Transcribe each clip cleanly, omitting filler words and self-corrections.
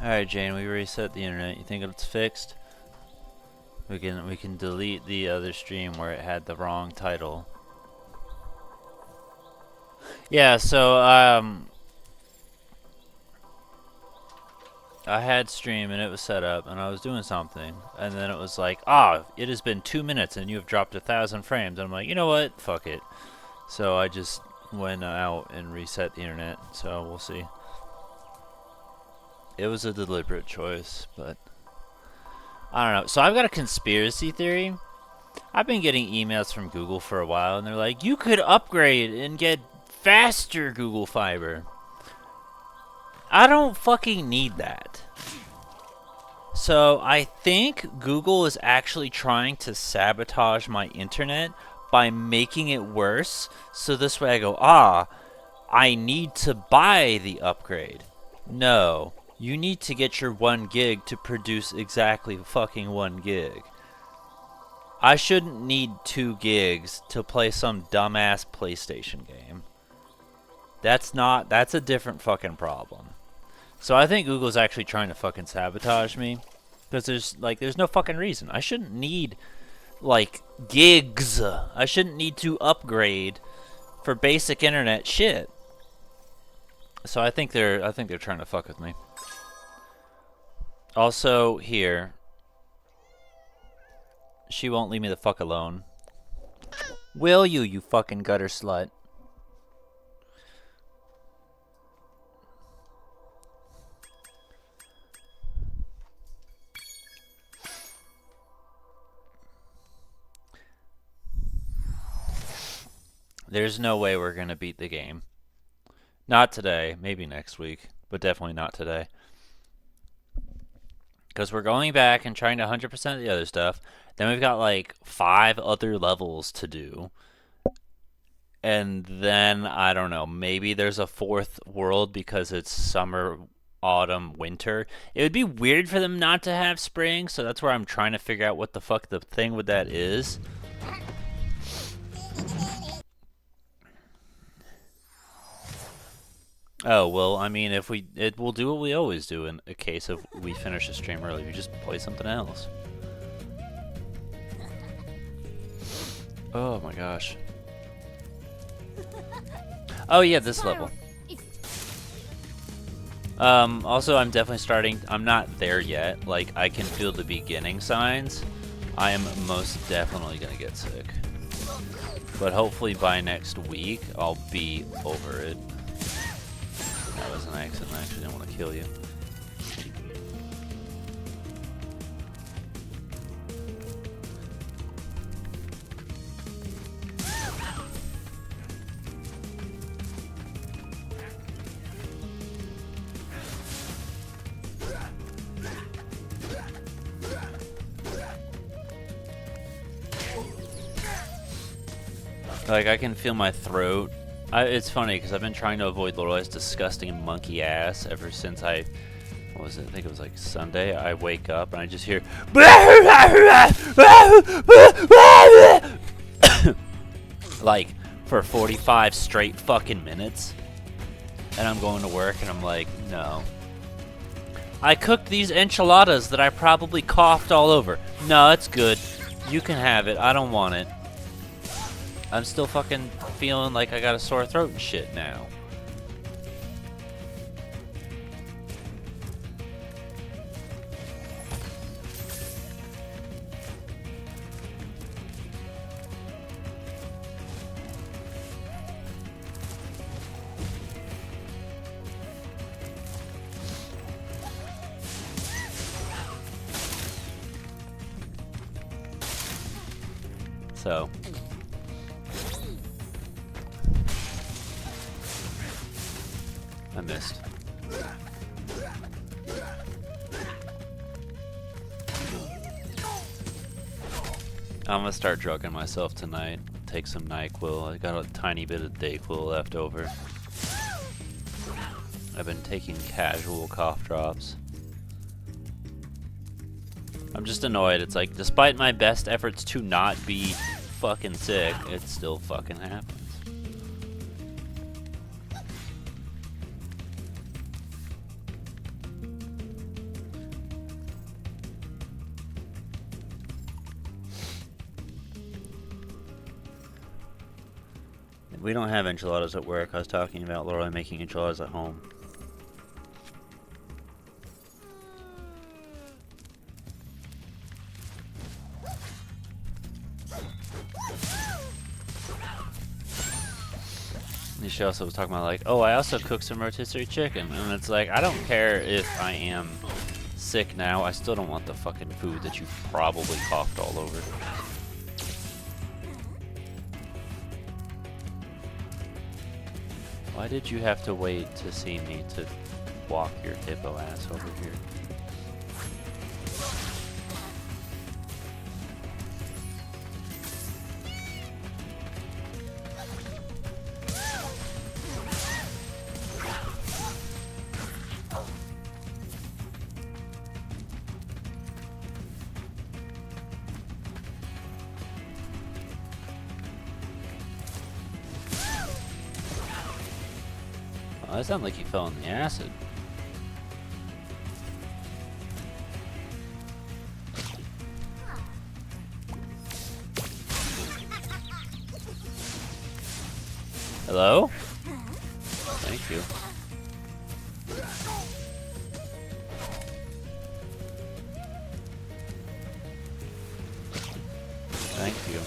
Alright, Jane, we reset the internet. You think it's fixed? We can delete the other stream where it had the wrong title. Yeah, so I had stream and it was set up and I was doing something and then it was like, it has been 2 minutes and you have dropped 1,000 frames. And I'm like, you know what? Fuck it. So I just went out and reset the internet. So we'll see. It was a deliberate choice, but I don't know. So I've got a conspiracy theory. I've been getting emails from Google for a while and they're like, you could upgrade and get faster Google Fiber. I don't fucking need that. So I think Google is actually trying to sabotage my internet by making it worse. So this way I go, I need to buy the upgrade. No, you need to get your 1 gig to produce exactly fucking 1 gig. I shouldn't need 2 gigs to play some dumbass PlayStation game. That's a different fucking problem. So I think Google's actually trying to fucking sabotage me. Because there's no fucking reason. I shouldn't need, like, gigs. I shouldn't need to upgrade for basic internet shit. So I think they're trying to fuck with me. Also, here. She won't leave me the fuck alone. Will you, you fucking gutter slut? There's no way we're gonna beat the game. Not today, maybe next week, but definitely not today. Because we're going back and trying to 100% the other stuff. Then we've got like 5 other levels to do. And then, I don't know, maybe there's a 4th world because it's summer, autumn, winter. It would be weird for them not to have spring, so that's where I'm trying to figure out what the fuck the thing with that is. Oh, well, I mean, we'll do what we always do in a case of we finish a stream early. We just play something else. Oh my gosh. Oh yeah, this level. Also, I'm definitely I'm not there yet. Like, I can feel the beginning signs. I am most definitely gonna get sick. But hopefully by next week, I'll be over it. That was an accident. I actually didn't want to kill you. Like, I can feel my throat. It's funny because I've been trying to avoid Lorelai's disgusting monkey ass ever since what was it? I think it was like Sunday. I wake up and I just hear like for 45 straight fucking minutes. And I'm going to work and I'm like, no. I cooked these enchiladas that I probably coughed all over. No, it's good. You can have it. I don't want it. I'm still fucking feeling like I got a sore throat and shit now. So I missed. I'm gonna start drugging myself tonight. Take some NyQuil. I got a tiny bit of DayQuil left over. I've been taking casual cough drops. I'm just annoyed. It's like, despite my best efforts to not be fucking sick, it still fucking happens. We don't have enchiladas at work. I was talking about Laura making enchiladas at home. And she also was talking about like, oh, I also cooked some rotisserie chicken. And it's like, I don't care if I am sick now. I still don't want the fucking food that you probably coughed all over. Why did you have to wait to see me to walk your hippo ass over here? Oh, that sounded like he fell in the acid. Hello? Thank you. Thank you.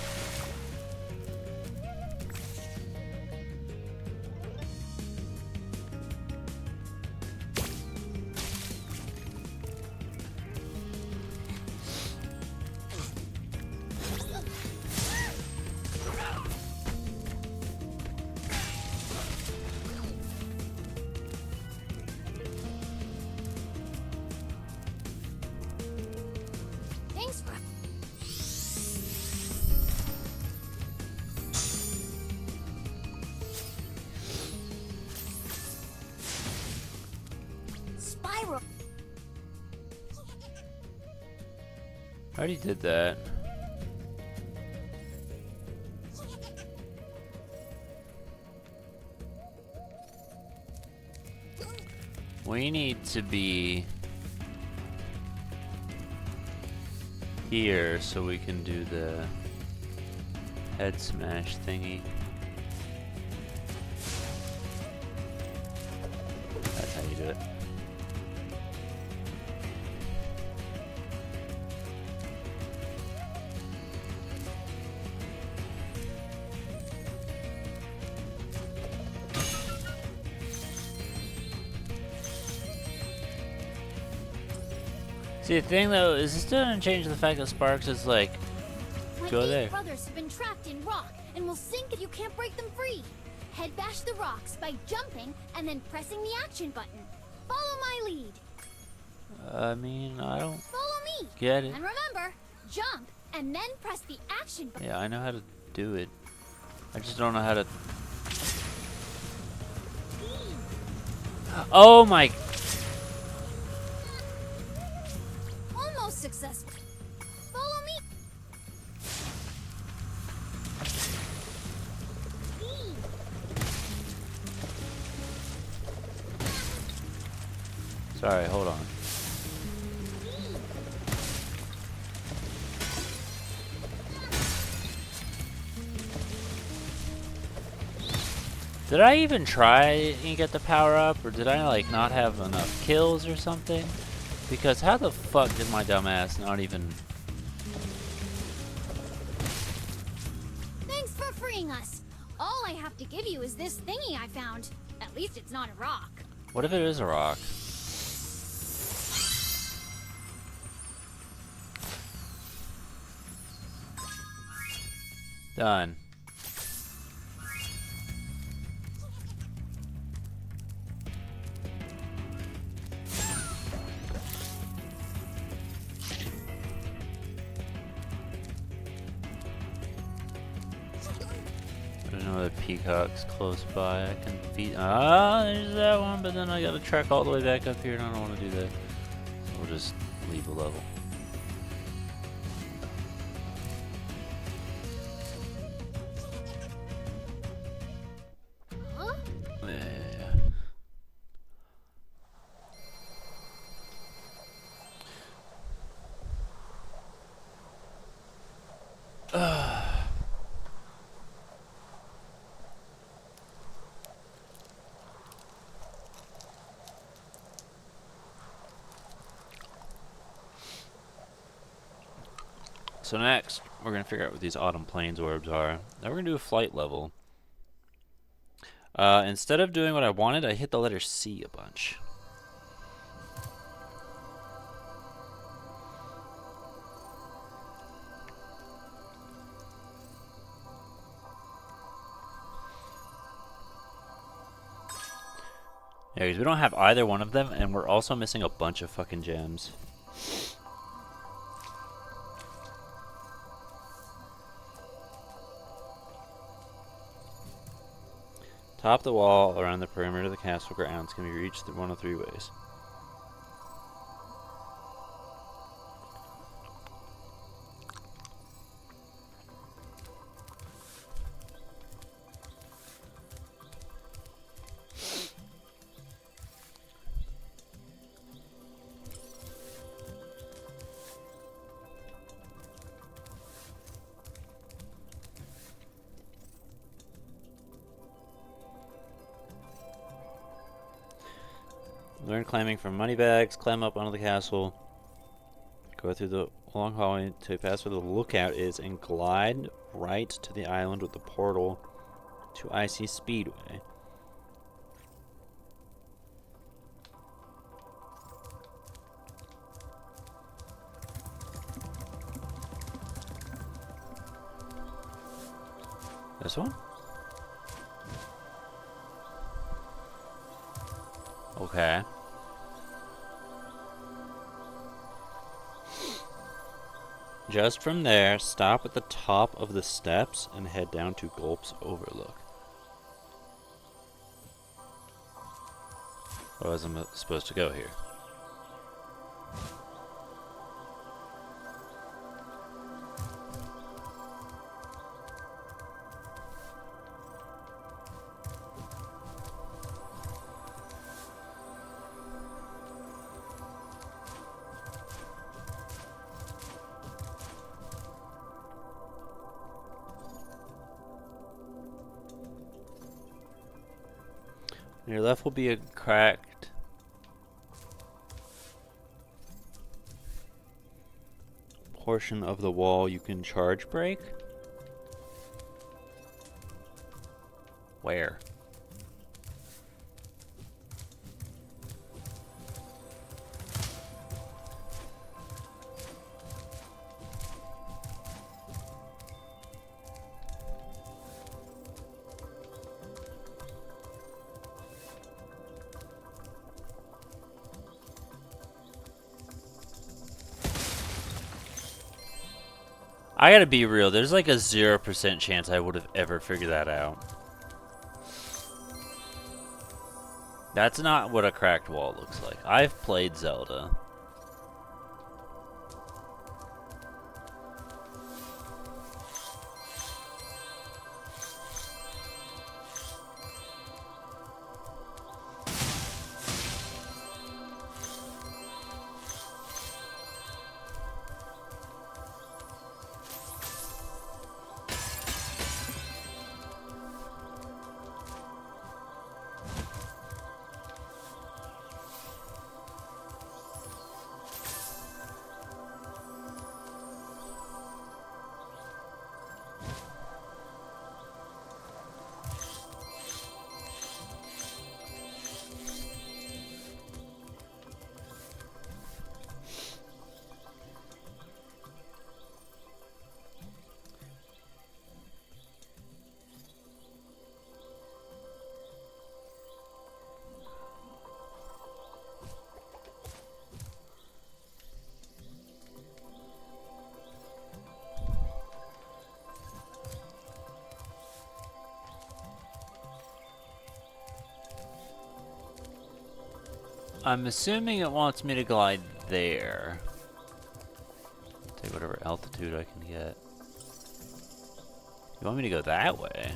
Thanks for... Spyro. I already did that. We need to be here so we can do the head smash thingy. That's how you do it. See, the thing though is this doesn't change the fact that Sparks is like, go there. My brothers have been trapped in rock and will sink if you can't break them free. Head bash the rocks by jumping and then pressing the action button. Follow my lead. I mean, I don't Follow me. get it. And remember, jump and then press the action button. Yeah, I know how to do it. I just don't know how to. Oh my. Almost successful. Follow me. Sorry, hold on. Did I even try and get the power up, or did I like not have enough kills or something? Because how the fuck did my dumbass not even... Thanks for freeing us. All I have to give you is this thingy I found. At least it's not a rock. What if it is a rock? Done. There's no other peacocks close by. I can feed. Ah, there's that one, but then I gotta trek all the way back up here, and I don't want to do that. So we'll just leave the level. Huh? Yeah. So next, we're going to figure out what these Autumn Plains orbs are. Now we're going to do a flight level. Instead of doing what I wanted, I hit the letter C a bunch. Yeah, because we don't have either one of them, and we're also missing a bunch of fucking gems. Top the wall around the perimeter of the castle grounds can be reached through one of three ways. Learn climbing from money bags, climb up onto the castle, go through the long hallway to pass where the lookout is, and glide right to the island with the portal to Icy Speedway. This one? Okay. Just from there, stop at the top of the steps and head down to Gulp's Overlook. Otherwise, I'm supposed to go here. On your left will be a cracked portion of the wall you can charge break. Where? I gotta be real, there's like a 0% chance I would have ever figured that out. That's not what a cracked wall looks like. I've played Zelda. I'm assuming it wants me to glide there. Take whatever altitude I can get. You want me to go that way?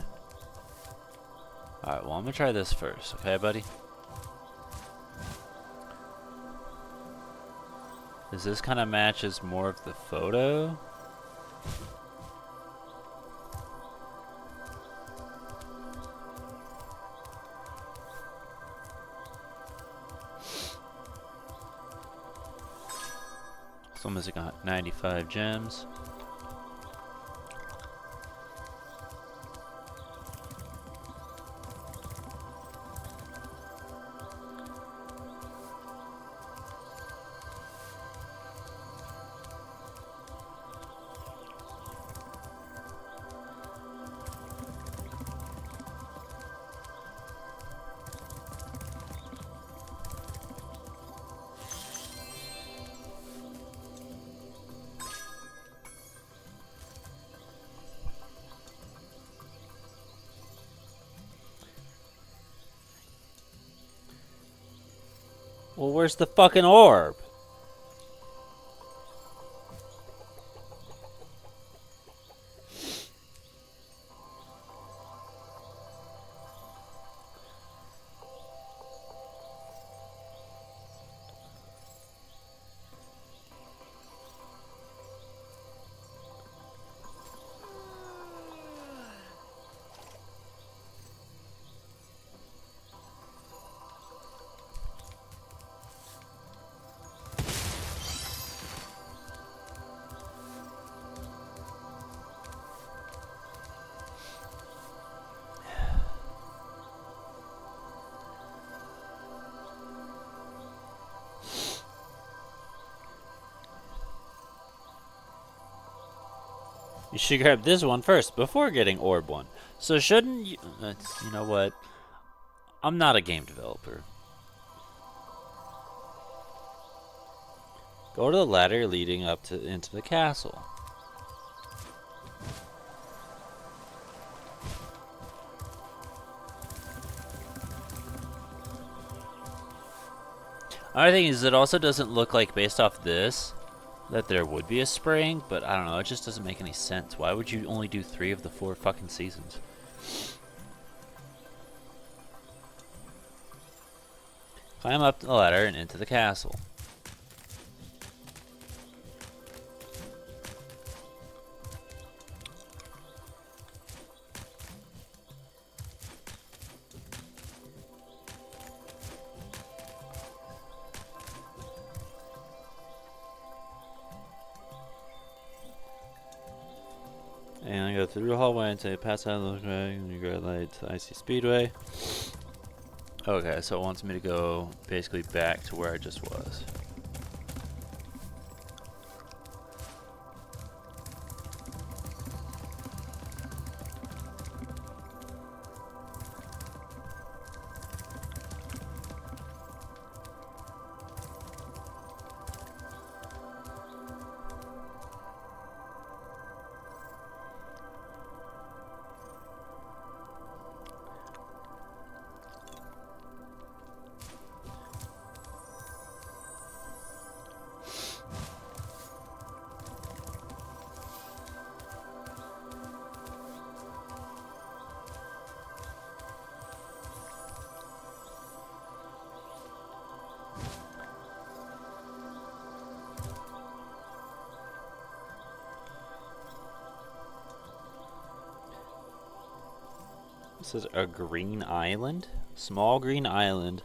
Alright, well, I'm gonna try this first, okay, buddy? Does this kind of matches more of the photo? Still missing 95 gems. Well, where's the fucking orb? You should grab this one first before getting orb one. So shouldn't you... you know what? I'm not a game developer. Go to the ladder leading up to into the castle. Another thing is, it also doesn't look like, based off this, that there would be a spring, but I don't know, it just doesn't make any sense. Why would you only do 3 of the 4 fucking seasons? Climb up the ladder and into the castle. And I go through the hallway until you pass out of the way and you go like to Icy Speedway. Okay, so it wants me to go basically back to where I just was. This is a green island? Small green island.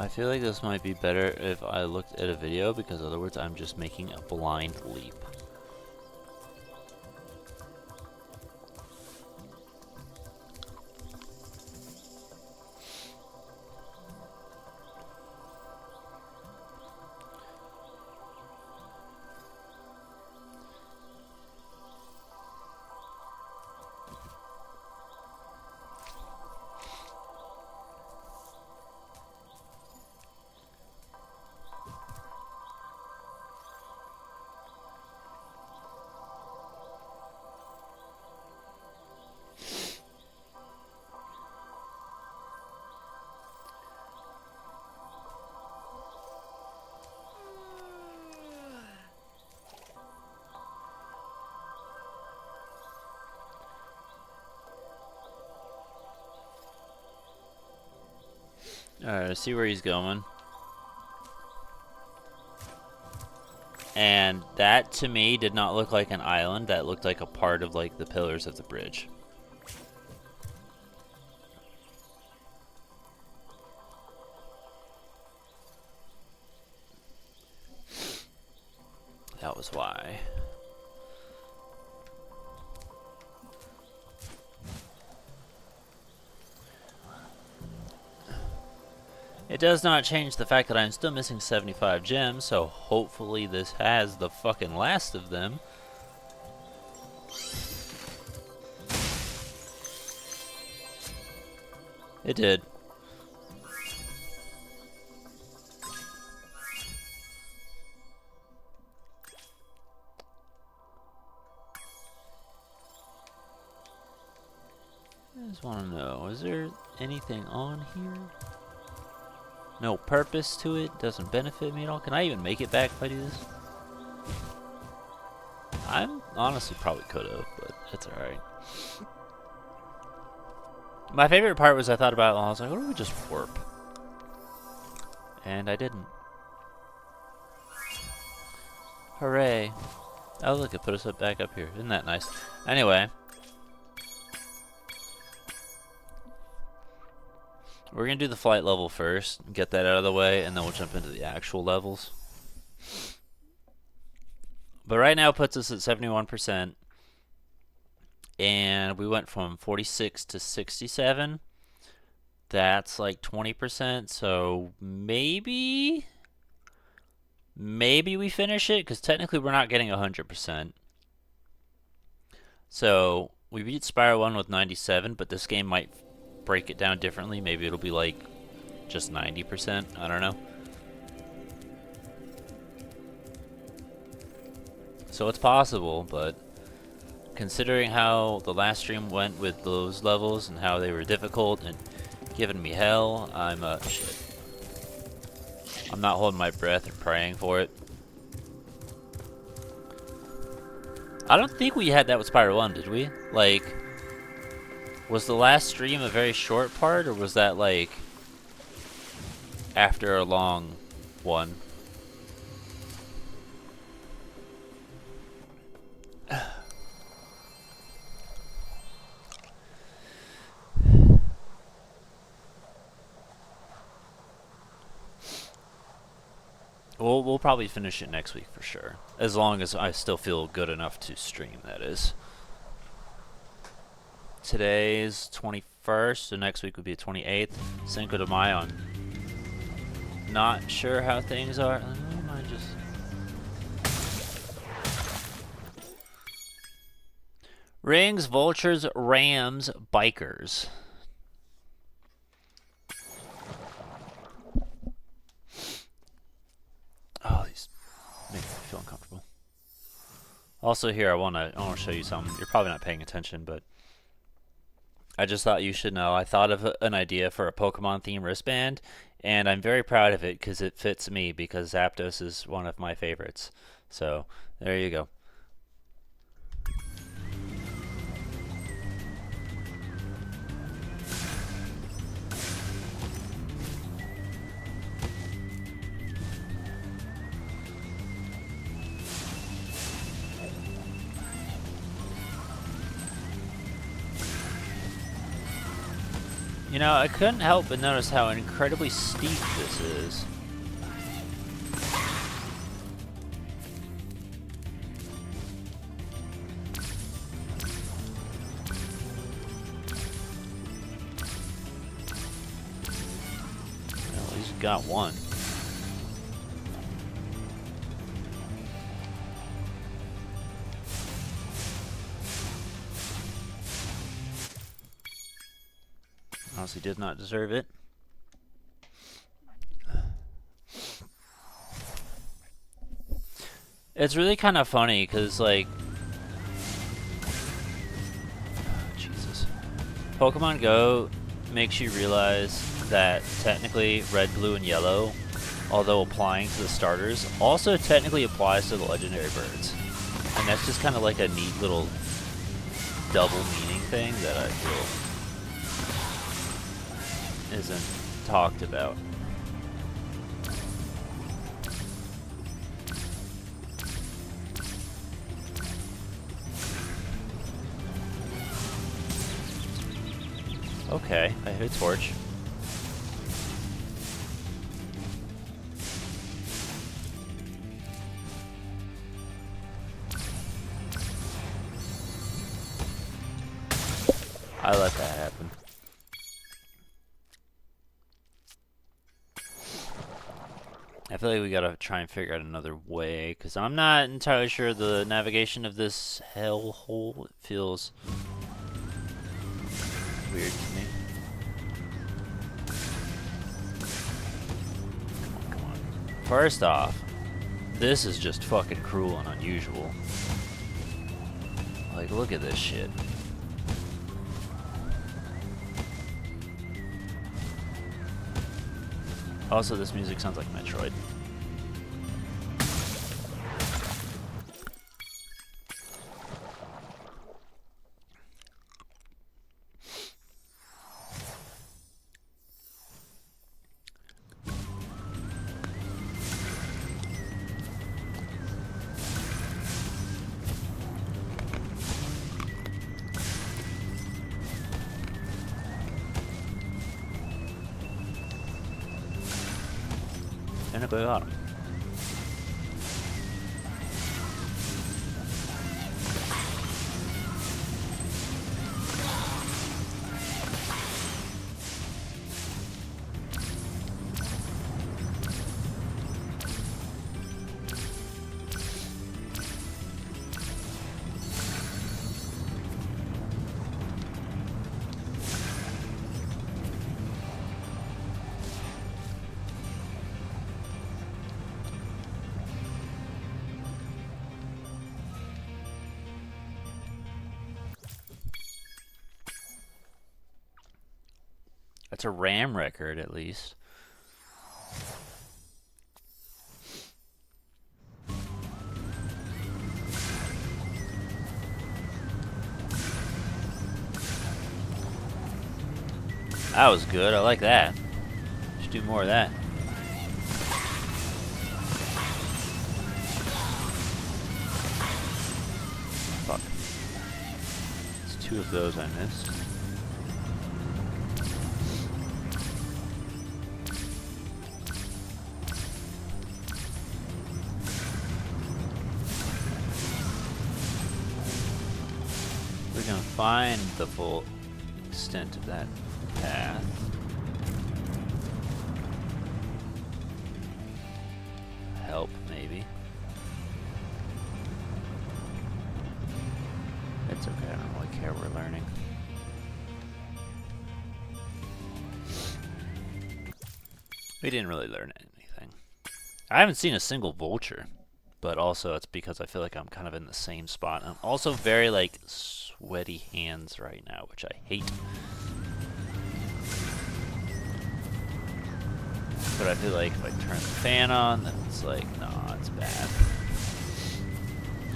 I feel like this might be better if I looked at a video, because otherwise I'm just making a blind leap. Alright, let's see where he's going. And that, to me, did not look like an island. That looked like a part of, like, the pillars of the bridge. That was why. It does not change the fact that I'm still missing 75 gems, so hopefully this has the fucking last of them. It did. I just want to know, is there anything on here? No purpose to it? Doesn't benefit me at all? Can I even make it back if I do this? I'm honestly probably could have, but that's alright. My favorite part was I thought about it and I was like, what if we just warp? And I didn't. Hooray. Oh look, it put us back up here. Isn't that nice? Anyway. We're going to do the flight level first, get that out of the way, and then we'll jump into the actual levels. But right now it puts us at 71%. And we went from 46 to 67. That's like 20%, so maybe we finish it, because technically we're not getting 100%. So we beat Spyro 1 with 97, but this game might break it down differently. Maybe it'll be like just 90%. I don't know. So it's possible, but considering how the last stream went with those levels and how they were difficult and giving me hell, I'm shit. I'm not holding my breath and praying for it. I don't think we had that with Spyro 1, did we? Like, was the last stream a very short part, or was that like after a long one? We'll probably finish it next week for sure. As long as I still feel good enough to stream, that is. Today's 21st, so next week would be the 28th. Cinco de Mayo. I'm not sure how things are. I just... Rings, vultures, rams, bikers. Oh, these make me feel uncomfortable. Also here, I wanna show you something. You're probably not paying attention, but I just thought you should know. I thought of an idea for a Pokemon themed wristband, and I'm very proud of it because it fits me, because Zapdos is one of my favorites. So there you go. You know, I couldn't help but notice how incredibly steep this is. Well, at least got one. Honestly, did not deserve it. It's really kind of funny because, like, Jesus, Pokemon Go makes you realize that technically Red, Blue, and Yellow, although applying to the starters, also technically applies to the legendary birds. And that's just kind of like a neat little double meaning thing that I feel isn't talked about. Okay, I hit a torch. I let that happen. I feel like we gotta try and figure out another way, because I'm not entirely sure the navigation of this hellhole feels weird to me. First off, this is just fucking cruel and unusual. Like, look at this shit. Also, this music sounds like Metroid. Technically got him. That's a RAM record, at least. That was good. I like that. Should do more of that. Fuck. There's two of those I missed. We're gonna find the full extent of that path. Help, maybe. It's okay, I don't really care, we're learning. We didn't really learn anything. I haven't seen a single vulture, but also it's because I feel like I'm kind of in the same spot. I'm also very, like, sweaty hands right now, which I hate. But I feel like if I turn the fan on, then it's like, nah, it's bad.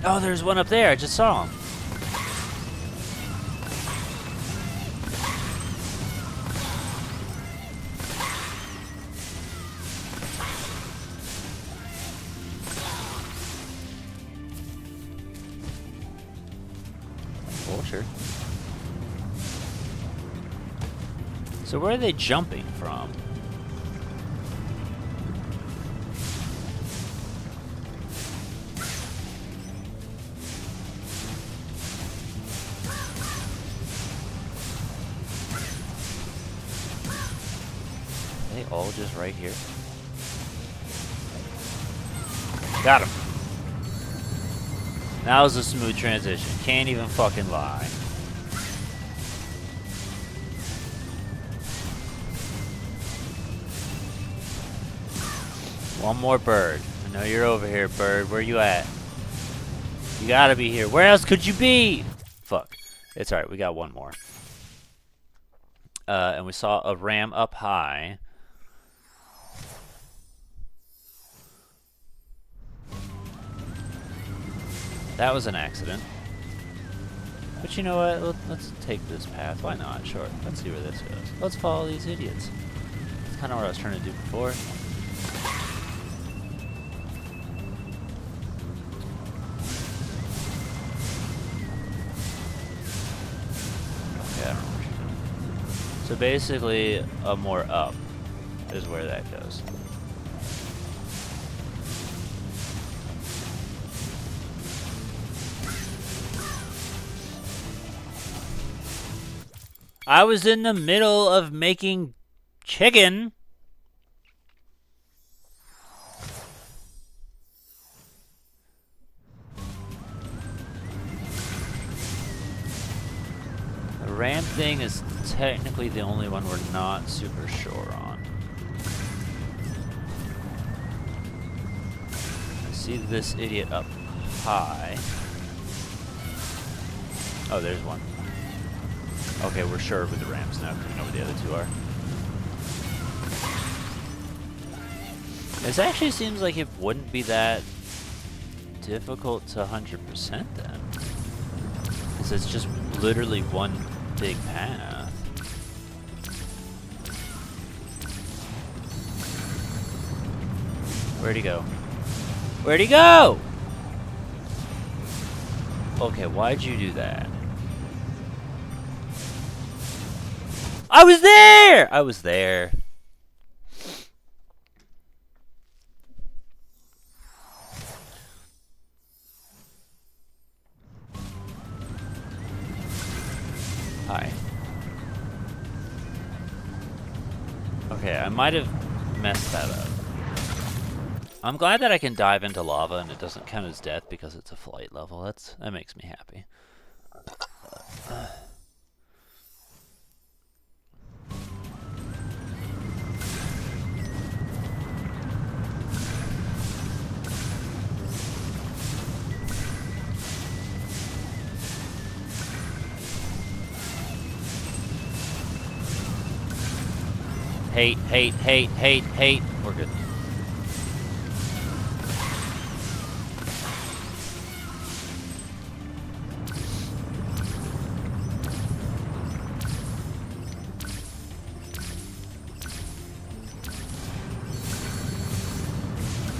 Oh, there's one up there. I just saw him. Vulture. So where are they jumping from? All just right here. Got him. That was a smooth transition. Can't even fucking lie. One more bird. I know you're over here, bird. Where you at? You gotta be here. Where else could you be? Fuck. It's alright. We got one more. And we saw a ram up high. That was an accident. But you know what? Let's take this path. Why not? Sure. Let's see where this goes. Let's follow these idiots. That's kind of what I was trying to do before. Okay, I don't know what you're doing. So basically, more up is where that goes. I was in the middle of making chicken. The ramp thing is technically the only one we're not super sure on. see this idiot up high. Oh, there's one. Okay, we're sure with the ramps now because we know where the other two are. This actually seems like it wouldn't be that difficult to 100% then. Because it's just literally one big path. Where'd he go? Where'd he go? Okay, why'd you do that? I was there! I was there. Hi. Okay, I might have messed that up. I'm glad that I can dive into lava and it doesn't count as death because it's a flight level. That makes me happy. Hate, hate, hate, hate, hate. We're good.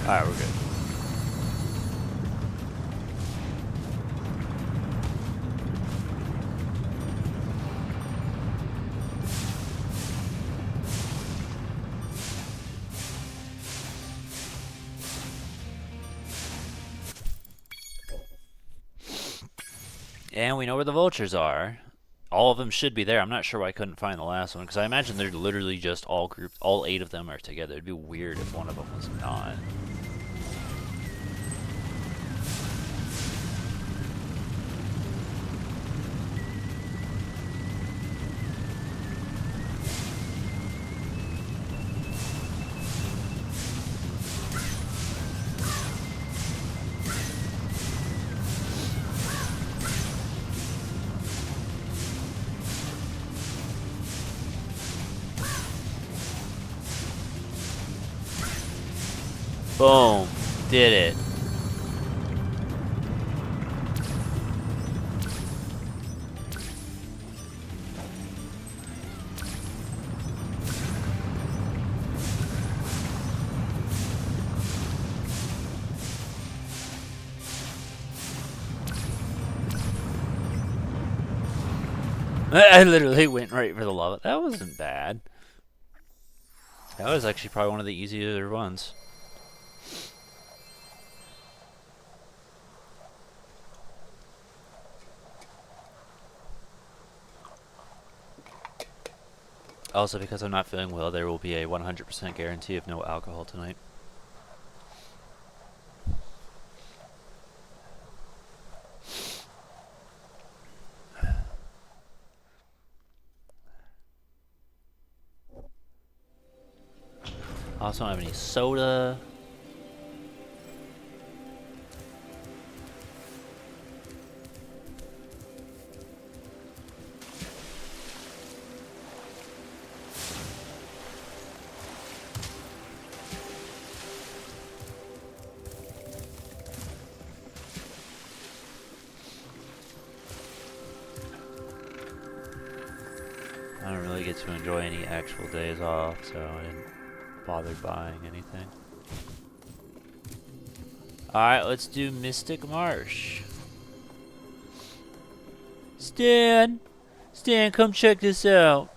Alright, we're good. And we know where the vultures are. All of them should be there. I'm not sure why I couldn't find the last one, because I imagine they're literally just all grouped. All 8 of them are together. It'd be weird if one of them was not. Boom. Did it. I literally went right for the lava. That wasn't bad. That was actually probably one of the easier ones. Also, because I'm not feeling well, there will be a 100% guarantee of no alcohol tonight. I also don't have any soda. I don't really get to enjoy any actual days off, so I didn't bother buying anything. Alright, let's do Mystic Marsh. Stan! Stan, come check this out.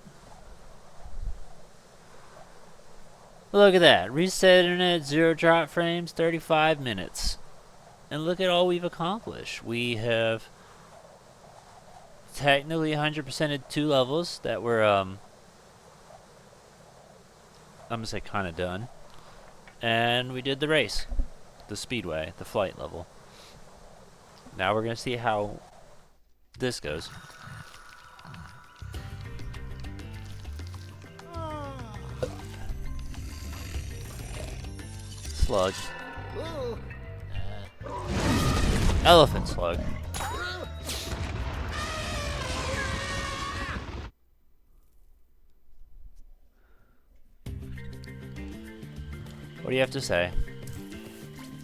Look at that. Reset internet, 0 drop frames, 35 minutes. And look at all we've accomplished. We have technically 100%ed 2 levels that were, I'm gonna say kinda done. And we did the race. The speedway, the flight level. Now we're gonna see how this goes. Slug. Ooh, Elephant slug. What do you have to say?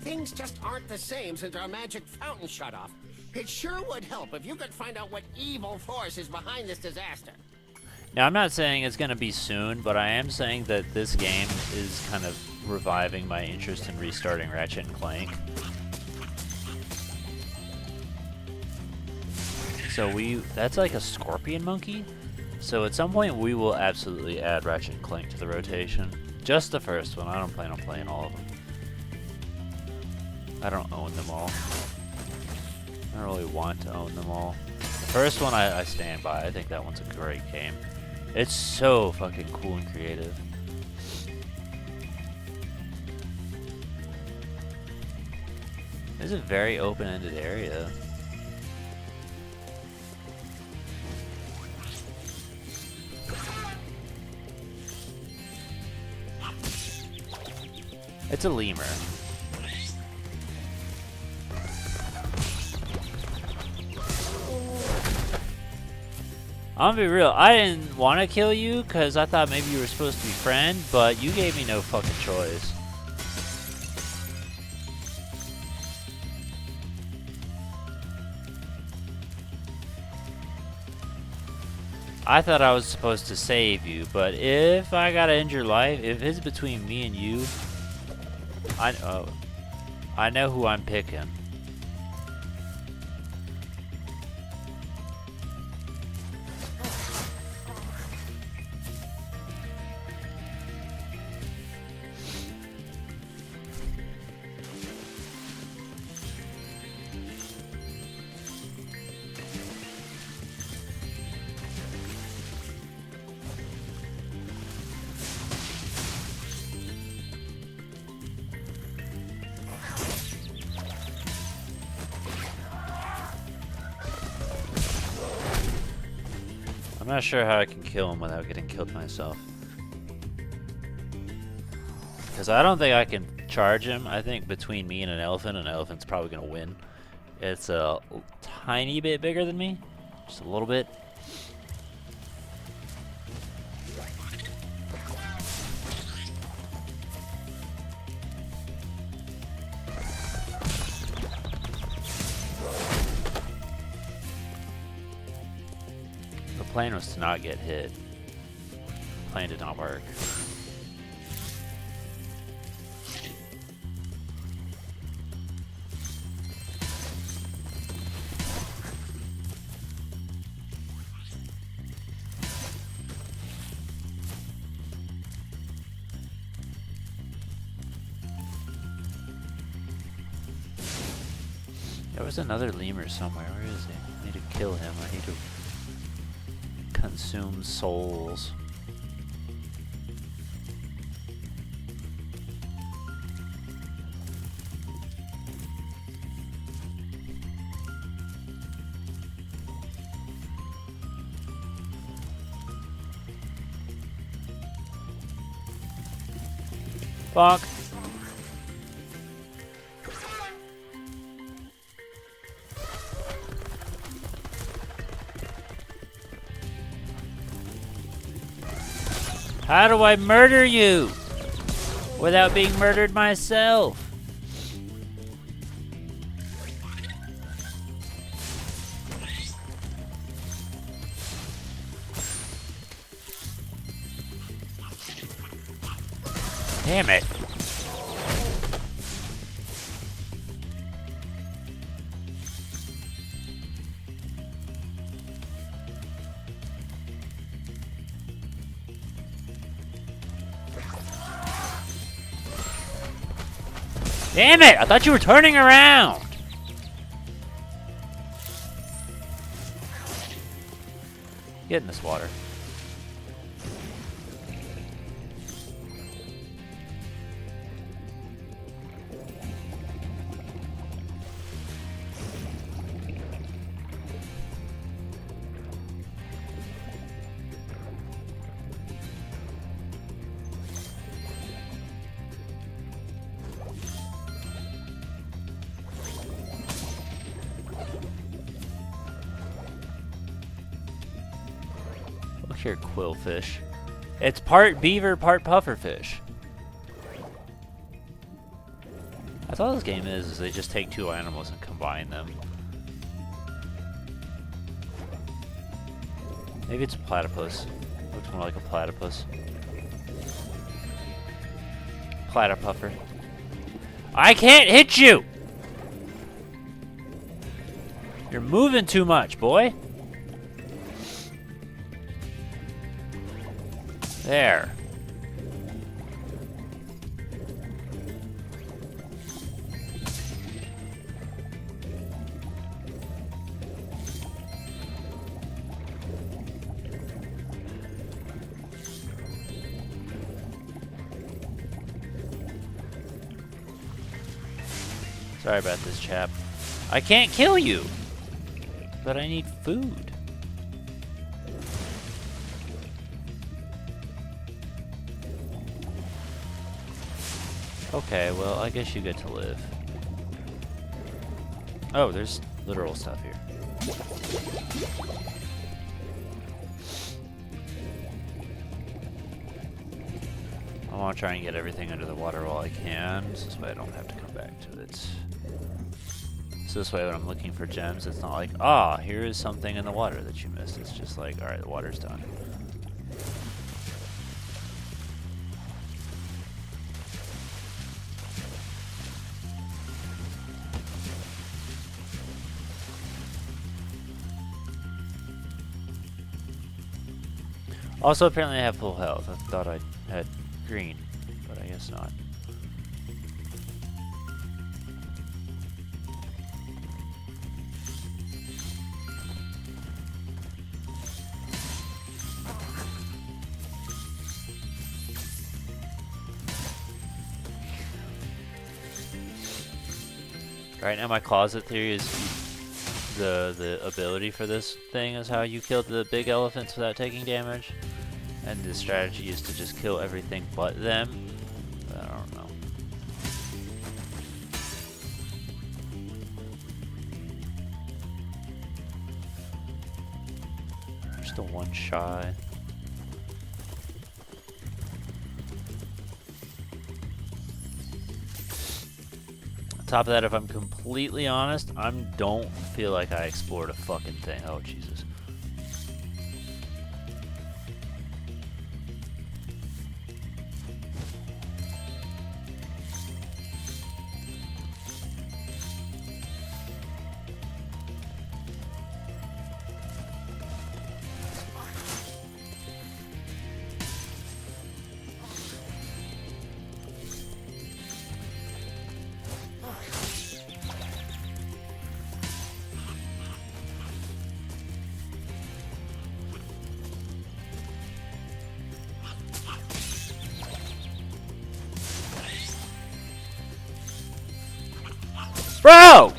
Things just aren't the same since our magic fountain shut off. It sure would help if you could find out what evil force is behind this disaster. Now, I'm not saying it's going to be soon, but I am saying that this game is kind of reviving my interest in restarting Ratchet and Clank. So that's like a scorpion monkey. So at some point we will absolutely add Ratchet and Clank to the rotation. Just the first one. I don't plan on playing all of them. I don't own them all. I don't really want to own them all. The first one I stand by. I think that one's a great game. It's so fucking cool and creative. It's a very open-ended area. It's a lemur. I'm gonna be real, I didn't want to kill you because I thought maybe you were supposed to be friend, but you gave me no fucking choice. I thought I was supposed to save you, but if I gotta end your life, if it's between me and you, I know who I'm picking. I'm not sure how I can kill him without getting killed myself. Because I don't think I can charge him. I think between me and an elephant's probably going to win. It's a tiny bit bigger than me. Just a little bit. The plan was to not get hit. The plan did not work. There was another lemur somewhere. Where is he? I need to kill him. I need to consume souls. Bonk. How do I murder you without being murdered myself? Damn it. Damn it! I thought you were turning around! Get in this water. Here, quillfish. It's part beaver, part pufferfish. That's all this game is they just take two animals and combine them. Maybe it's a platypus. Looks more like a platypus. Platypuffer. I can't hit you! You're moving too much, boy. There. Sorry about this, chap. I can't kill you, but I need food. Okay, well, I guess you get to live. Oh, there's literal stuff here. I want to try and get everything under the water while I can, so this way I don't have to come back to it. So this way when I'm looking for gems, it's not like, ah, here is something in the water that you missed. It's just like, alright, the water's done. Also, apparently I have full health. I thought I had green, but I guess not. Right now my closet theory is the ability for this thing is how you killed the big elephants without taking damage. And the strategy is to just kill everything but them. But I don't know. We're still one shy. On top of that, if I'm completely honest, I don't feel like I explored a fucking thing. Oh, Jesus. Bro!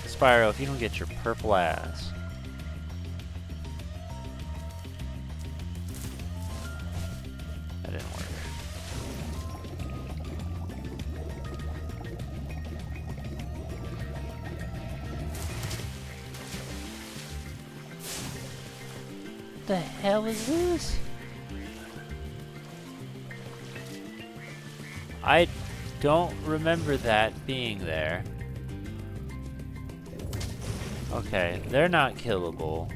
Spyro, if you don't get your purple ass. That didn't work. What the hell is this? I don't remember that being there. Okay, they're not killable.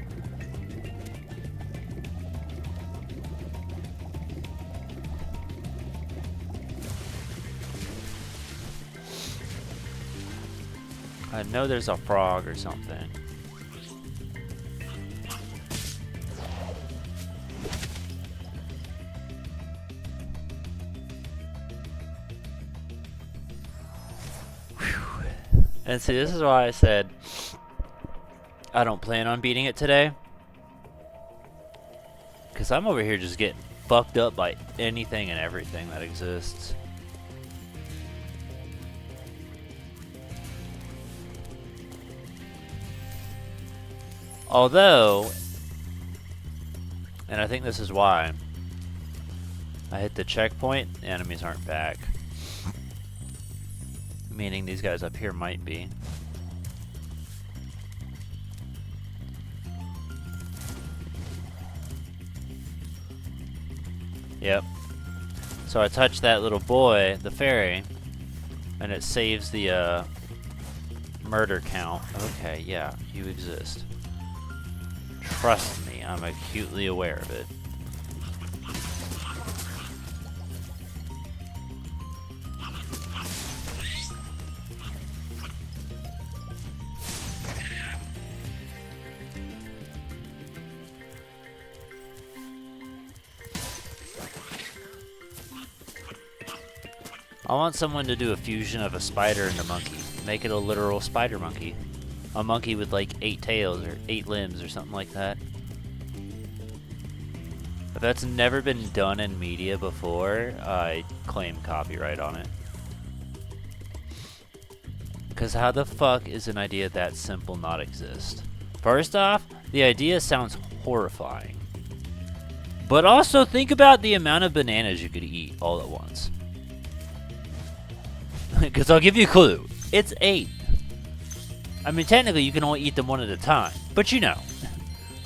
I know there's a frog or something. And see, this is why I said I don't plan on beating it today. Because I'm over here just getting fucked up by anything and everything that exists. Although, and I think this is why, I hit the checkpoint, the enemies aren't back. Meaning these guys up here might be. Yep. So I touched that little boy, the fairy, and it saves the murder count. Okay, yeah, you exist. Trust me, I'm acutely aware of it. I want someone to do a fusion of a spider and a monkey. Make it a literal spider monkey. A monkey with like 8 tails or 8 limbs or something like that. If that's never been done in media before, I claim copyright on it. Because how the fuck is an idea that simple not exist? First off, the idea sounds horrifying. But also think about the amount of bananas you could eat all at once. Because I'll give you a clue. It's 8. I mean, technically you can only eat them one at a time. But you know,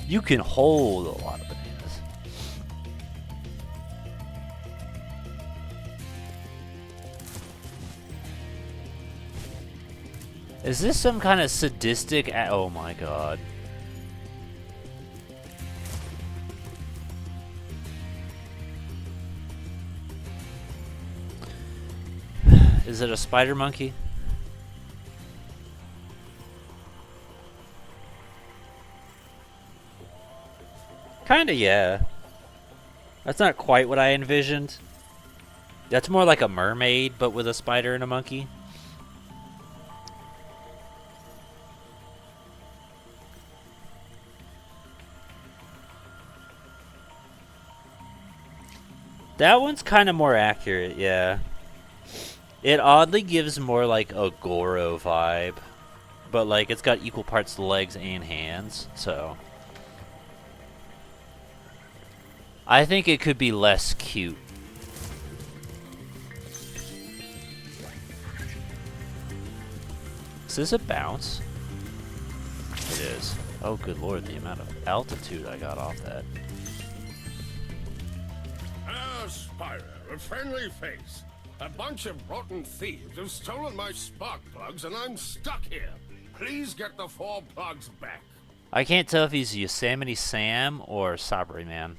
you can hold a lot of bananas. Is this some kind of sadistic... oh my god. Is it a spider monkey? Kinda, yeah. That's not quite what I envisioned. That's more like a mermaid, but with a spider and a monkey. That one's kind of more accurate, yeah. It oddly gives more like a Goro vibe, but like it's got equal parts legs and hands, so I think it could be less cute. Is this a bounce? It is. Oh good lord, the amount of altitude I got off that. Ah, Spyro, a friendly face. A bunch of rotten thieves have stolen my spark plugs and I'm stuck here. Please get the 4 plugs back. I can't tell if he's Yosemite Sam or Sabri Man.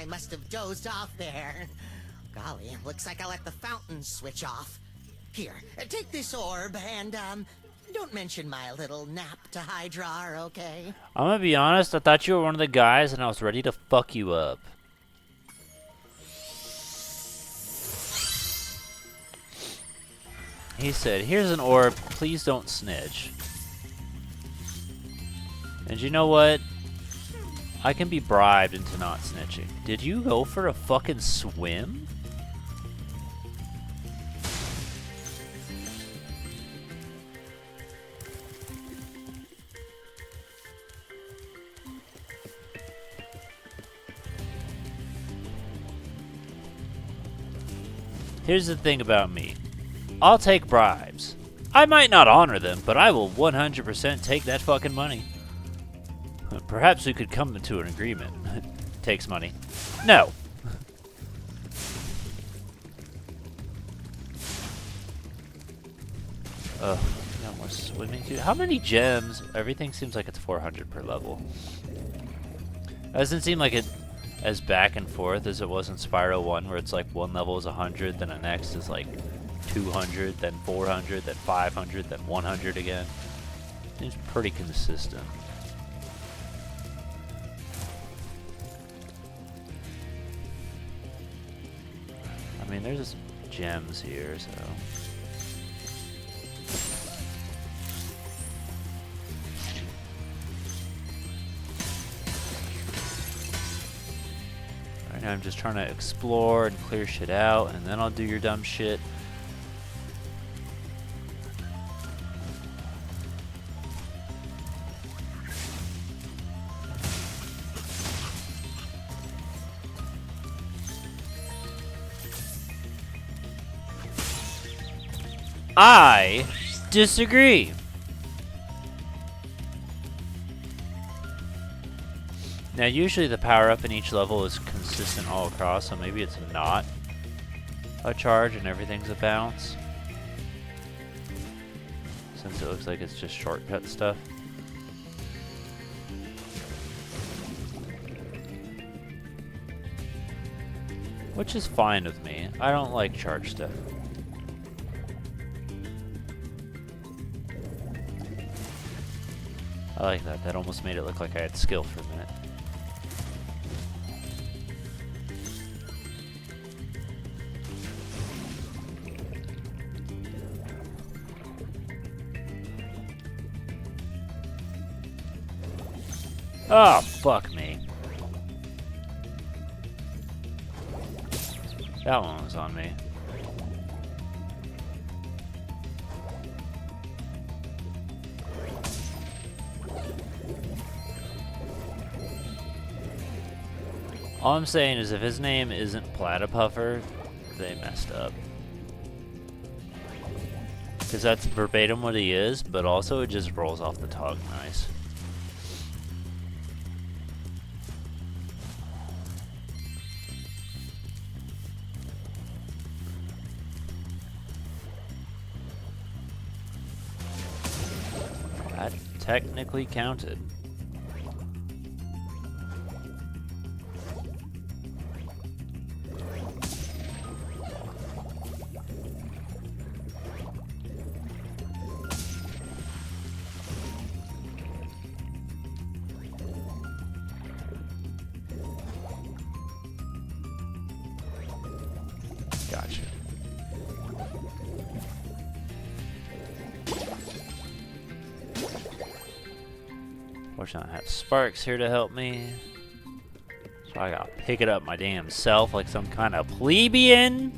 I must have dozed off there. Golly, looks like I let the fountain switch off. Here, take this orb and, don't mention my little nap to Hydra, okay? I'm gonna be honest, I thought you were one of the guys and I was ready to fuck you up. He said, here's an orb, please don't snitch. And you know what? I can be bribed into not snitching. Did you go for a fucking swim? Here's the thing about me. I'll take bribes. I might not honor them, but I will 100% take that fucking money. Perhaps we could come to an agreement. Takes money. No. Ugh, no more swimming too. How many gems? Everything seems like it's 400 per level. It doesn't seem like it as back and forth as it was in Spyro 1, where it's like one level is 100, then the next is like 200, then 400, then 500, then 100 again. Seems pretty consistent. I mean, there's gems here, so... Right now I'm just trying to explore and clear shit out, and then I'll do your dumb shit. I disagree. Now, usually the power-up in each level is consistent all across, so maybe it's not a charge and everything's a bounce. Since it looks like it's just shortcut stuff. Which is fine with me. I don't like charge stuff. I like that. That almost made it look like I had skill for a minute. Oh, fuck me. That one was on me. All I'm saying is if his name isn't Platypuffer, they messed up. Because that's verbatim what he is, but also it just rolls off the tongue nice. That technically counted. Gotcha. Fortunately, I have Sparks here to help me. So I gotta pick it up my damn self like some kind of plebeian.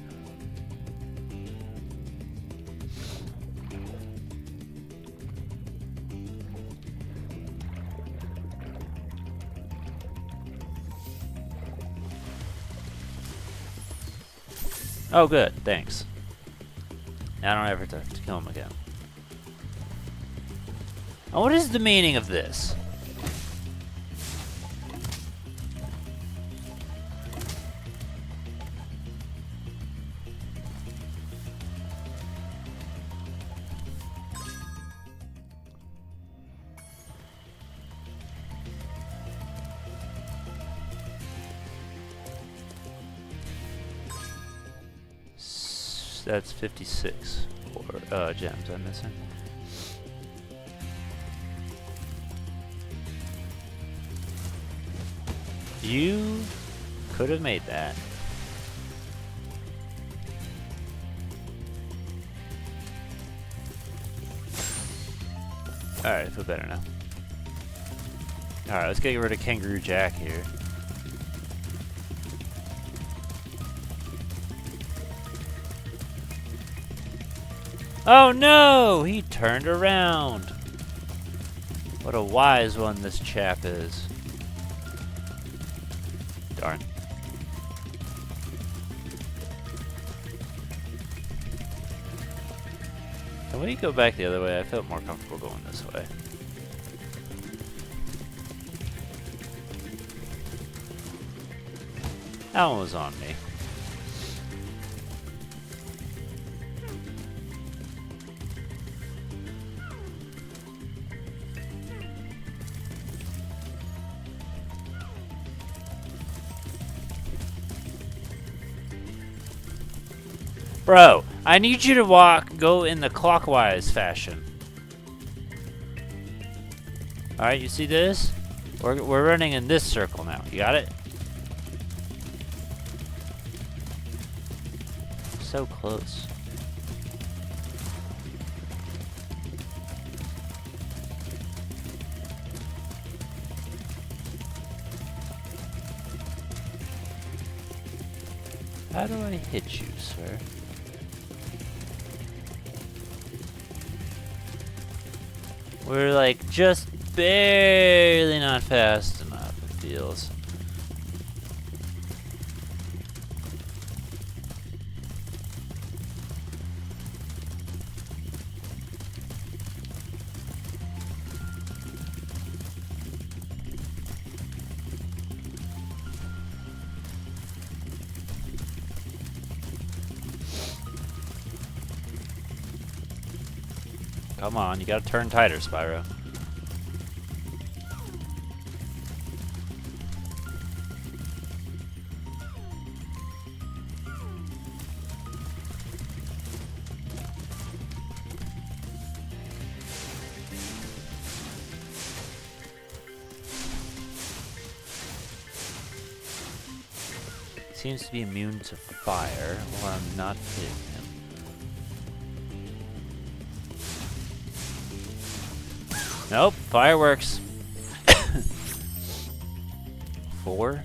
Oh, good. Thanks. Now I don't ever have to kill him again. Oh, what is the meaning of this? That's 56 or gems I'm missing. You could have made that. Alright, I feel better now. Alright, let's get rid of Kangaroo Jack here. Oh no! He turned around! What a wise one this chap is. Darn. Can we go back the other way? I felt more comfortable going this way. That one was on me. Bro, I need you to go in the clockwise fashion. Alright, you see this? We're running in this circle now. You got it? So close. How do I hit you, sir? We're like just barely not fast enough, it feels. Come on, you gotta turn tighter, Spyro. Seems to be immune to fire, or I'm not hitting him. Nope, fireworks. 4.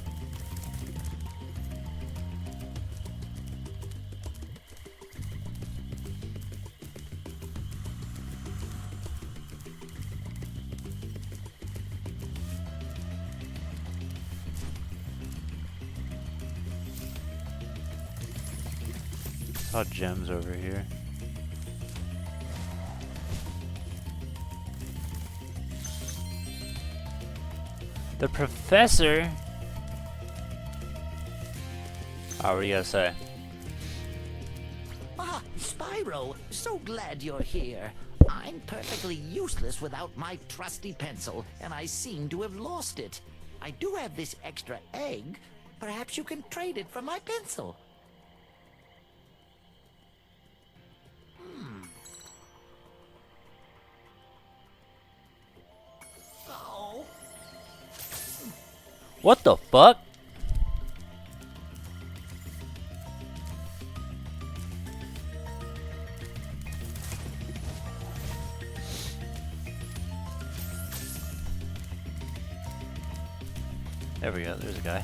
Saw gems over here. The professor. Oh, what do you gotta say? Ah, Spyro, so glad you're here. I'm perfectly useless without my trusty pencil, and I seem to have lost it. I do have this extra egg. Perhaps you can trade it for my pencil. Oh. What the fuck? There we go, there's a guy.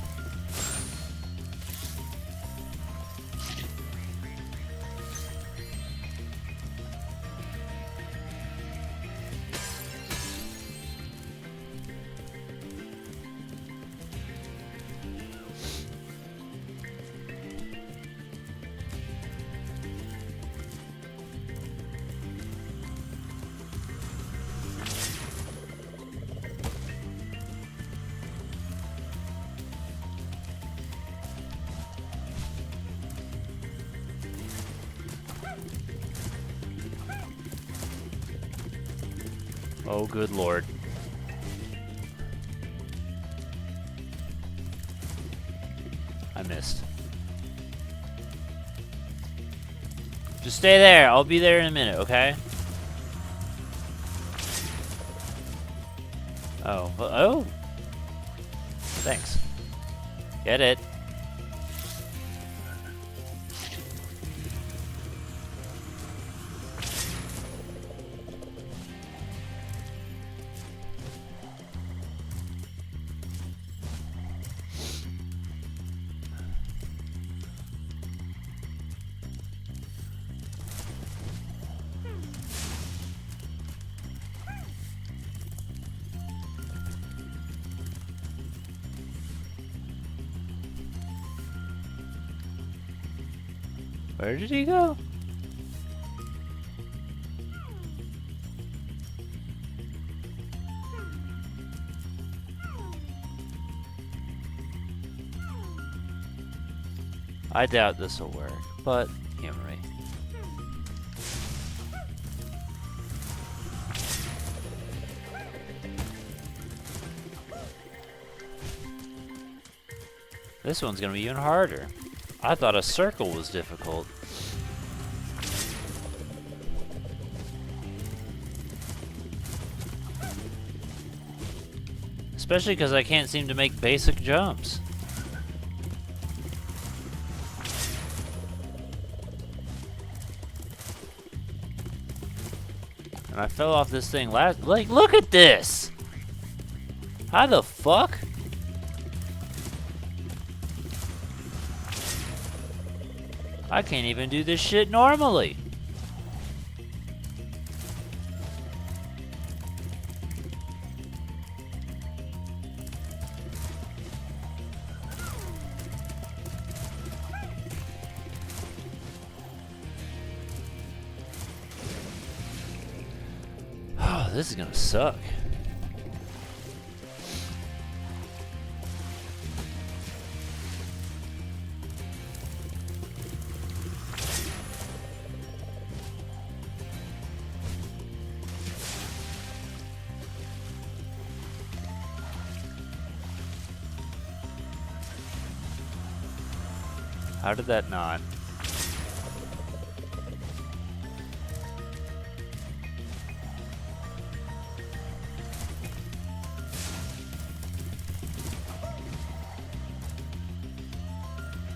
Oh, good lord. I missed. Just stay there. I'll be there in a minute, okay? Oh. Oh! Thanks. Get it. Where did he go? I doubt this will work, but humor me. This one's gonna be even harder. I thought a circle was difficult. Especially because I can't seem to make basic jumps. And I fell off this thing last... Like, look at this! How the fuck? I can't even do this shit normally. Oh, this is gonna suck. How did that not?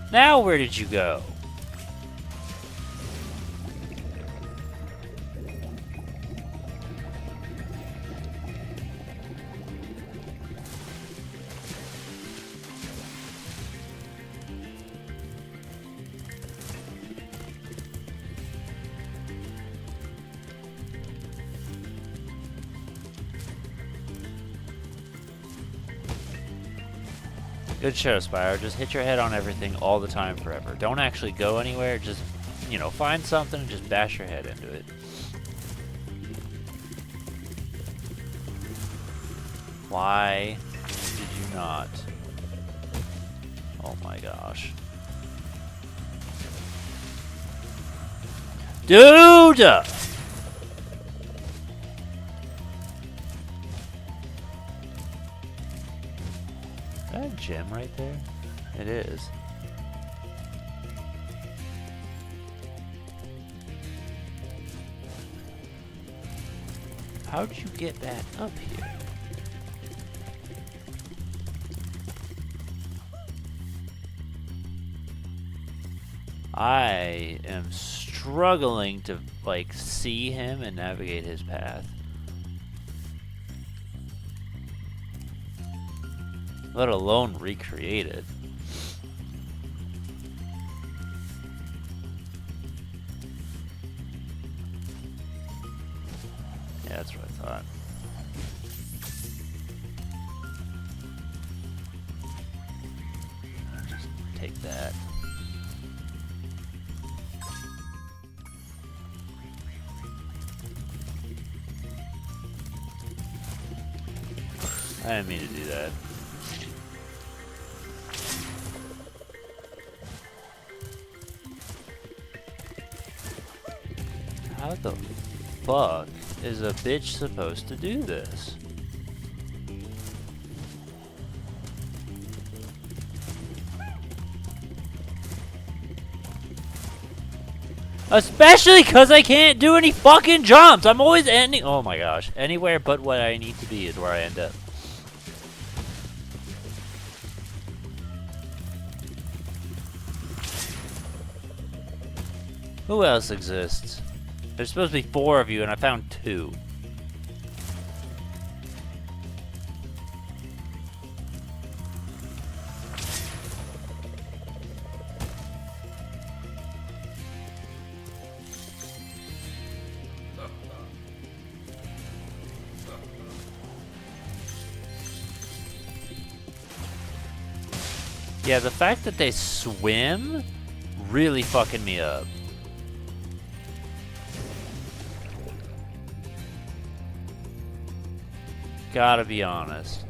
Now where did you go? Good show, Spyro. Just hit your head on everything all the time forever. Don't actually go anywhere. Just, you know, find something and just bash your head into it. Why did you not? Oh my gosh. Dude! Is that a gem right there? It is. How'd you get that up here? I am struggling to, like, see him and navigate his path. Let alone recreate it. Yeah, that's what I thought. Just take that. I didn't mean to do that. How the fuck is a bitch supposed to do this? Especially because I can't do any fucking jumps. I'm always ending. Oh my gosh. Anywhere but what I need to be is where I end up. Who else exists? There's supposed to be 4 of you, and I found 2. Yeah, the fact that they swim really fucking me up. Gotta be honest.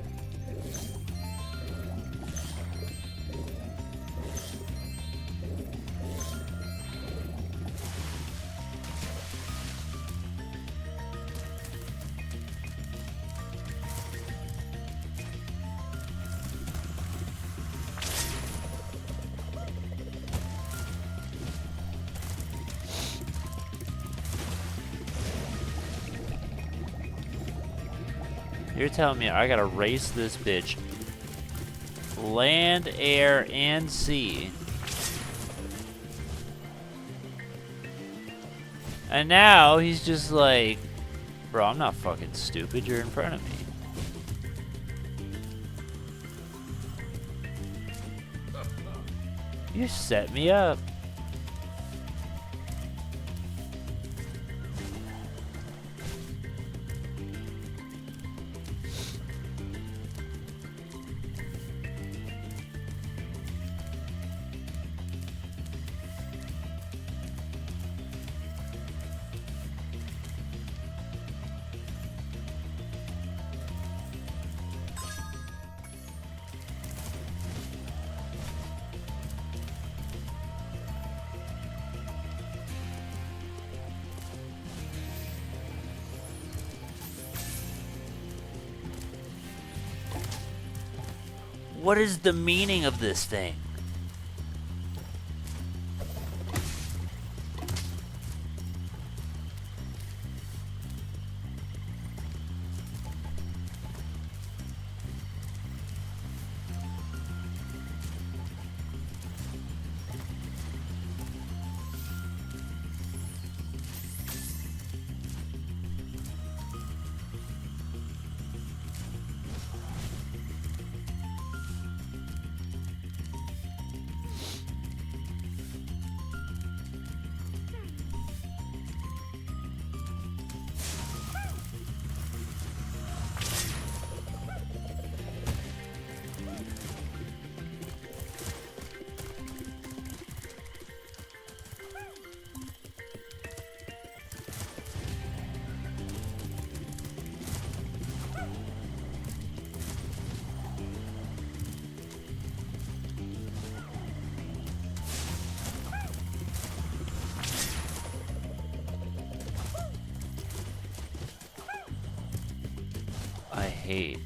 You're telling me I gotta race this bitch land, air, and sea. And now he's just like, bro, I'm not fucking stupid. You're in front of me. You set me up. What is the meaning of this thing? I hate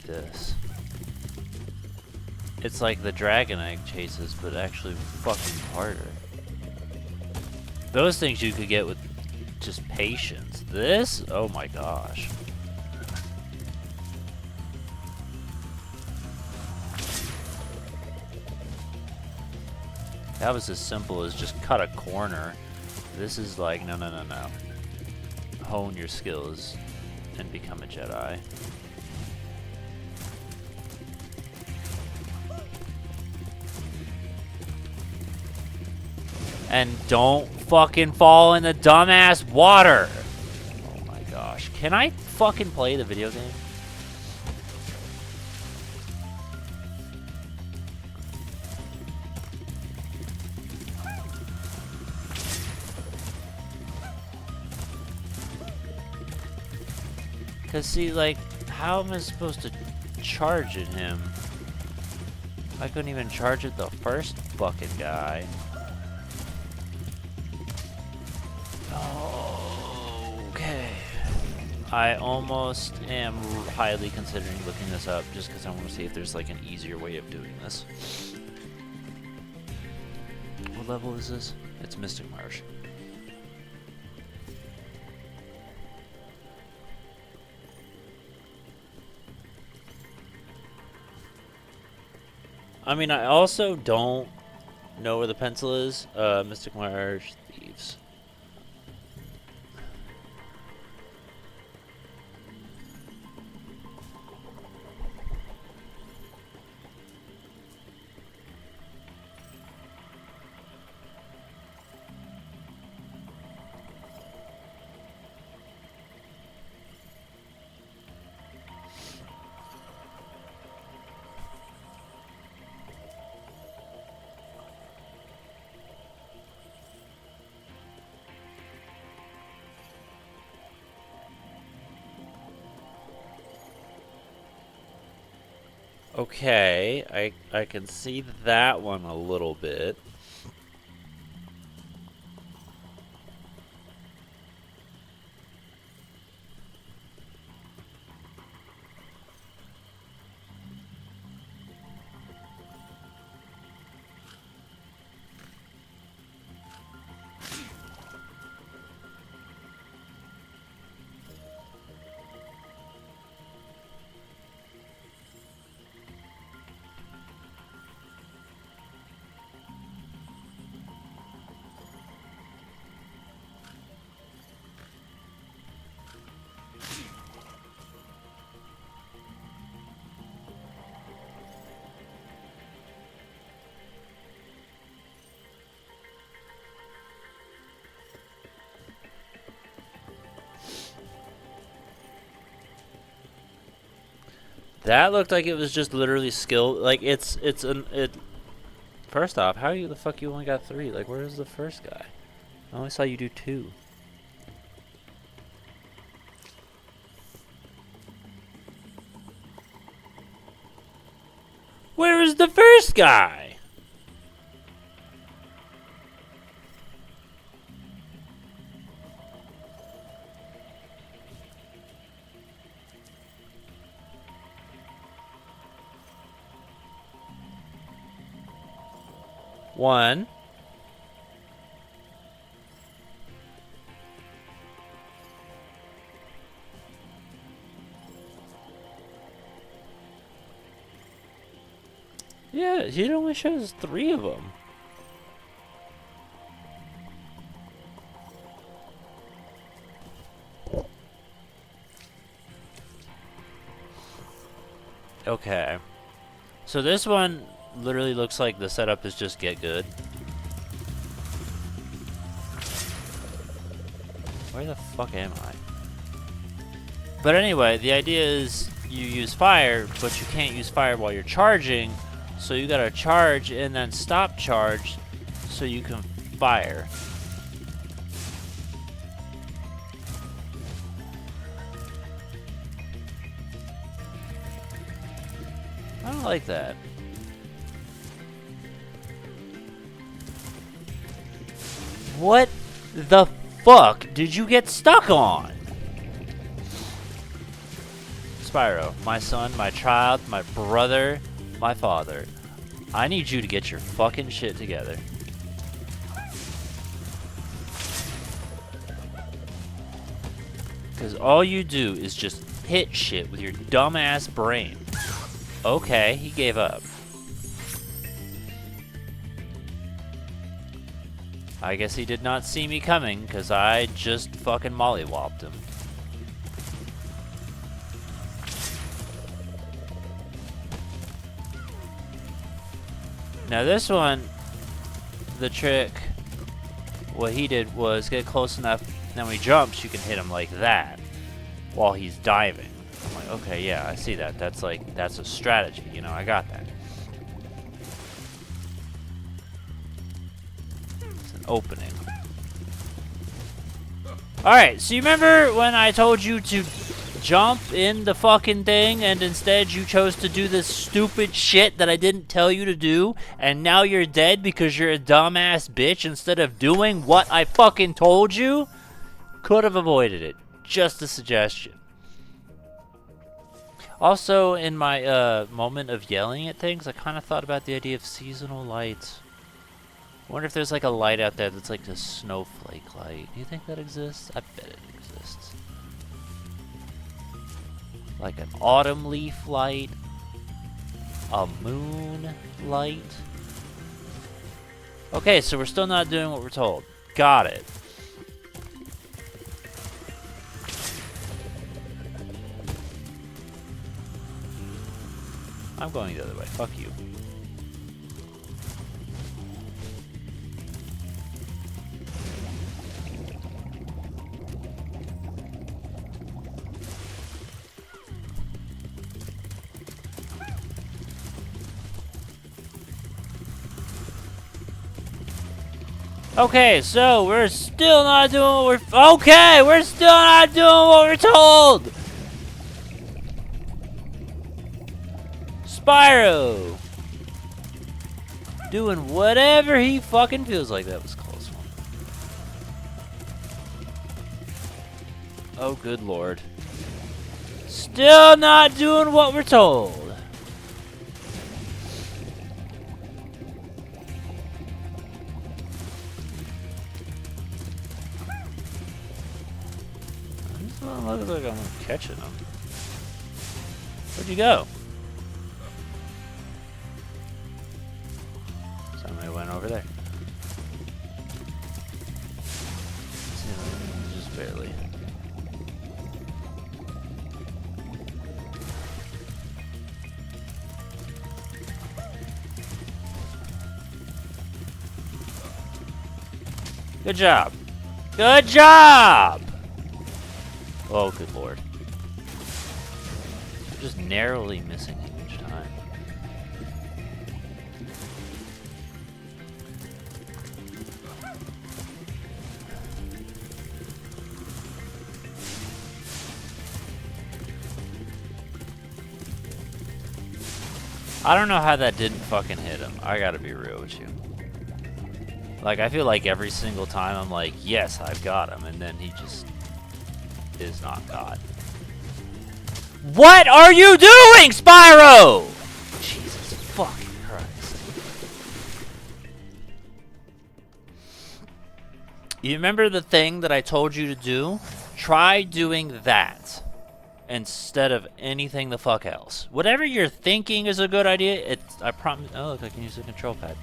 this. It's like the dragon egg chases, but actually fucking harder. Those things you could get with just patience. This? Oh my gosh. That was as simple as just cut a corner. This is like, no, no, no, no. Hone your skills and become a Jedi. And don't fucking fall in the dumbass water! Oh my gosh. Can I fucking play the video game? Cause see, like, how am I supposed to charge at him? I couldn't even charge at the first fucking guy. Okay. I almost am highly considering looking this up just because I want to see if there's like an easier way of doing this. What level is this? It's Mystic Marsh. I mean, I also don't know where the pencil is. Mystic Marsh, Thieves. Okay, I can see that one a little bit. That looked like it was just literally skill. Like it's it. First off, how the fuck you only got 3? Like where's the first guy? I only saw you do 2. Where is the first guy? One. Yeah, it only shows 3 of them. Okay. So this one literally looks like the setup is just get good. Where the fuck am I? But anyway, the idea is you use fire, but you can't use fire while you're charging, so you gotta charge and then stop charge so you can fire. I don't like that. What the fuck did you get stuck on? Spyro, my son, my child, my brother, my father. I need you to get your fucking shit together. Because all you do is just hit shit with your dumbass brain. Okay, he gave up. I guess he did not see me coming, because I just fucking mollywopped him. Now this one, the trick, what he did was get close enough, then when he jumps, you can hit him like that, while he's diving. I'm like, okay, yeah, I see that. That's like, that's a strategy, you know, I got that. It's an opening. Alright, so you remember when I told you to jump in the fucking thing and instead you chose to do this stupid shit that I didn't tell you to do, and now you're dead because you're a dumbass bitch instead of doing what I fucking told you? Could have avoided it. Just a suggestion. Also, in my moment of yelling at things, I kind of thought about the idea of seasonal lights. I wonder if there's like a light out there that's like a snowflake light. Do you think that exists? I bet it exists. Like an autumn leaf light. A moon light. Okay, so we're still not doing what we're told. Got it. I'm going the other way. Fuck you. Okay, so we're still not doing what we're... Okay, we're still not doing what we're told! Spyro! Doing whatever he fucking feels like. That was a close one. Oh, good lord. Still not doing what we're told. Looks like I'm catching him. Where'd you go? Somebody went over there. Just barely. Good job. Good job! Oh, good lord. just narrowly missing him each time. I don't know how that didn't fucking hit him. I gotta be real with you. Like, I feel like every single time I'm like, yes, I've got him, and then he just is not got. What are you doing, Spyro? Jesus fucking Christ. You remember the thing that I told you to do? Try doing that instead of anything the fuck else. Whatever you're thinking is a good idea, I promise. Oh, look, I can use the control pad.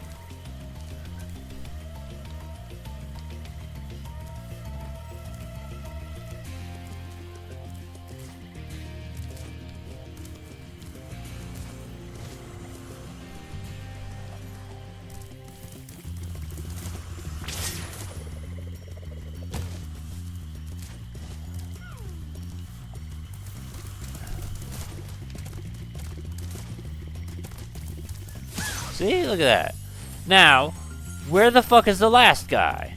See? Look at that. Now, where the fuck is the last guy?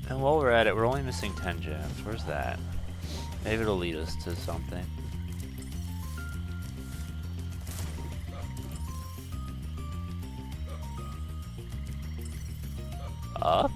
And while we're at it, we're only missing 10 gems. Where's that? Maybe it'll lead us to something. Up?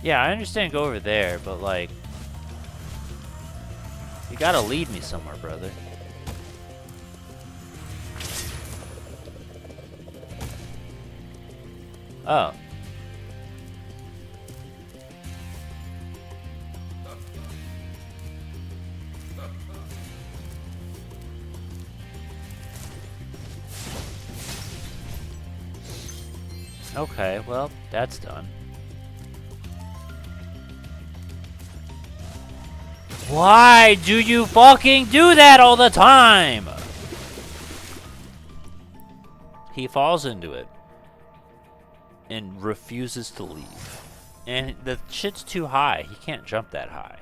Yeah, I understand go over there, but like, you gotta lead me somewhere, brother. Oh. Okay, well, that's done. Why do you fucking do that all the time? He falls into it and refuses to leave. And the shit's too high. He can't jump that high.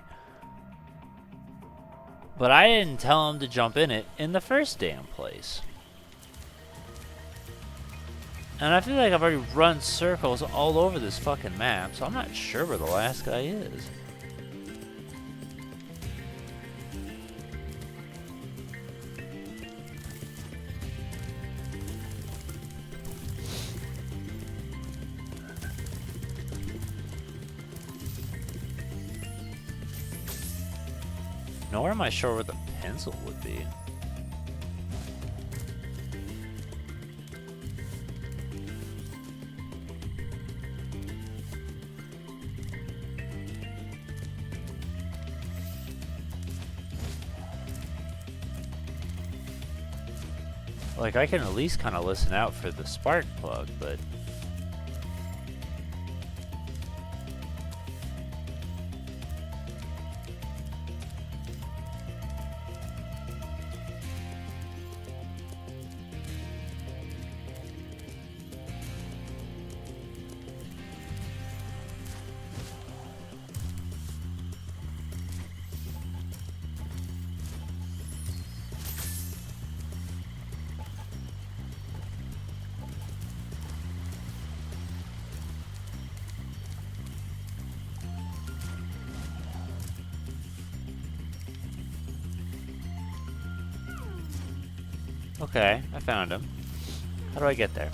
But I didn't tell him to jump in it in the first damn place. And I feel like I've already run circles all over this fucking map, so I'm not sure where the last guy is. Nor am I sure where the pencil would be. Like, I can at least kind of listen out for the spark plug, but... Okay, I found him. How do I get there?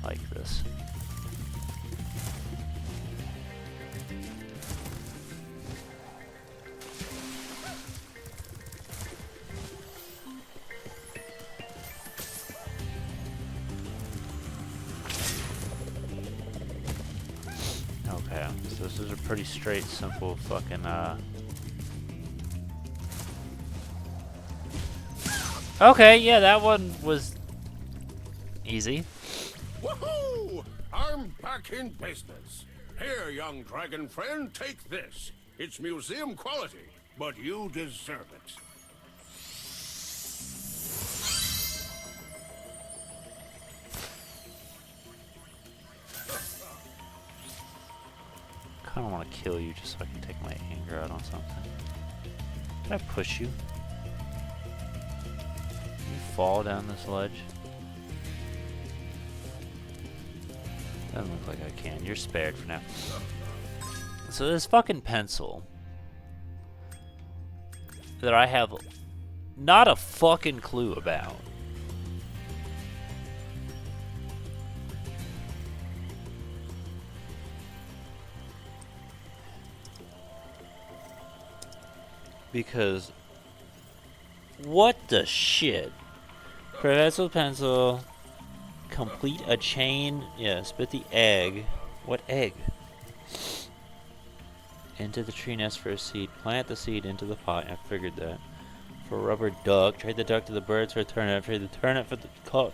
Like this. Okay, so this is a pretty straight, simple fucking, Okay, yeah, that one was easy. Woohoo! I'm back in business. Here, young dragon friend, take this. It's museum quality, but you deserve it. I kinda wanna kill you just so I can take my anger out on something. Did I push you? Can you fall down this ledge? Doesn't look like I can. You're spared for now. So this fucking pencil that I have not a fucking clue about. Because what the shit? Professor Pencil, complete a chain. Yeah, spit the egg. What egg? Into the tree nest for a seed. Plant the seed into the pot. I figured that. For a rubber duck. Trade the duck to the birds for a turnip. Trade the turnip for the cow.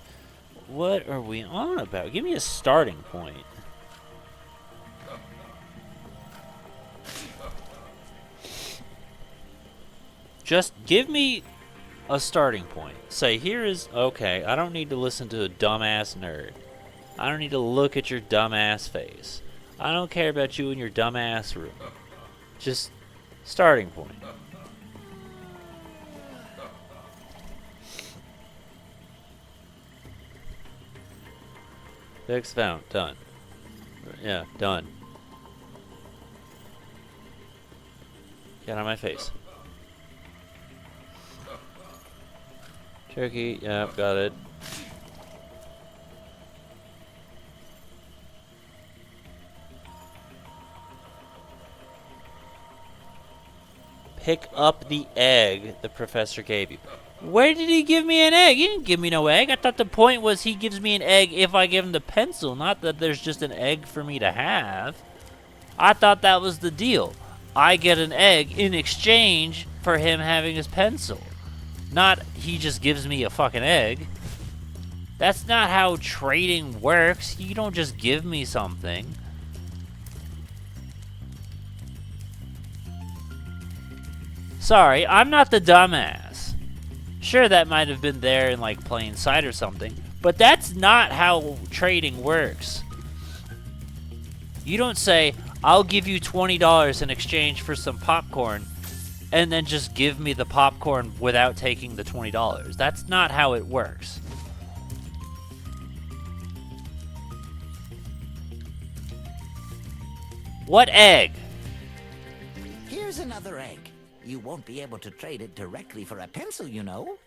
What are we on about? Give me a starting point. Just give me a starting point. Say, here is... Okay, I don't need to listen to a dumbass nerd. I don't need to look at your dumbass face. I don't care about you in your dumbass room. Just starting point. Fix found. Done. Yeah, done. Get out of my face. Turkey, yep, got it. Pick up the egg the professor gave you. Where did he give me an egg? He didn't give me no egg. I thought the point was he gives me an egg if I give him the pencil, not that there's just an egg for me to have. I thought that was the deal. I get an egg in exchange for him having his pencil. Not he just gives me a fucking egg. That's not how trading works. You don't just give me something. Sorry, I'm not the dumbass. Sure, that might have been there in like plain sight or something, but that's not how trading works. You don't say, I'll give you $20 in exchange for some popcorn, and then just give me the popcorn without taking the $20. That's not how it works. What egg? Here's another egg. You won't be able to trade it directly for a pencil, you know.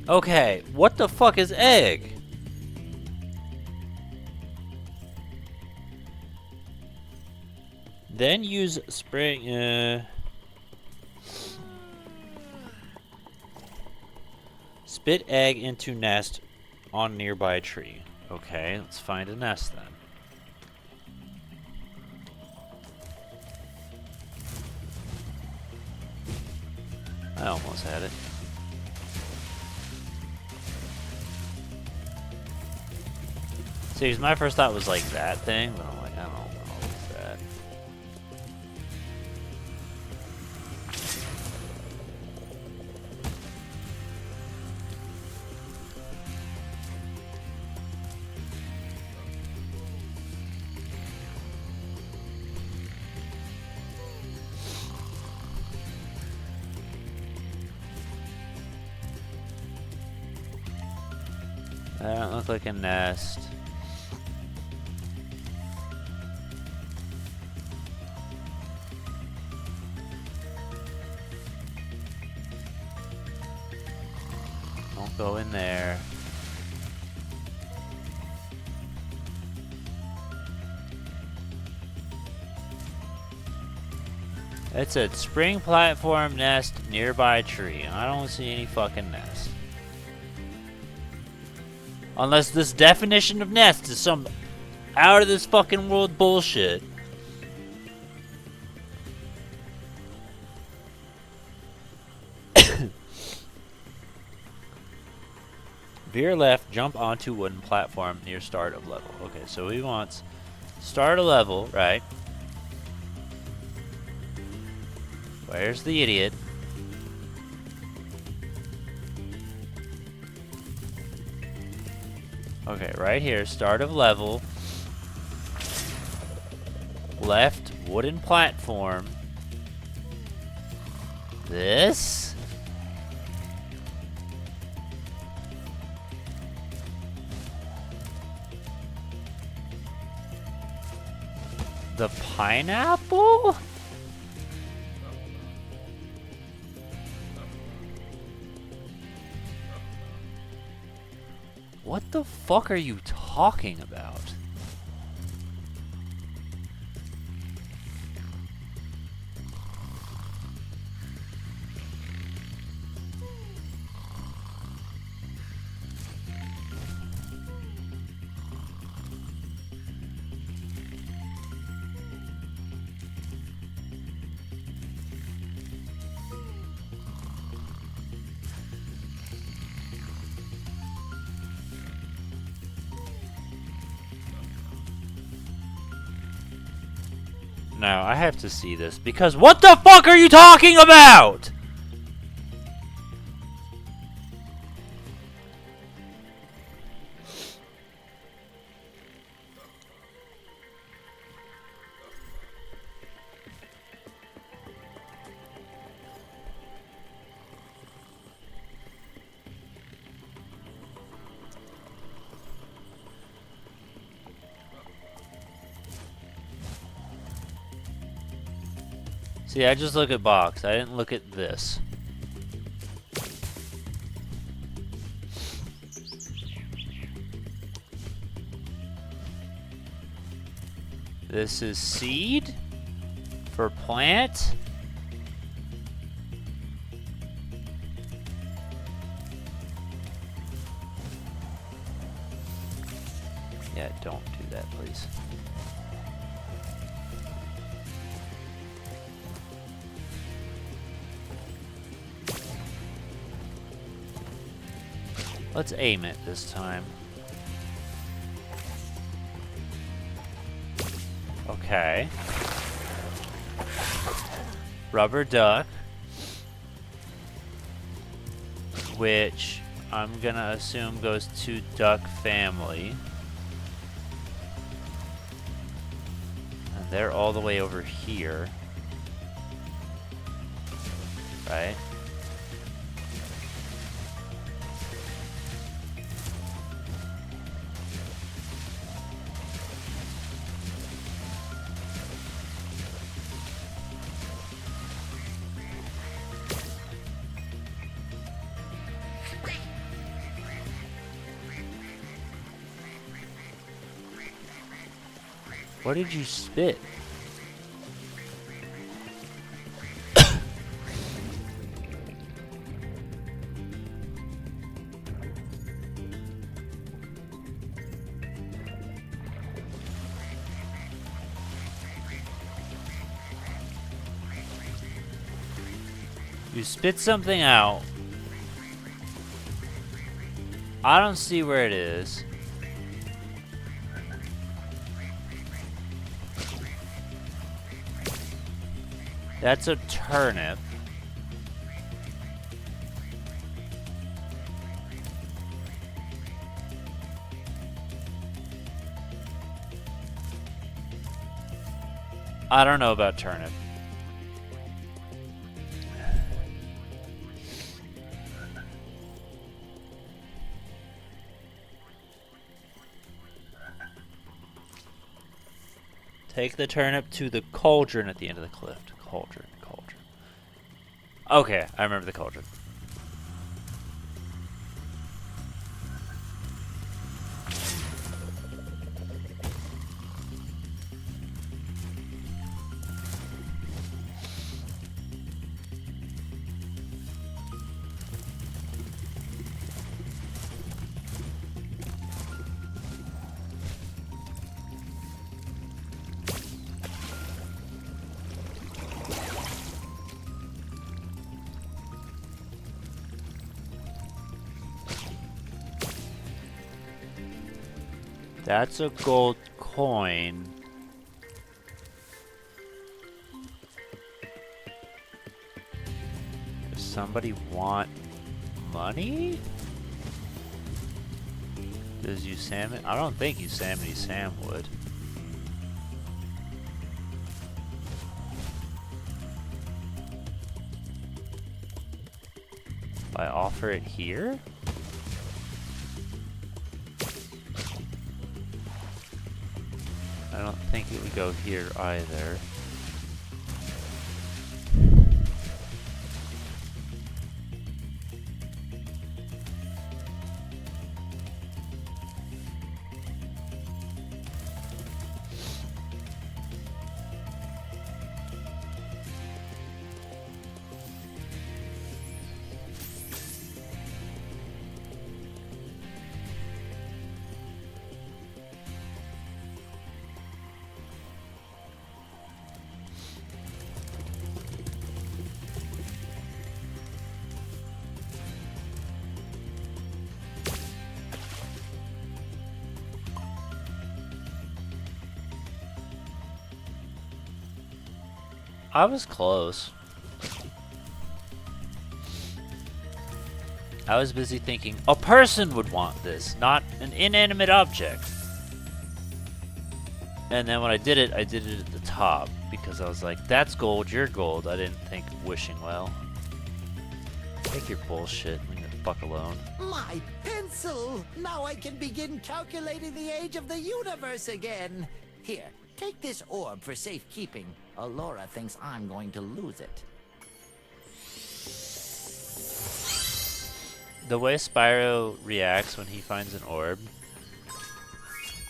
Okay, what the fuck is egg? Then use spring, spit egg into nest on nearby tree. Okay, let's find a nest then. I almost had it. See, 'cause my first thought was like that thing, but I'm like, I don't know what's that. look like a nest. Don't go in there. It said spring platform nest nearby tree. I don't see any fucking nest. Unless this definition of nest is some out of this fucking world bullshit. Veer left, jump onto wooden platform near start of level. Okay, so he wants start a level, right? Where's the idiot? Okay, right here, start of level. Left, wooden platform. This? The pineapple? What the fuck are you talking about? No, I have to see this because what the fuck are you talking about? See, I just look at box. I didn't look at this. This is seed for plant. Yeah, don't do that, please. Let's aim it this time. Okay. Rubber duck. Which I'm gonna assume goes to duck family. And they're all the way over here. Right? What did you spit? You spit something out. I don't see where it is. That's a turnip. I don't know about turnip. Take the turnip to the cauldron at the end of the cliff. Cauldron. Okay, I remember the cauldron. That's a gold coin. Does somebody want money? Does Yosemite? I don't think Yosemite Sam would. If I offer it here? I don't think it would go here either. I was close. I was busy thinking a person would want this, not an inanimate object. And then when I did it at the top because I was like, that's gold, you're gold. I didn't think wishing well. Take your bullshit, leave me the fuck alone. My pencil! Now I can begin calculating the age of the universe again. Here, take this orb for safekeeping. Allura thinks I'm going to lose it. The way Spyro reacts when he finds an orb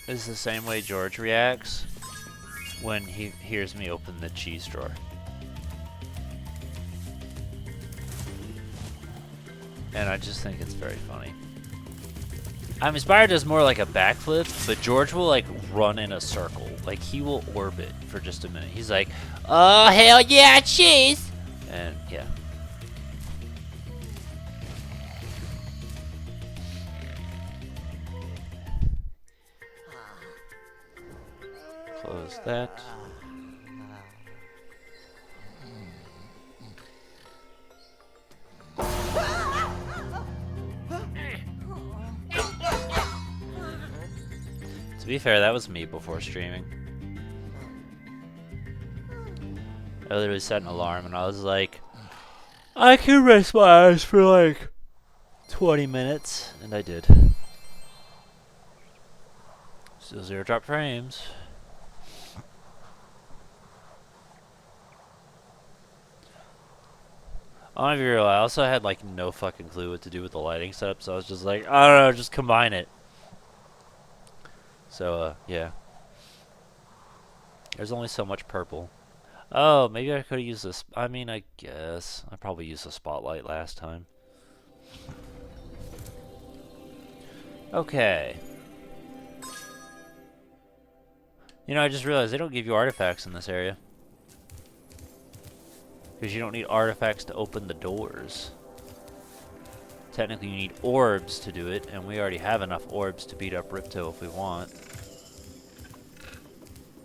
is the same way George reacts when he hears me open the cheese drawer. And I just think it's very funny. I mean, Spyro does more like a backflip, but George will like run in a circle. Like he will orbit for just a minute. He's like, oh hell yeah, cheese! And yeah. Close that. To be fair, that was me before streaming. I literally set an alarm and I was like, I can rest my eyes for like 20 minutes, and I did. Still 0 drop frames. I want to be real, I also had like no fucking clue what to do with the lighting setup, so I was just like, I don't know, just combine it. So, yeah. There's only so much purple. Oh, maybe I could have used this. I mean, I guess. I probably used the spotlight last time. Okay. You know, I just realized they don't give you artifacts in this area. Because you don't need artifacts to open the doors. Technically, you need orbs to do it, and we already have enough orbs to beat up Ripto if we want.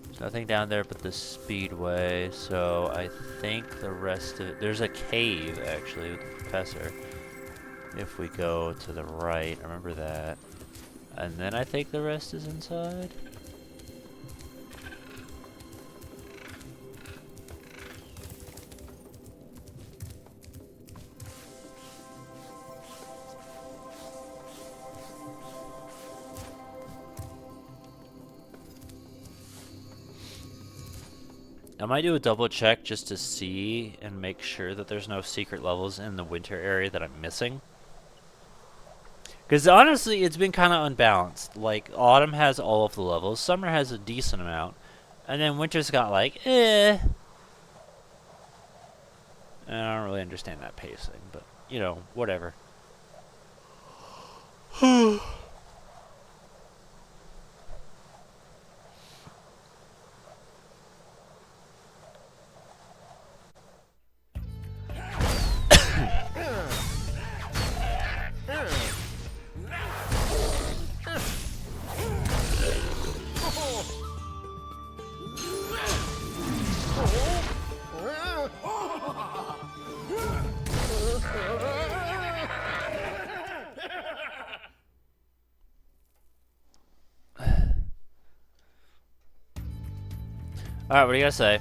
There's nothing down there but the speedway, so I think the rest of it... There's a cave, actually, with the professor. If we go to the right, remember that. And then I think the rest is inside. I might do a double check just to see and make sure that there's no secret levels in the winter area that I'm missing. Because honestly, it's been kind of unbalanced. Like, autumn has all of the levels, summer has a decent amount, and then winter's got like, eh. And I don't really understand that pacing, but, you know, whatever. Alright, what do you gotta say?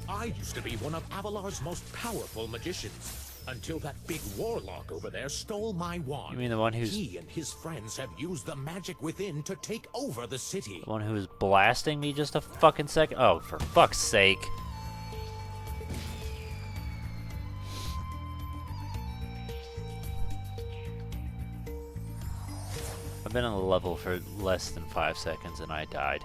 I used to be one of Avalar's most powerful magicians, until that big warlock over there stole my wand. You mean the one who's... He and his friends have used the magic within to take over the city. The one who was blasting me just a fucking second? Oh, for fuck's sake. I've been on the level for less than 5 seconds and I died.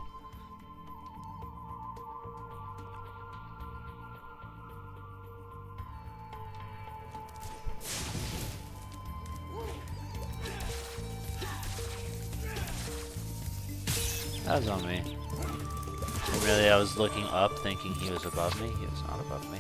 That was on me. And really, I was looking up thinking he was above me. He was not above me.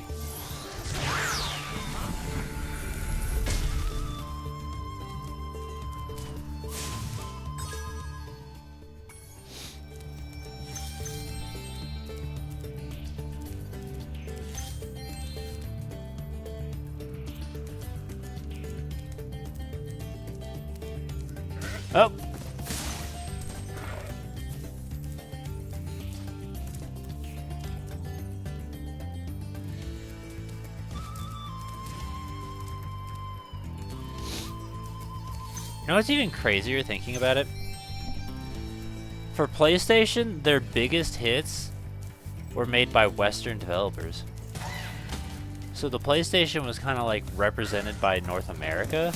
Oh! You know what's even crazier thinking about it? For PlayStation, their biggest hits were made by Western developers. So the PlayStation was kind of like represented by North America,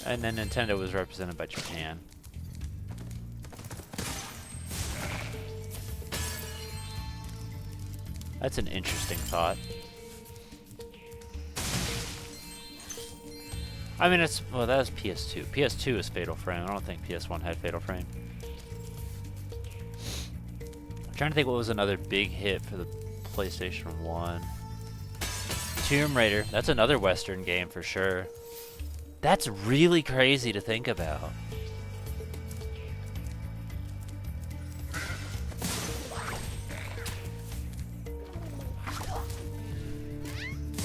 and then Nintendo was represented by Japan. That's an interesting thought. I mean, it's, well, that was PS2. PS2 is Fatal Frame. I don't think PS1 had Fatal Frame. I'm trying to think what was another big hit for the PlayStation 1. Tomb Raider. That's another Western game for sure. That's really crazy to think about.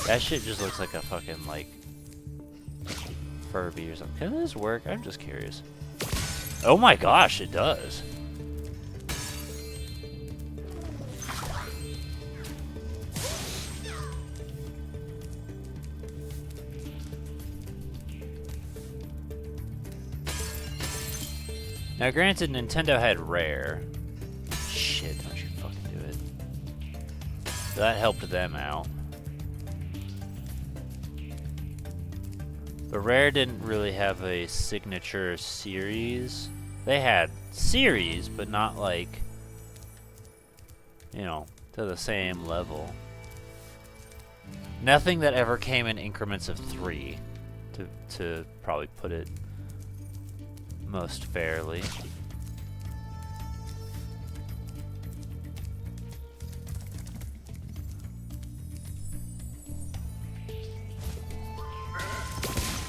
That shit just looks like a fucking, like, Furby or something. Can this work? I'm just curious. Oh my gosh, it does. Now granted, Nintendo had Rare. Shit, don't you fucking do it. That helped them out. But Rare didn't really have a signature series. They had series, but not like, you know, to the same level. Nothing that ever came in increments of 3, to probably put it most fairly.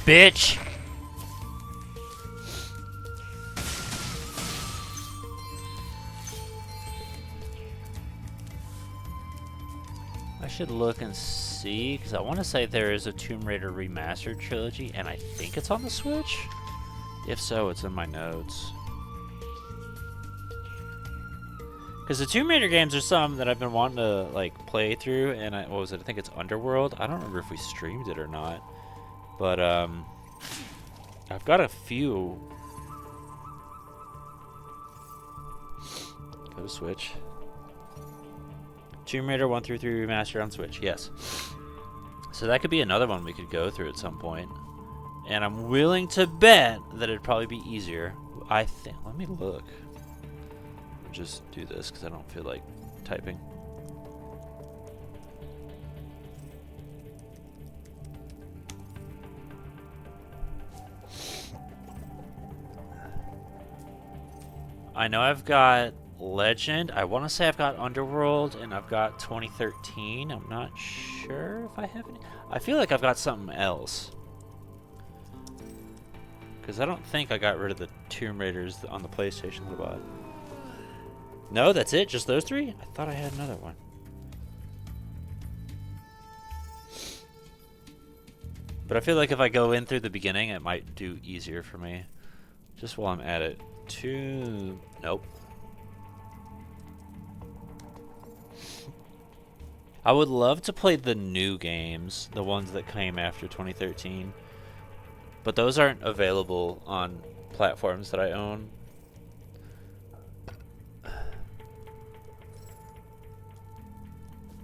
Bitch! I should look and see, because I want to say there is a Tomb Raider Remastered trilogy, and I think it's on the Switch? If so, it's in my notes. Because the Tomb Raider games are some that I've been wanting to, like, play through, and what was it? I think it's Underworld. I don't remember if we streamed it or not. But, I've got a few. Go to Switch. Tomb Raider 1 through 3 remaster on Switch. Yes. So that could be another one we could go through at some point. And I'm willing to bet that it'd probably be easier. I think. Let me look. I'll just do this because I don't feel like typing. I know I've got Legend. I want to say I've got Underworld, and I've got 2013. I'm not sure if I have any. I feel like I've got something else. Because I don't think I got rid of the Tomb Raiders on the PlayStation that I bought. No, that's it? Just those three? I thought I had another one. But I feel like if I go in through the beginning, it might do easier for me. Just while I'm at it. Nope. I would love to play the new games, the ones that came after 2013. But those aren't available on platforms that I own.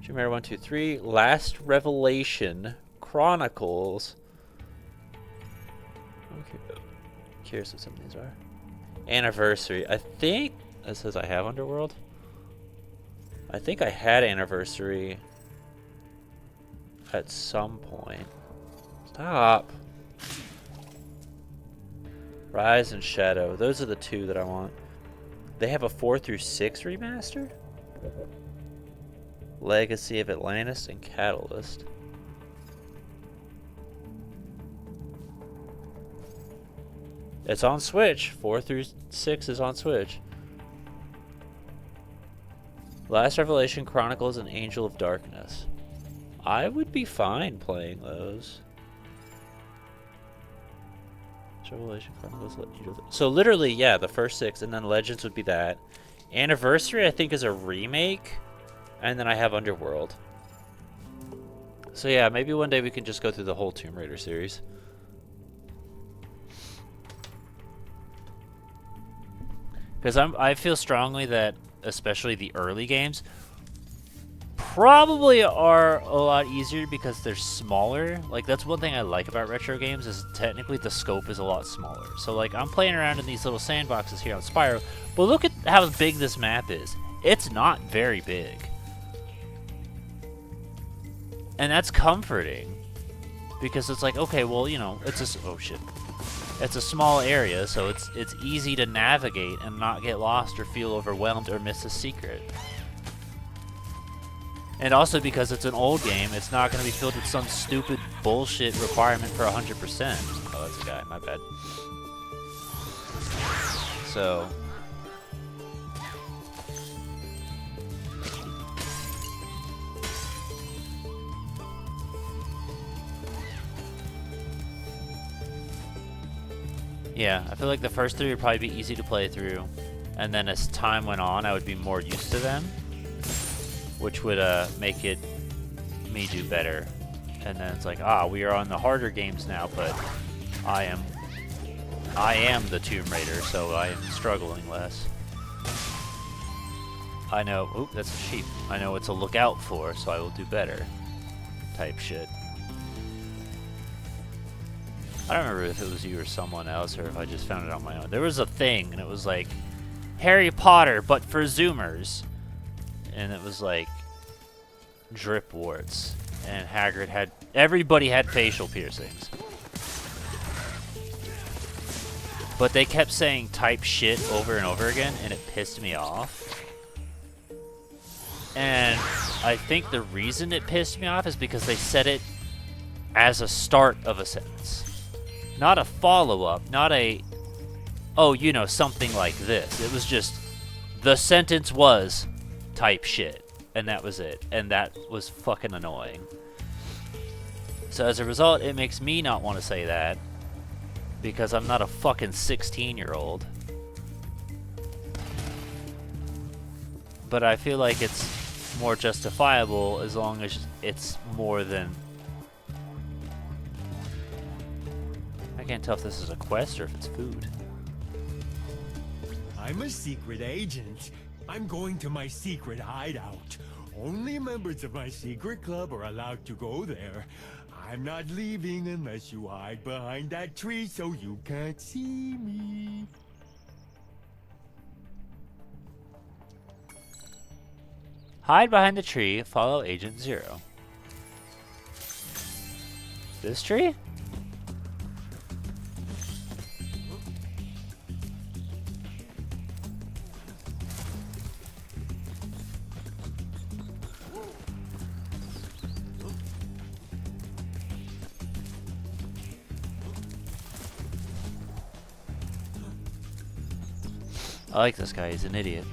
Tomb Raider 1, 2, 3. Last Revelation Chronicles. Okay. Curious what some of these are. Anniversary. I think it says I have Underworld. I think I had Anniversary at some point. Stop. Rise and Shadow. Those are the two that I want. They have a 4 through 6 remaster? Legacy of Atlantis and Catalyst. It's on Switch. 4 through 6 is on Switch. Last Revelation Chronicles and Angel of Darkness. I would be fine playing those. Revelation Chronicles. So literally, yeah, the first 6, and then Legends would be that. Anniversary, I think, is a remake, and then I have Underworld. So yeah, maybe one day we can just go through the whole Tomb Raider series. Because I feel strongly that, especially the early games, probably are a lot easier because they're smaller. Like, that's one thing I like about retro games, is technically the scope is a lot smaller. So, like, I'm playing around in these little sandboxes here on Spyro, but look at how big this map is. It's not very big. And that's comforting. Because it's like, okay, well, you know, it's a... Oh, shit. It's a small area, so it's easy to navigate and not get lost or feel overwhelmed or miss a secret. And also because it's an old game, it's not going to be filled with some stupid bullshit requirement for 100%. Oh, that's a guy, my bad. So... yeah, I feel like the first 3 would probably be easy to play through. And then as time went on, I would be more used to them. Which would make it me do better. And then it's like, we are on the harder games now, but I am the Tomb Raider, so I am struggling less. I know, oop, that's a sheep. I know what to look out for, so I will do better. Type shit. I don't remember if it was you or someone else, or if I just found it on my own. There was a thing, and it was like, Harry Potter, but for Zoomers. And it was like drip warts, and Hagrid had everybody had facial piercings, but they kept saying type shit over and over again, and it pissed me off. And I think the reason it pissed me off is because they said it as a start of a sentence, not a follow-up, not a, oh, you know, something like this. It was just, the sentence was type shit, and that was it, and that was fucking annoying. So as a result, it makes me not want to say that, because I'm not a fucking 16-year-old. But I feel like it's more justifiable as long as it's more than... I can't tell if this is a quest or if it's food. I'm a secret agent. I'm going to my secret hideout. Only members of my secret club are allowed to go there. I'm not leaving unless you hide behind that tree so you can't see me. Hide behind the tree, follow Agent Zero. This tree? I like this guy, he's an idiot.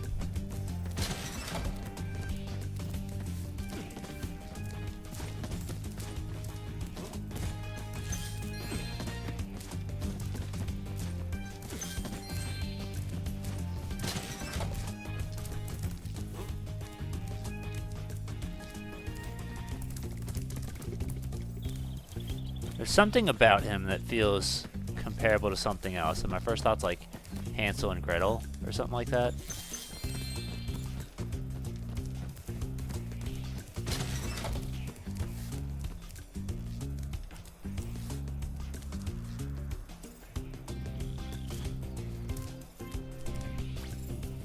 There's something about him that feels comparable to something else, and my first thought's like Hansel and Gretel or something like that.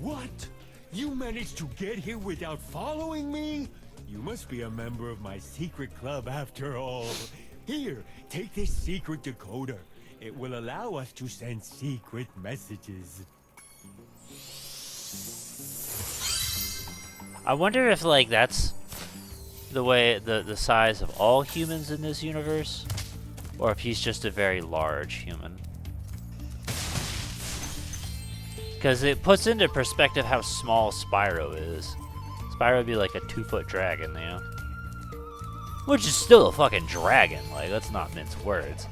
What? You managed to get here without following me? You must be a member of my secret club after all. Here, take this secret decoder. It will allow us to send secret messages. I wonder if like that's the way the size of all humans in this universe, or if he's just a very large human. Because it puts into perspective how small Spyro is. Spyro would be like a 2-foot dragon, you know? Which is still a fucking dragon, like, let's not mince words.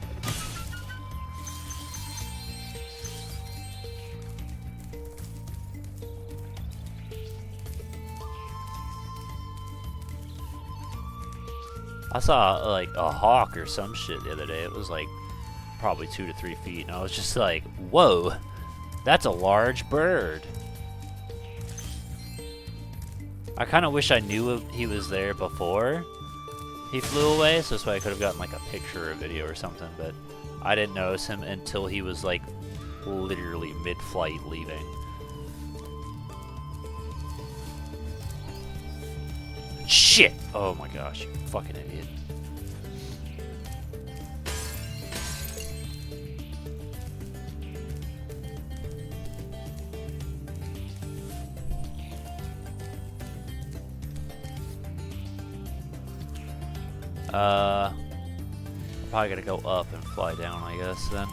I saw, like, a hawk or some shit the other day. It was, like, probably 2 to 3 feet, and I was just like, whoa, that's a large bird. I kind of wish I knew he was there before he flew away, so this way I could have gotten like a picture or a video or something, but I didn't notice him until he was like literally mid-flight leaving. Shit! Oh my gosh, you fucking idiot. Probably gotta go up and fly down, I guess, then.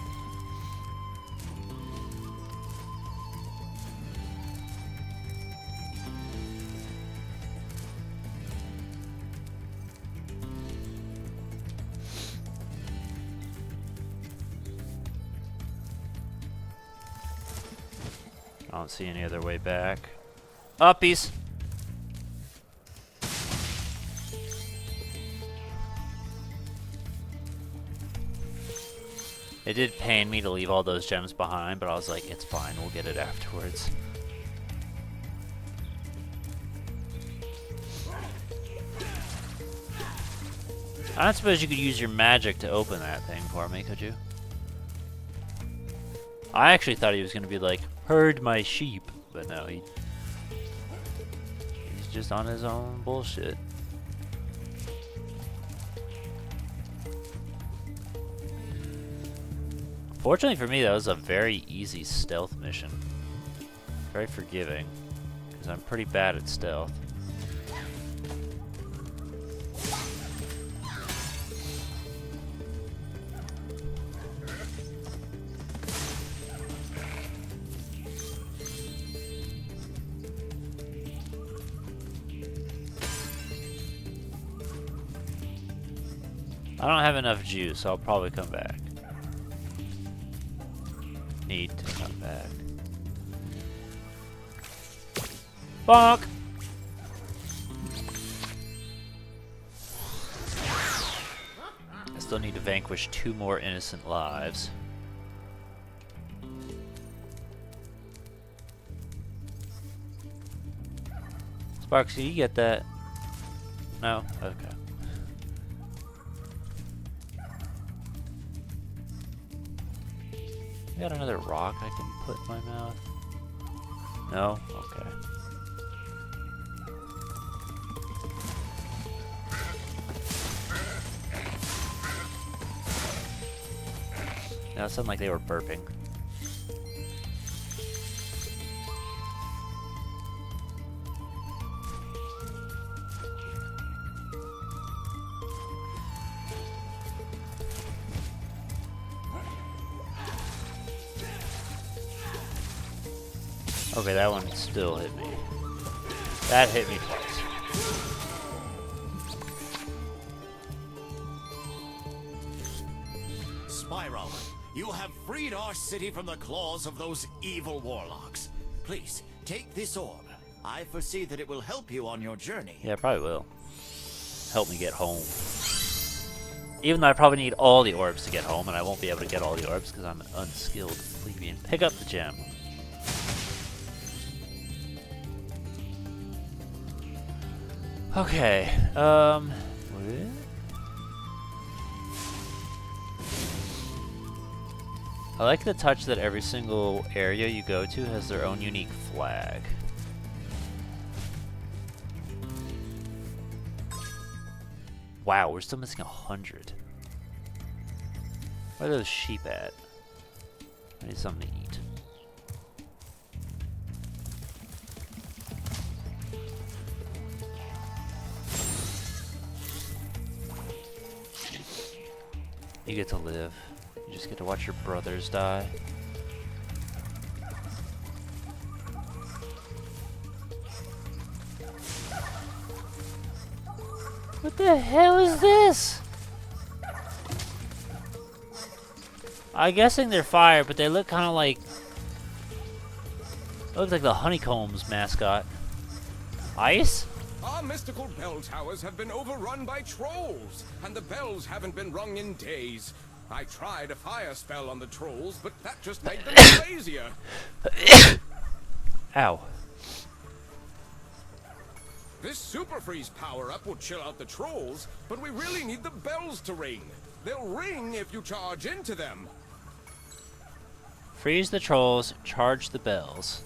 I don't see any other way back. Uppies! It did pain me to leave all those gems behind, but I was like, it's fine, we'll get it afterwards. I don't suppose you could use your magic to open that thing for me, could you? I actually thought he was going to be like, herd my sheep, but no, he's just on his own bullshit. Fortunately for me, that was a very easy stealth mission. Very forgiving, because I'm pretty bad at stealth. I don't have enough juice, so I'll probably come back. Need to come back. Bonk! I still need to vanquish 2 more innocent lives. Sparks, you get that? No? Okay. I got another rock I can put in my mouth? No? Okay. Now it sounded like they were burping. Okay, that one still hit me. That hit me twice. Spyro, you have freed our city from the claws of those evil warlocks. Please, take this orb. I foresee that it will help you on your journey. Yeah, it probably will. Help me get home. Even though I probably need all the orbs to get home, and I won't be able to get all the orbs because I'm an unskilled plebeian. Pick up the gem. Okay, I like the touch that every single area you go to has their own unique flag. Wow, we're still missing 100. Where are those sheep at? I need something to eat. You get to live. You just get to watch your brothers die. What the hell is this? I'm guessing they're fire, but they look kind of like... It looks like the Honeycombs mascot. Ice? Our mystical bell towers have been overrun by trolls, and the bells haven't been rung in days. I tried a fire spell on the trolls, but that just made them lazier. Ow. This super freeze power-up will chill out the trolls, but we really need the bells to ring. They'll ring if you charge into them. Freeze the trolls, charge the bells.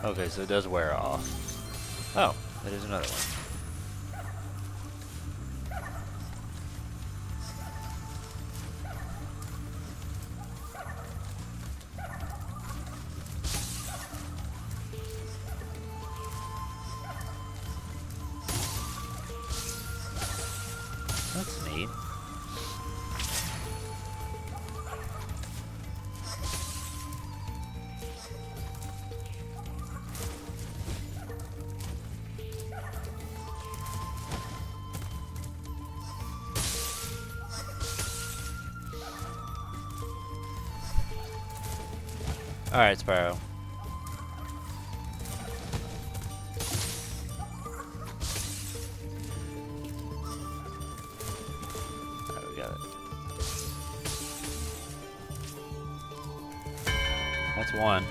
Okay, so it does wear off. Oh, there's another one. That's neat. Alright, Spyro. Alright, we got it. That's one.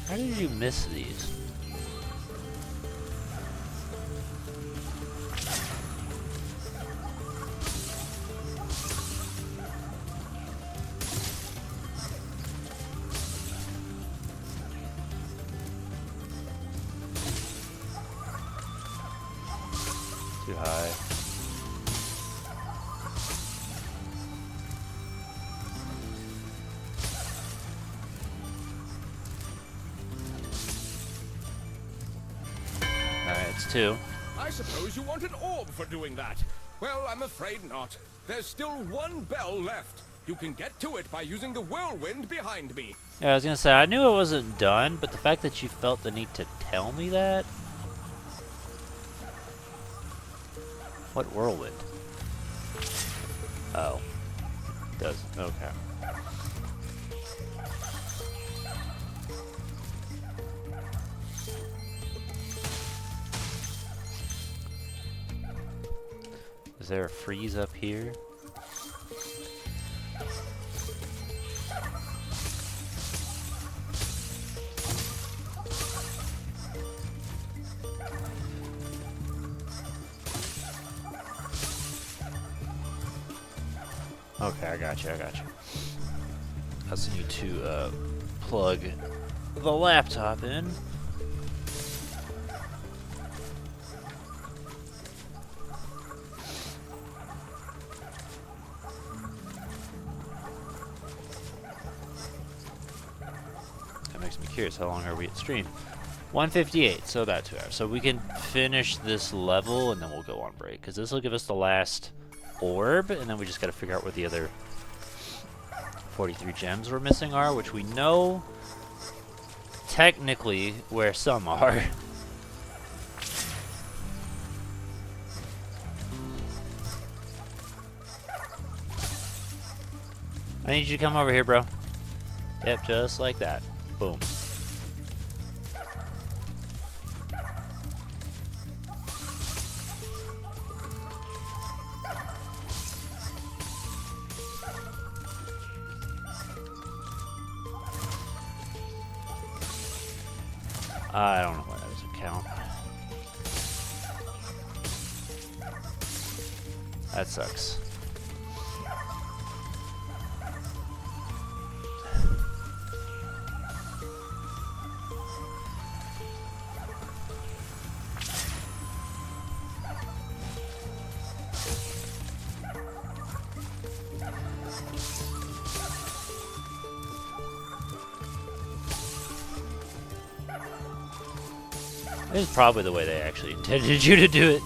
How did you miss these? Too high. Alright, it's two. I suppose you want an orb for doing that. Well, I'm afraid not. There's still one bell left. You can get to it by using the whirlwind behind me. Yeah, I was gonna say, I knew it wasn't done, but the fact that you felt the need to tell me that... What whirlwind? Oh. Does. Okay. Is there a freeze up here? Okay, I got you. I just need to plug the laptop in. That makes me curious. How long are we at stream? 158, so about 2 hours. So we can finish this level and then we'll go on break, because this will give us the last orb, and then we just got to figure out where the other 43 gems we're missing are, which we know technically where some are. I need you to come over here, bro. Yep, just like that. Boom. I don't know why that doesn't count. That sucks. This is probably the way they actually intended you to do it.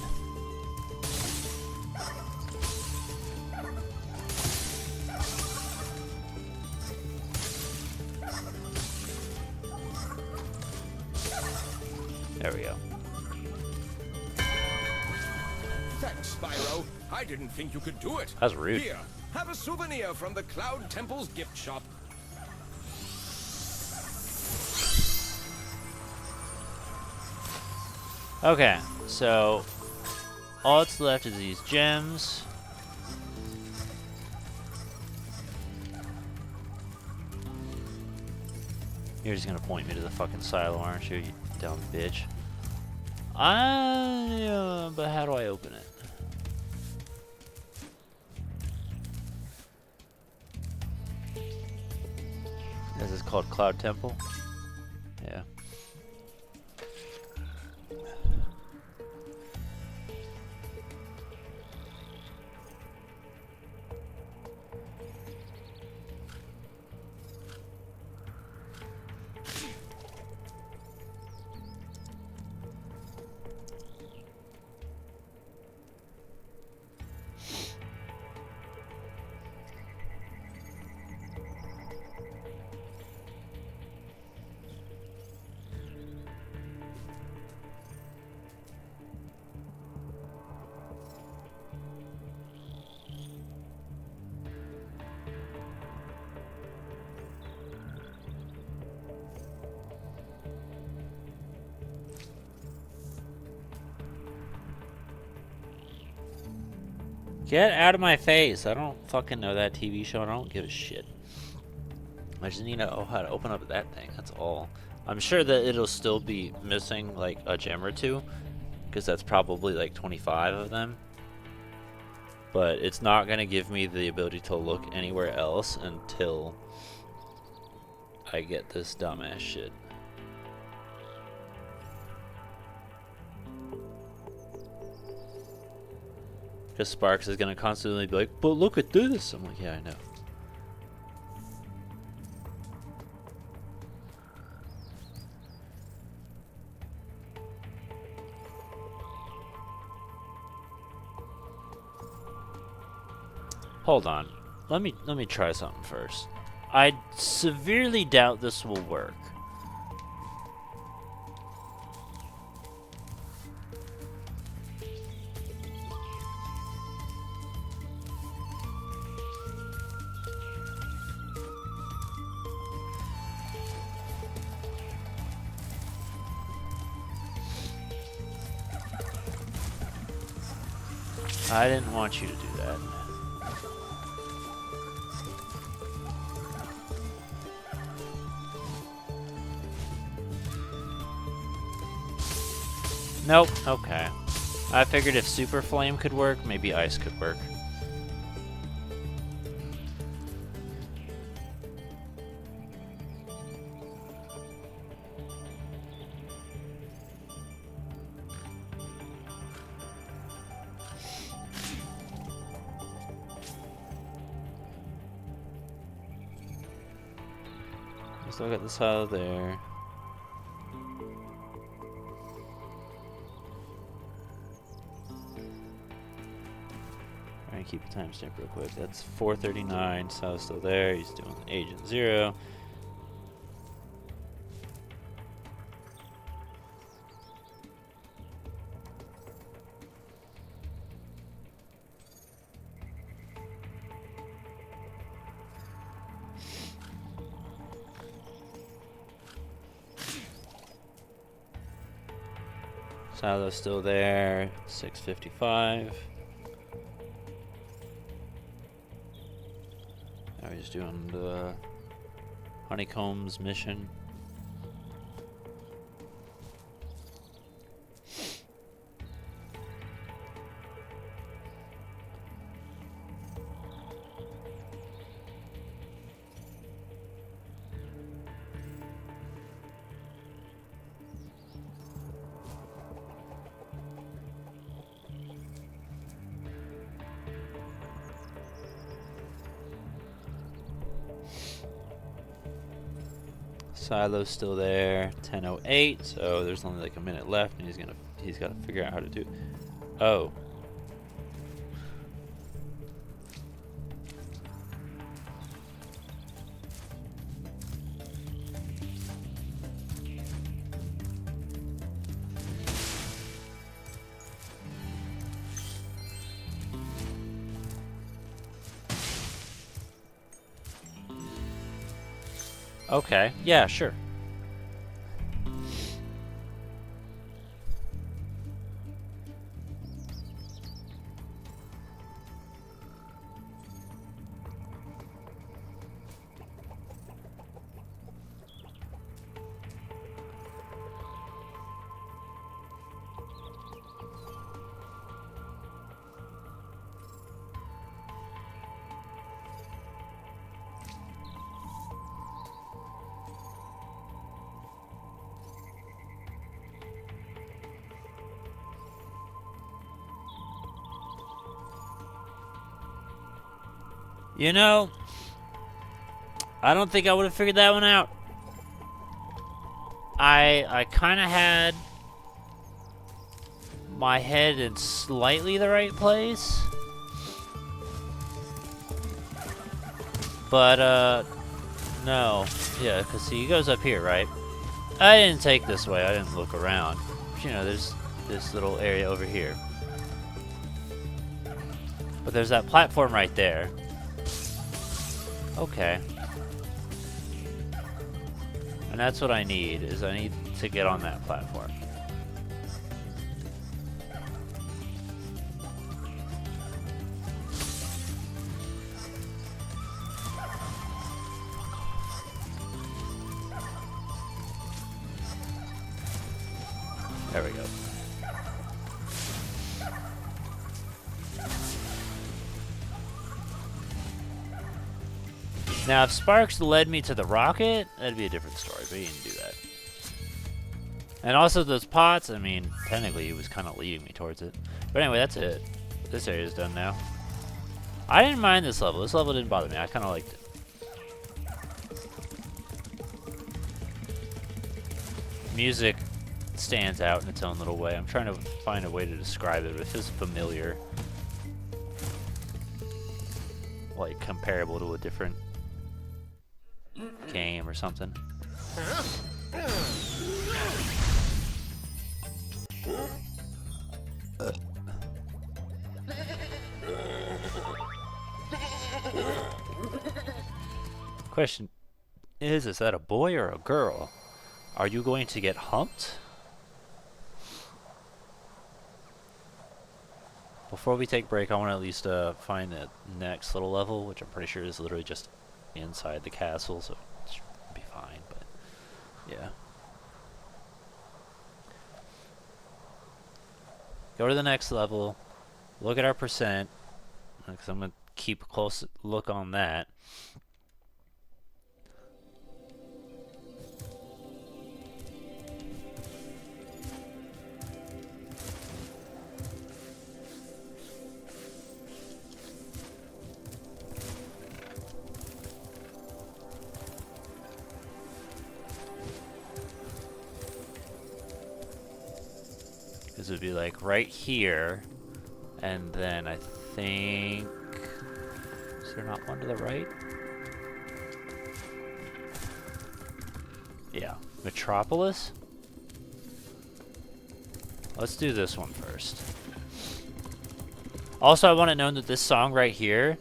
There we go. Thanks, Spyro. I didn't think you could do it. That's rude. Here, have a souvenir from the Cloud Temple's gift shop. Okay, so all that's left is these gems. You're just gonna point me to the fucking silo, aren't you, you dumb bitch? But how do I open it? This is called Cloud Temple? Yeah. Get out of my face. I don't fucking know that TV show and I don't give a shit. I just need to know how to open up that thing. That's all. I'm sure that it'll still be missing like a gem or two, because that's probably like 25 of them. But it's not going to give me the ability to look anywhere else until I get this dumbass shit. Because Sparks is going to constantly be like, but look at this. I'm like, yeah, I know. Hold on. Let me try something first. I severely doubt this will work. I didn't want you to do that. Nope, okay. I figured if Super Flame could work, maybe Ice could work. Still got this out there. Alright, keep a timestamp real quick. That's 4:39. Sal's still there. He's doing Agent Zero. Silo's still there. 6:55. Now we're just doing the Honeycombs mission. Silo's still there. 10:08. So there's only like a minute left, and he's got to figure out how to do. Oh. Okay, yeah, sure. You know, I don't think I would have figured that one out. I kind of had my head in slightly the right place. But, no. Yeah, because he goes up here, right? I didn't take this way. I didn't look around. But, you know, there's this little area over here. But there's that platform right there. Okay. And that's what I need, is I need to get on that platform. There we go. Now, if Sparks led me to the rocket, that'd be a different story, but he didn't do that. And also those pots, I mean, technically he was kind of leading me towards it. But anyway, that's it. This area's done now. I didn't mind this level. This level didn't bother me. I kind of liked it. Music stands out in its own little way. I'm trying to find a way to describe it, but it feels familiar. Like, comparable to a different game or something. Question is that a boy or a girl? Are you going to get humped? Before we take break, I want to at least find the next little level, which I'm pretty sure is literally just inside the castle, so it should be fine, but yeah. Go to the next level, look at our percent, because I'm going to keep a close look on that. This would be like right here, and then I think, is there not one to the right? Yeah, Metropolis? Let's do this one first. Also, I want it known that this song right here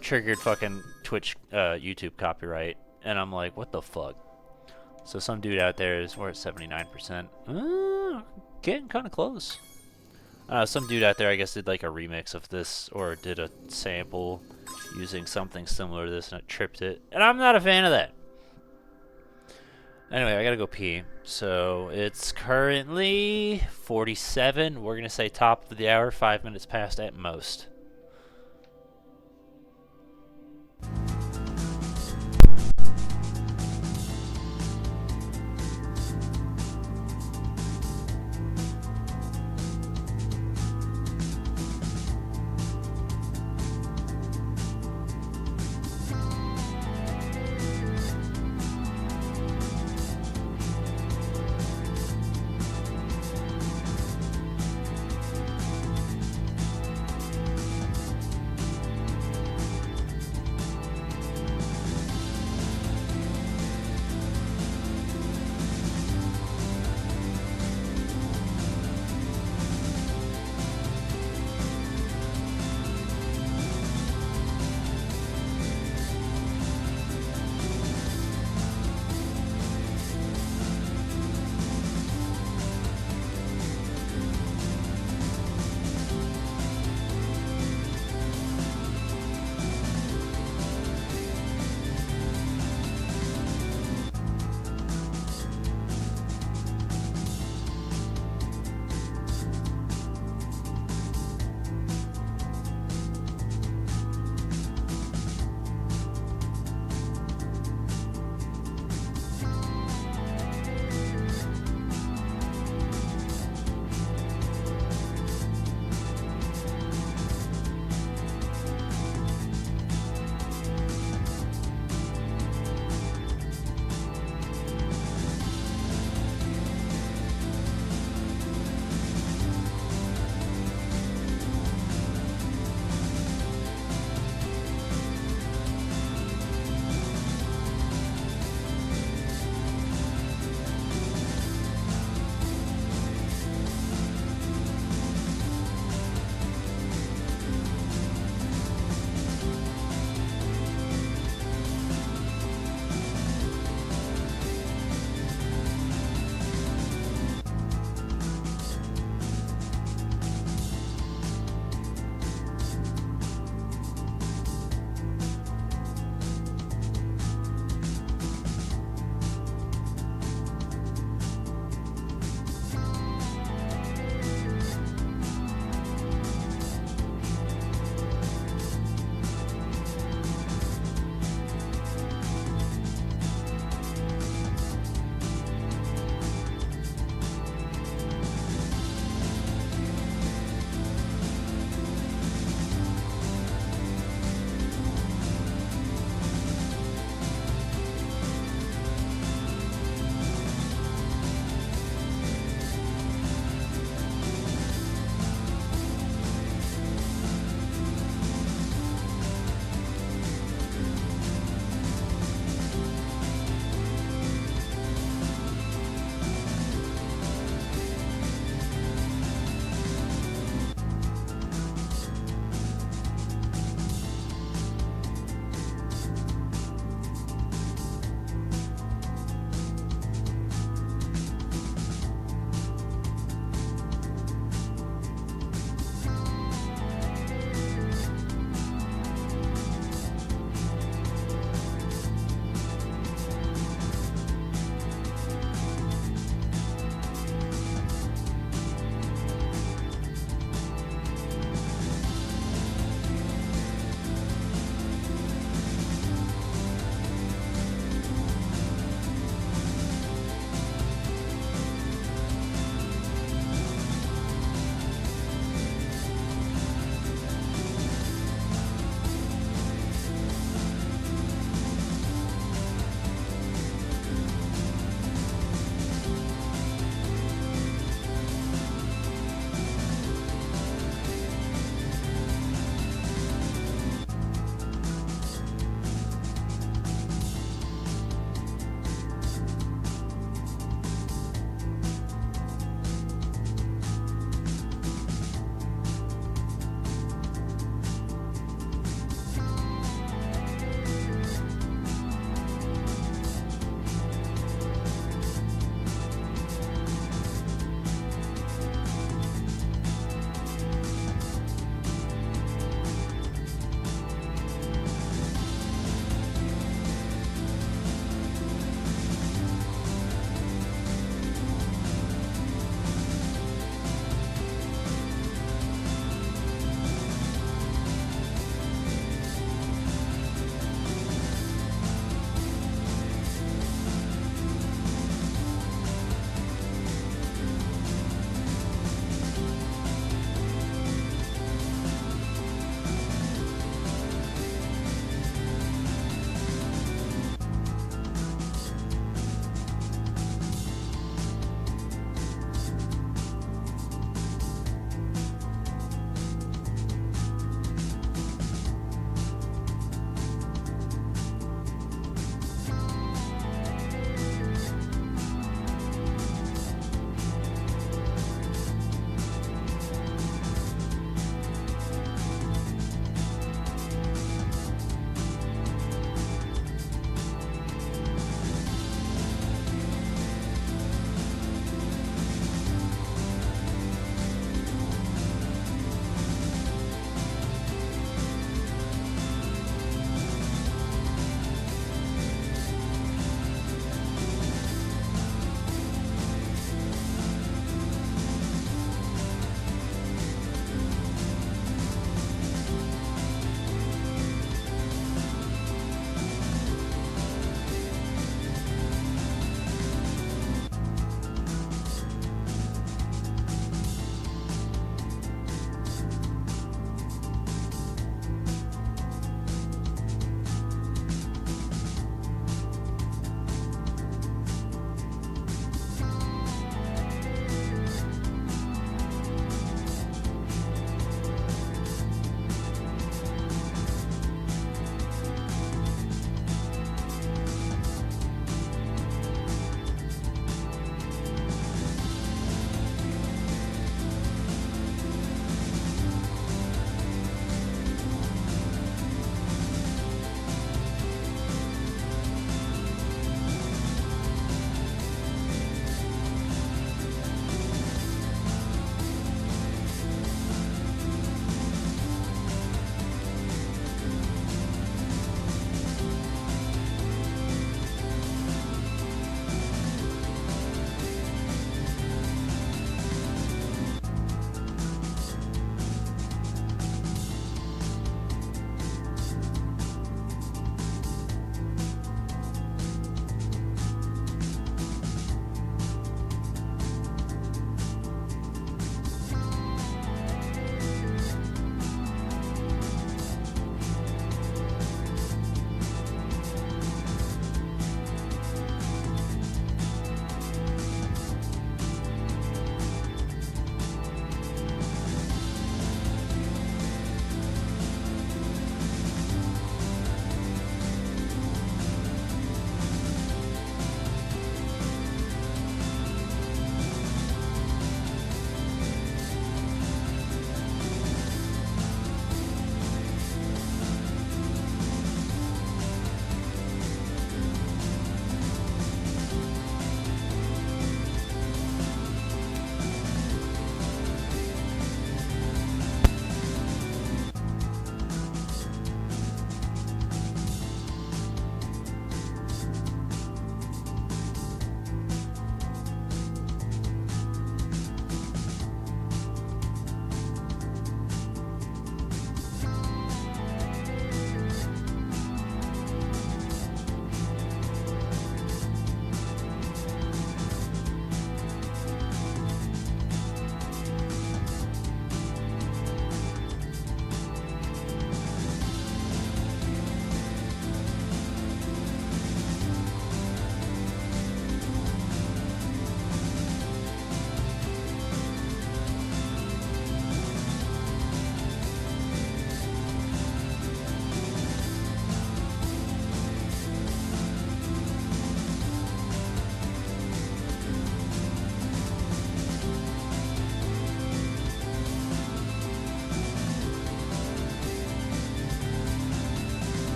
triggered fucking Twitch, YouTube copyright, and I'm like, what the fuck? So some dude out there we're at 79%. Getting kind of close. Some dude out there, I guess, did like a remix of this, or did a sample using something similar to this, and it tripped it. And I'm not a fan of that. Anyway, I gotta go pee. So it's currently 47. We're gonna say top of the hour, 5 minutes past at most.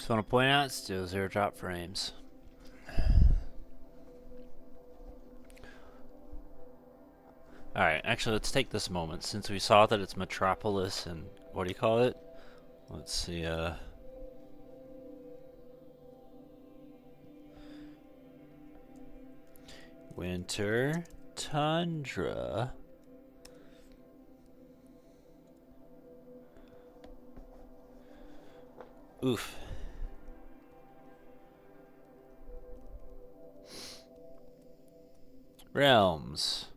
Just want to point out, still 0 drop frames. Alright, actually let's take this moment. Since we saw that it's Metropolis and what do you call it? Let's see, Winter Tundra. Oof. Realms.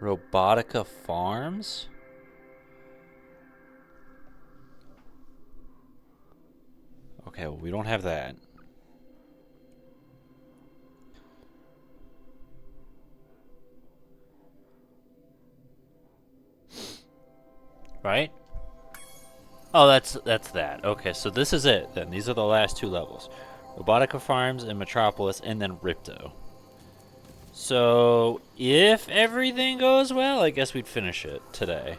Robotica Farms? Okay, well, we don't have that. Right? Oh, that's that. Okay, so this is it then. These are the last 2 levels. Robotica Farms and Metropolis, and then Ripto. So, if everything goes well, I guess we'd finish it today.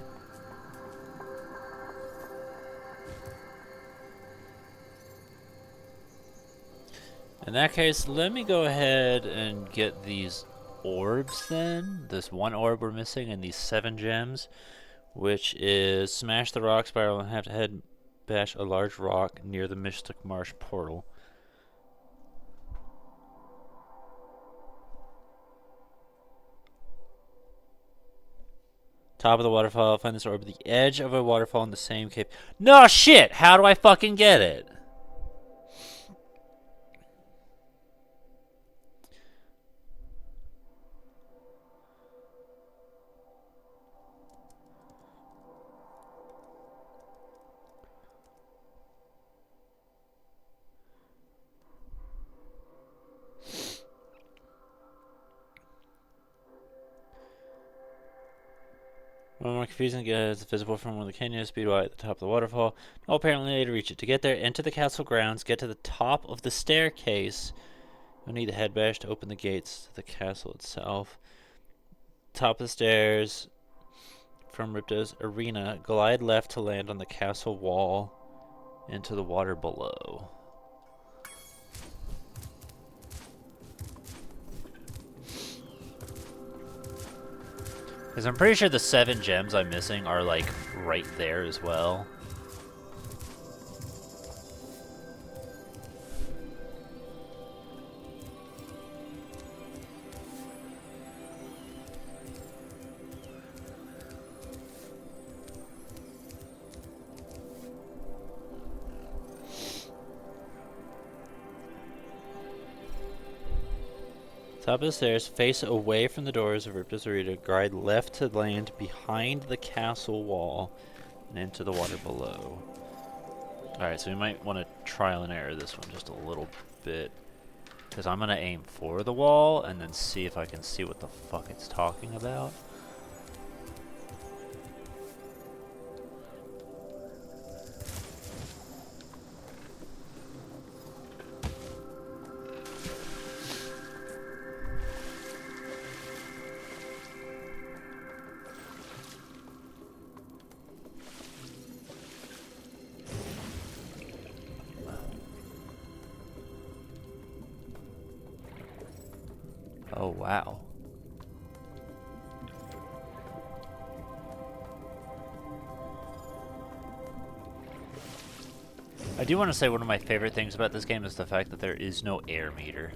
In that case, let me go ahead and get these orbs then. This 1 orb we're missing and these 7 gems, which is smash the rock spiral and have to head bash a large rock near the Mystic Marsh portal. Top of the waterfall, find this orb at the edge of a waterfall in the same cave. No shit! How do I fucking get it? One more confusing, it's visible from one of the canyons, speed wide at the top of the waterfall. No apparently way to reach it. To get there, enter the castle grounds, get to the top of the staircase. You'll need the head bash to open the gates to the castle itself. Top of the stairs from Ripto's arena, glide left to land on the castle wall into the water below. Because I'm pretty sure the 7 gems I'm missing are, like, right there as well. Top of the stairs, face away from the doors of Ripto's Arena, glide left to land behind the castle wall and into the water below. Alright, so we might want to trial and error this one just a little bit. Because I'm going to aim for the wall and then see if I can see what the fuck it's talking about. Oh, wow. I do want to say one of my favorite things about this game is the fact that there is no air meter.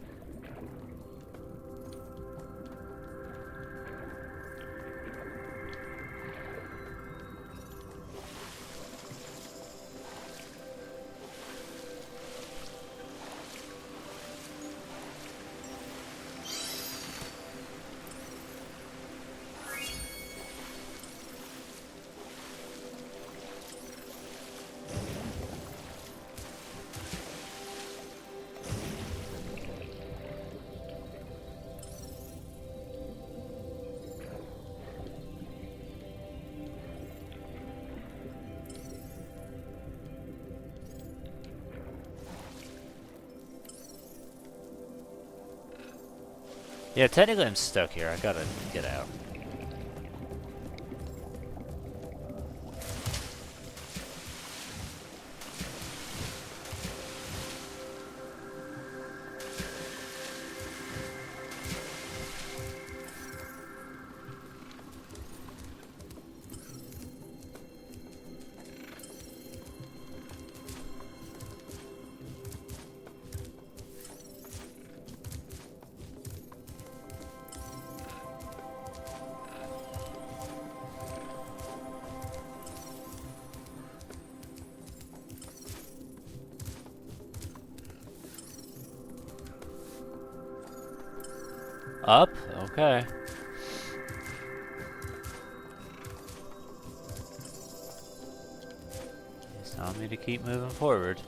Yeah, technically I'm stuck here. I gotta get out. Up? Okay. He's telling me to keep moving forward.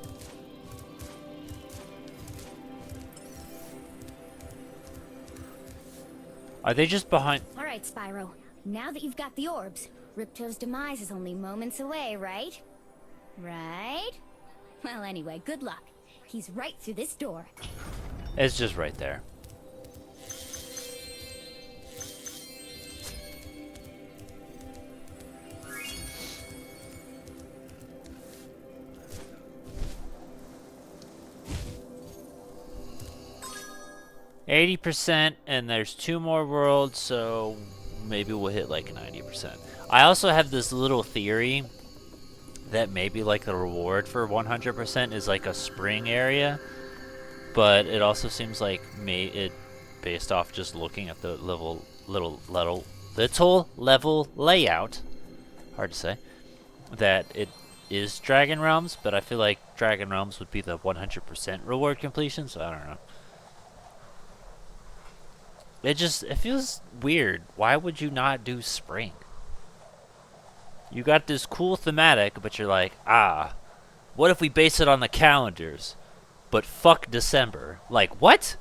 Are they just behind? All right, Spyro. Now that you've got the orbs, Ripto's demise is only moments away, right? Right? Well, anyway, good luck. He's right through this door. It's just right there. %, and there's 2 more worlds, so maybe we'll hit like 90%. I also have this little theory that maybe like the reward for 100% is like a spring area, but it also seems like it based off just looking at the little level layout, hard to say, that it is Dragon Realms, but I feel like Dragon Realms would be the 100% reward completion, so I don't know. It feels weird. Why would you not do spring? You got this cool thematic, but you're like, what if we base it on the calendars? But fuck December. Like, what?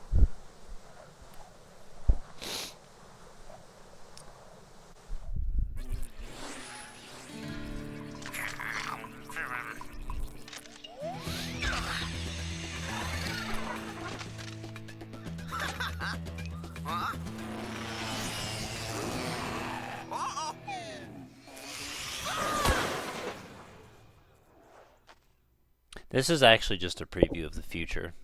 This is actually just a preview of the future.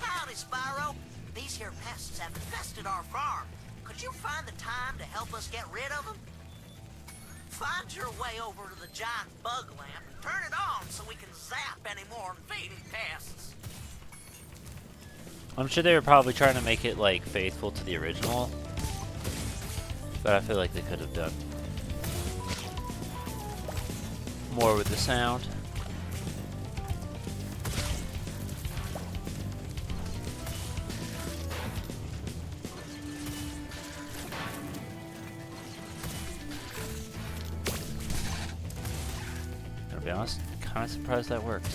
Howdy, Spyro. These here pests have infested our farm. Could you find the time to help us get rid of them? Find your way over to the giant bug lamp and turn it on so we can zap any more invading pests. I'm sure they were probably trying to make it like faithful to the original, but I feel like they could have done more with the sound. To be honest, kind of surprised that worked.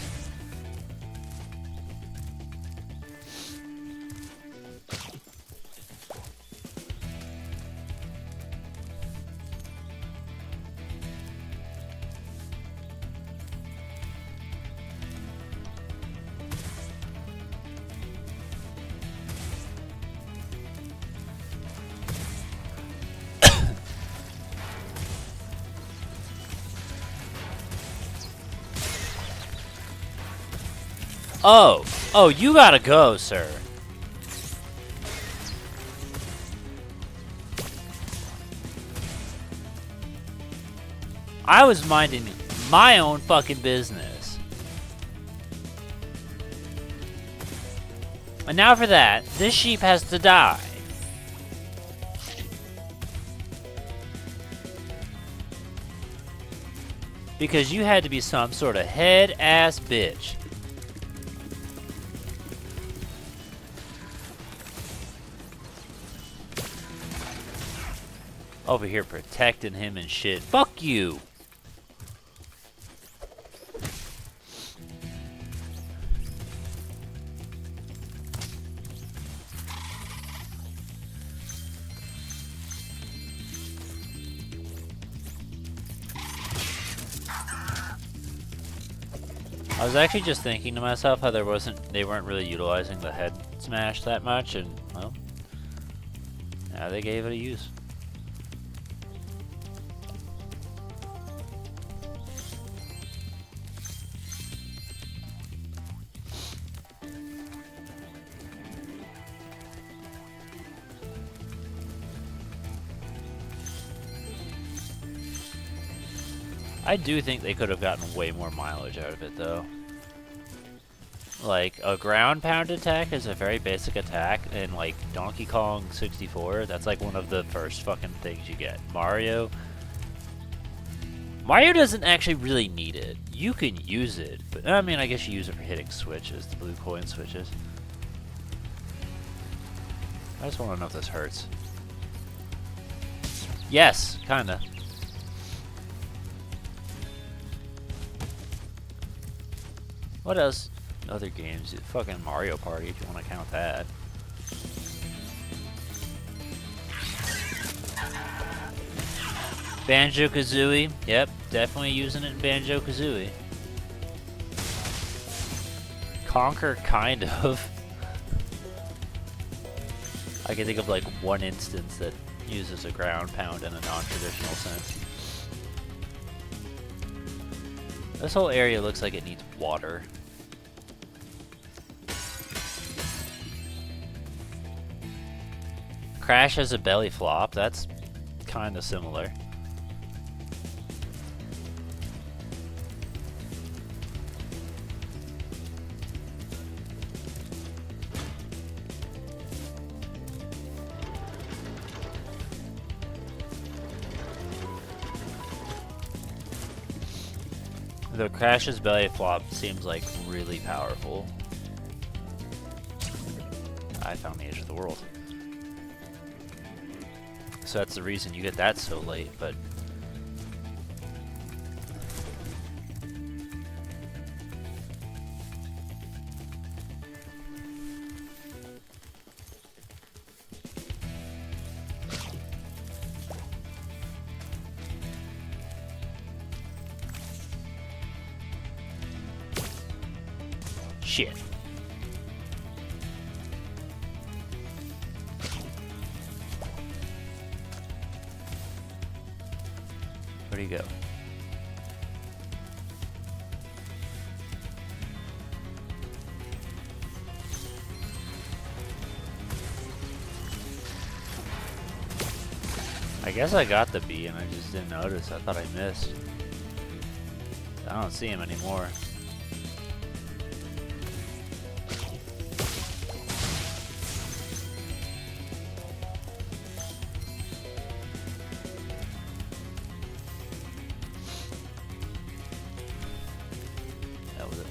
Oh, you gotta go, sir. I was minding my own fucking business. And now for that, this sheep has to die. Because you had to be some sort of head-ass bitch. Over here protecting him and shit. Fuck you! I was actually just thinking to myself how they weren't really utilizing the head smash that much, and well, now they gave it a use. I do think they could have gotten way more mileage out of it, though. Like, a ground pound attack is a very basic attack in, like, Donkey Kong 64. That's, like, one of the first fucking things you get. Mario Mario doesn't actually really need it. You can use it, but I mean, I guess you use it for hitting switches, the blue coin switches. I just want to know if this hurts. Yes, kinda. What else? Other games? Fucking Mario Party, if you want to count that. Banjo-Kazooie. Yep, definitely using it in Banjo-Kazooie. Conquer, kind of. I can think of like one instance that uses a ground pound in a non-traditional sense. This whole area looks like it needs water. Crash has a belly flop. That's kind of similar. The Crash's belly flop seems like really powerful. I found the edge of the world. So that's the reason you get that so late, but... Shit. Where'd he go? I guess I got the bee and I just didn't notice. I thought I missed. I don't see him anymore.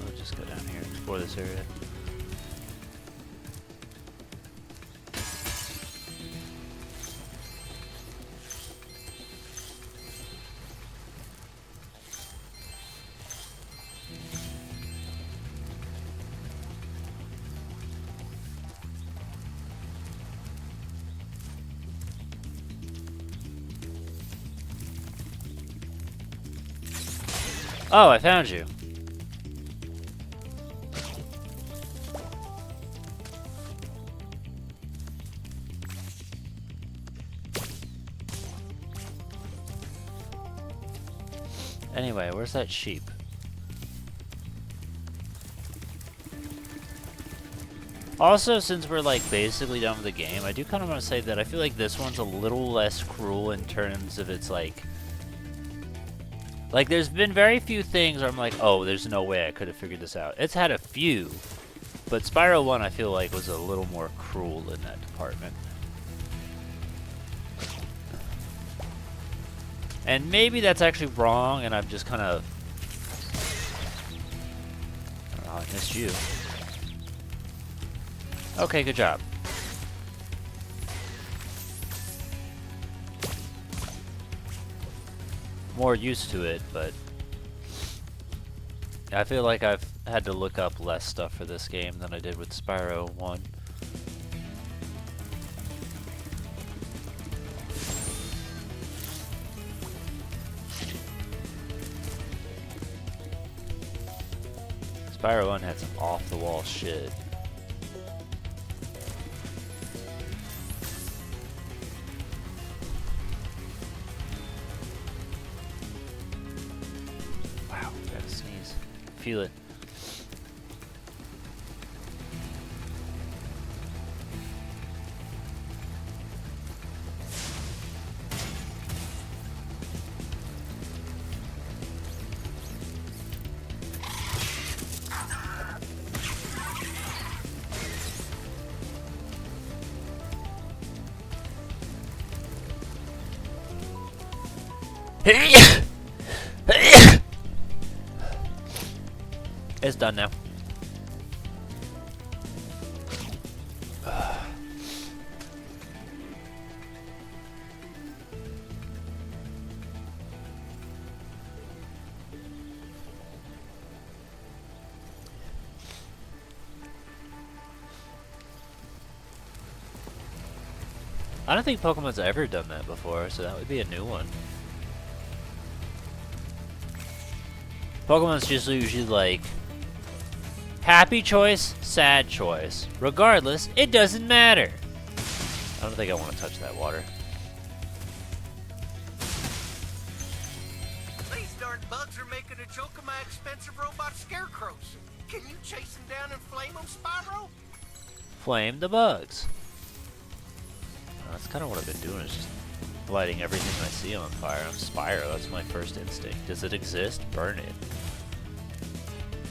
Let's just go down here and explore this area. Oh, I found you. Anyway, where's that sheep? Also, since we're like basically done with the game, I do kind of want to say that I feel like this one's a little less cruel in terms of its like there's been very few things where I'm like, oh, there's no way I could have figured this out. It's had a few, but Spyro 1 I feel like was a little more cruel in that department. And maybe that's actually wrong, and I'm just kind of... Oh, I missed you. Okay, good job. More used to it, but... I feel like I've had to look up less stuff for this game than I did with Spyro 1. Spyro 1 had some off-the-wall shit. Wow, gotta sneeze. Feel it. It's done now. I don't think Pokemon's ever done that before, so that would be a new one. Pokemon's just usually like happy choice, sad choice. Regardless, it doesn't matter. I don't think I want to touch that water. These darn bugs are making a joke of my expensive robot scarecrows. Can you chase them down and flame them, Spyro? Flame the bugs. That's kind of what I've been doing, is just lighting everything I see on fire. I'm Spyro, that's my first instinct. Does it exist? Burn it.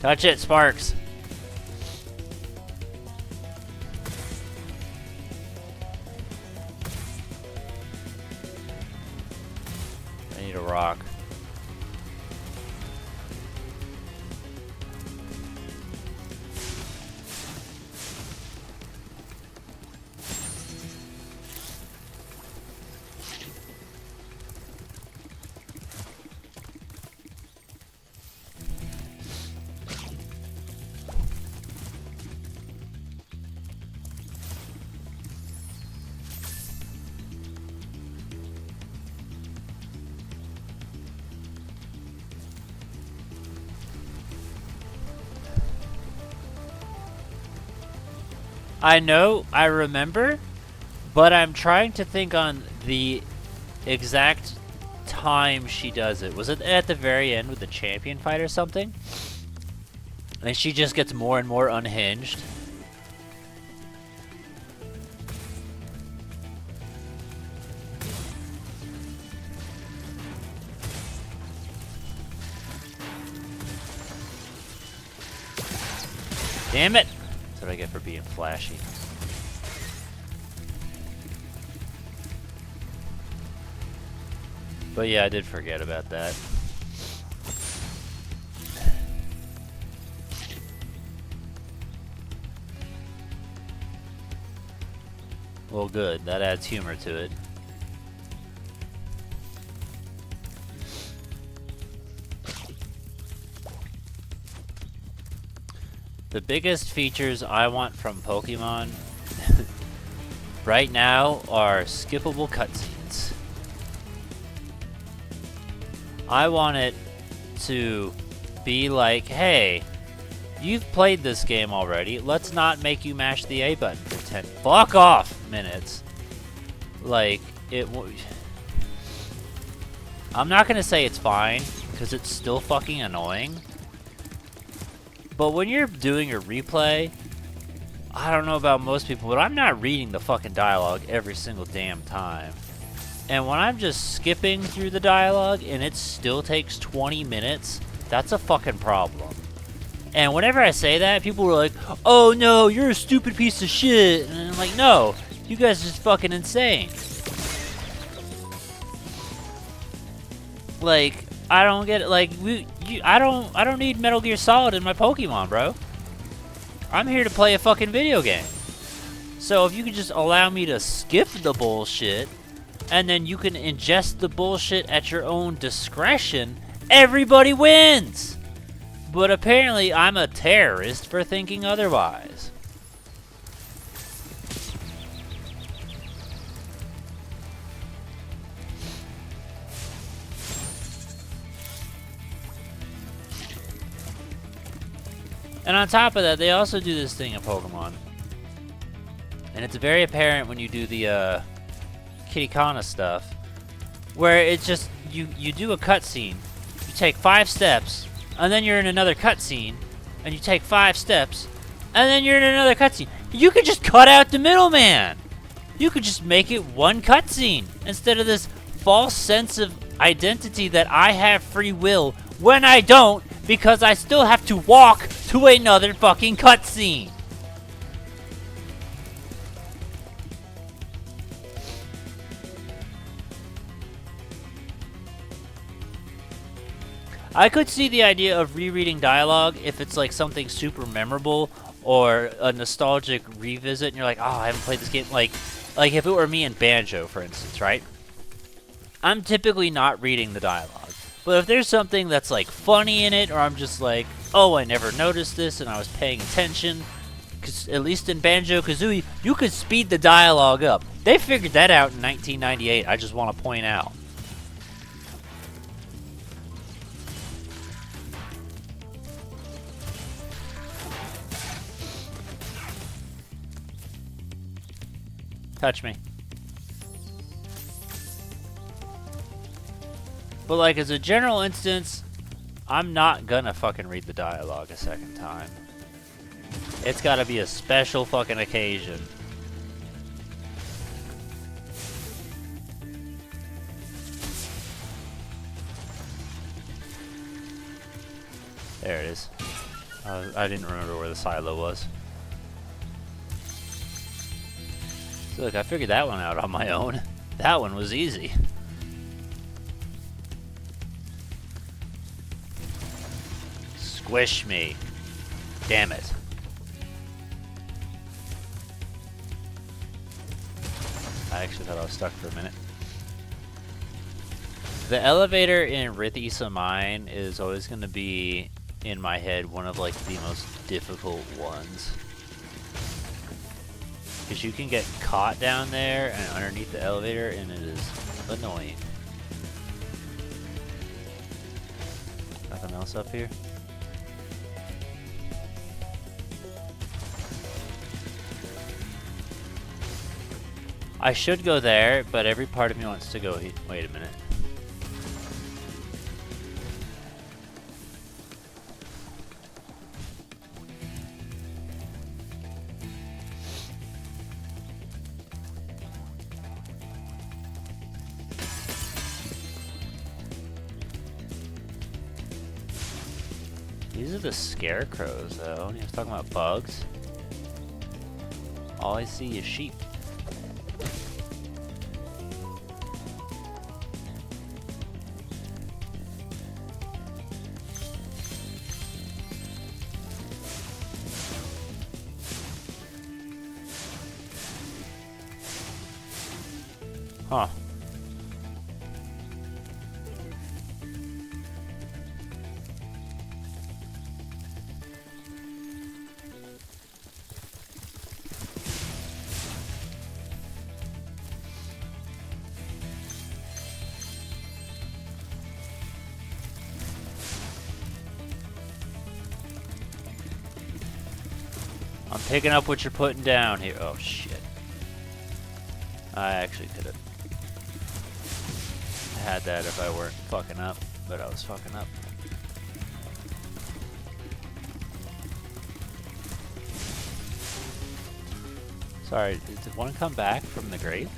Touch it, Sparks! I need a rock. I know, I remember, but I'm trying to think on the exact time she does it. Was it at the very end with the champion fight or something? And she just gets more and more unhinged. Damn it! That's what I get for being flashy. But yeah, I did forget about that. Well, good. That adds humor to it. The biggest features I want from Pokemon right now are skippable cutscenes. I want it to be like, hey, you've played this game already. Let's not make you mash the A button for 10 fuck off minutes. Like, I'm not gonna say it's fine, because it's still fucking annoying. But when you're doing a replay, I don't know about most people, but I'm not reading the fucking dialogue every single damn time. And when I'm just skipping through the dialogue and it still takes 20 minutes, that's a fucking problem. And whenever I say that, people were like, oh no, you're a stupid piece of shit. And I'm like, no, you guys are just fucking insane. Like, I don't get it. Like, I don't need Metal Gear Solid in my Pokemon, bro. I'm here to play a fucking video game. So if you could just allow me to skip the bullshit, and then you can ingest the bullshit at your own discretion, everybody wins! But apparently I'm a terrorist for thinking otherwise. And on top of that, they also do this thing in Pokemon. And it's very apparent when you do the Kitikana stuff, where it's just, you do a cutscene, you take 5 steps, and then you're in another cutscene, and you take 5 steps, and then you're in another cutscene. You could just cut out the middleman! You could just make it one cutscene, instead of this false sense of identity that I have free will, when I don't, because I still have to walk to another fucking cutscene. I could see the idea of rereading dialogue if it's like something super memorable or a nostalgic revisit, and you're like, oh, I haven't played this game. Like if it were me and Banjo, for instance, right? I'm typically not reading the dialogue. But if there's something that's like funny in it, or I'm just like, oh, I never noticed this and I was paying attention, because at least in Banjo-Kazooie, you could speed the dialogue up. They figured that out in 1998, I just want to point out. Touch me. But like as a general instance, I'm not gonna fucking read the dialogue a second time. It's gotta be a special fucking occasion. There it is. I didn't remember where the silo was. So look, I figured that one out on my own. That one was easy. Squish me. Damn it. I actually thought I was stuck for a minute. The elevator in Rithisa Mine is always going to be, in my head, one of like the most difficult ones. Because you can get caught down there and underneath the elevator, and it is annoying. Nothing else up here? I should go there, but every part of me wants to go. Wait a minute. These are the scarecrows, though. He was talking about bugs. All I see is sheep. Huh. I'm picking up what you're putting down here. Oh, shit. I actually could have had that if I weren't fucking up, but I was fucking up. Sorry, did one come back from the grave?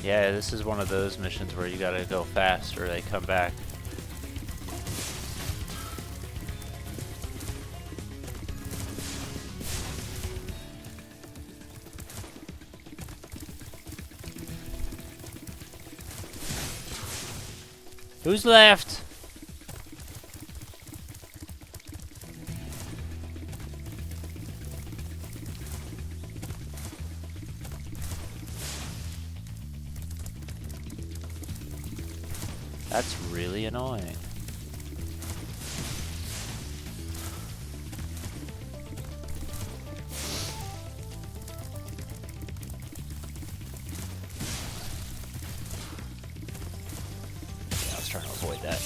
Yeah, this is one of those missions where you gotta go fast or they come back. Who's left? That's really annoying. Yeah, I was trying to avoid that.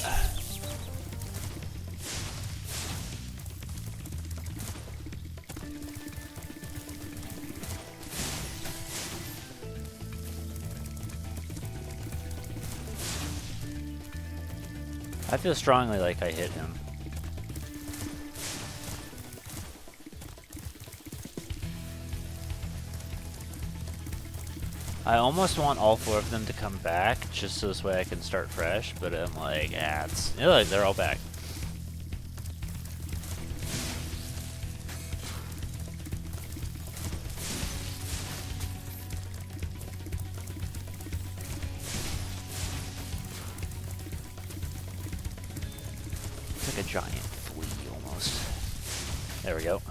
I feel strongly like I hit him. I almost want all four of them to come back, just so this way I can start fresh, but I'm like, ah, it's, look, they're all back. like a giant flea almost. There we go.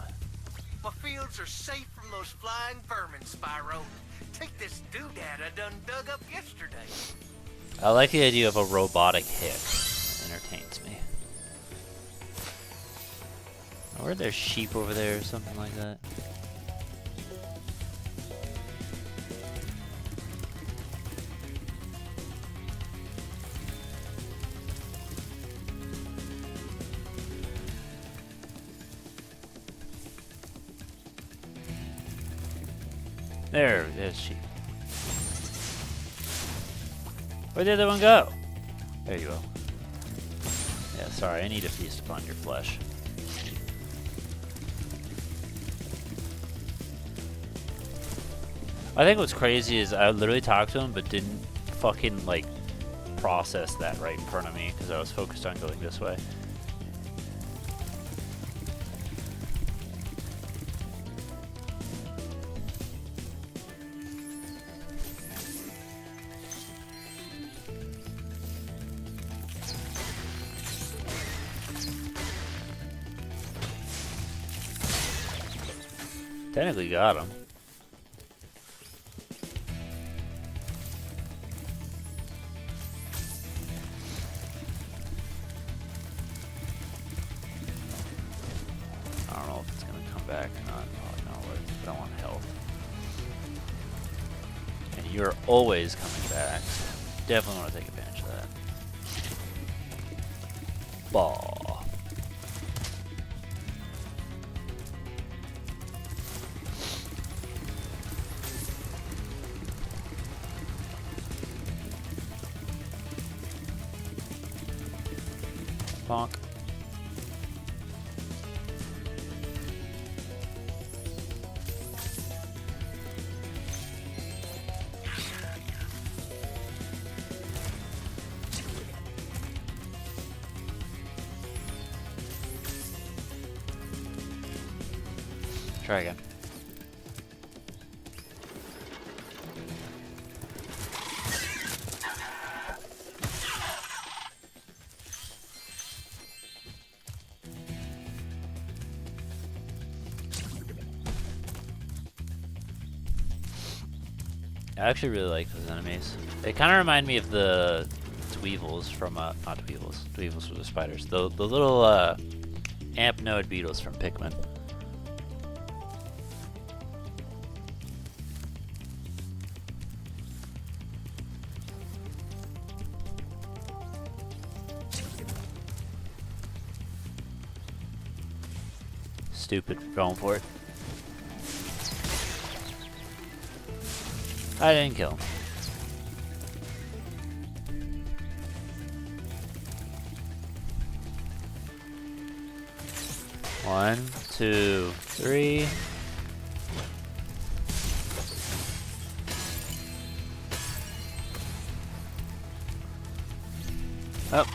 My fields are safe from those flying vermin, Spyro. Take this doodad I done dug up yesterday. I like the idea of a robotic hick. It entertains me. Or there's sheep over there or something like that. There's sheep. Where'd the other one go? There you go. Yeah, sorry, I need to feast upon your flesh. I think what's crazy is I literally talked to him, but didn't fucking, like, process that right in front of me, because I was focused on going this way. Technically got him. I don't know if it's gonna come back or not. Oh, no, but I want health. And you're always coming back. So definitely want to take advantage of that. Ball. Bonk. Try again. I actually really like those enemies. They kind of remind me of the Tweevils from, not Tweevils. Tweevils were the spiders. The little, amp node beetles from Pikmin. Stupid, going for it. I didn't kill him. One, two, three. Up.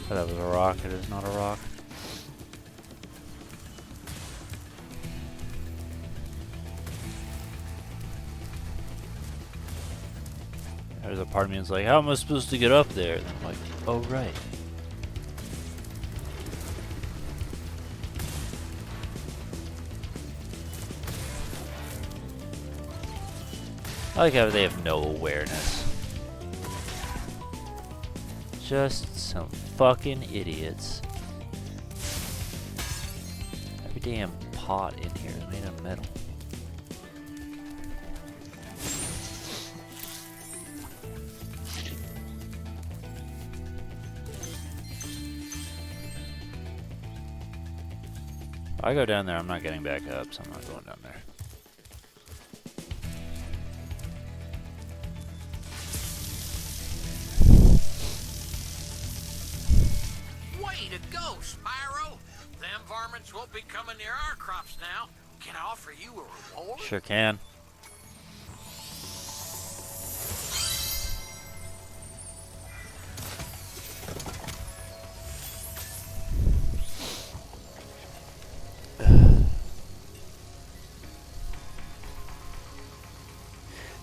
That was a rock, it is not a rock. There's a part of me that's like, how am I supposed to get up there? And I'm like, oh right. I like how they have no awareness. Just some fucking idiots. Every damn pot in here is made of metal. If I go down there, I'm not getting back up, so I'm not going down there. Way to go, Spyro! Them varmints won't be coming near our crops now. Can I offer you a reward? Sure can.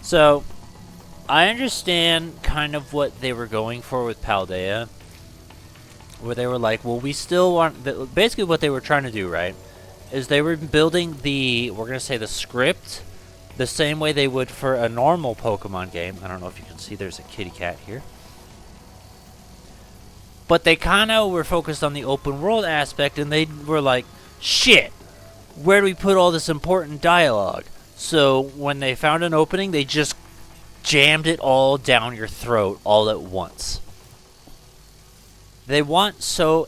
So, I understand kind of what they were going for with Paldea. Where they were like, well, we still want... basically what they were trying to do, right? Is they were building the... we're going to say the script the same way they would for a normal Pokemon game. I don't know if you can see there's a kitty cat here. But they kind of were focused on the open world aspect, and they were like, shit, where do we put all this important dialogue? So when they found an opening, they just jammed it all down your throat all at once. They want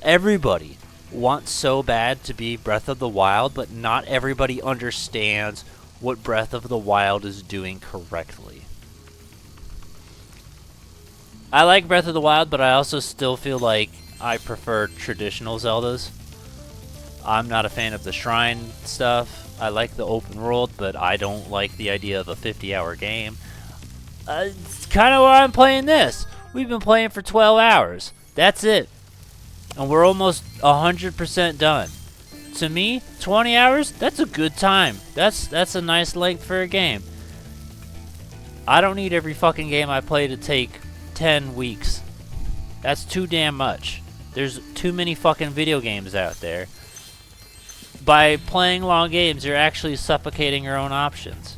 everybody wants so bad to be Breath of the Wild, but not everybody understands what Breath of the Wild is doing correctly. I like Breath of the Wild, but I also still feel like I prefer traditional Zeldas. I'm not a fan of the shrine stuff. I like the open world, but I don't like the idea of a 50-hour game. It's kind of why I'm playing this. We've been playing for 12 hours. That's it. And we're almost 100% done. To me, 20 hours, that's a good time. That's a nice length for a game. I don't need every fucking game I play to take 10 weeks. That's too damn much. There's too many fucking video games out there. By playing long games, you're actually suffocating your own options.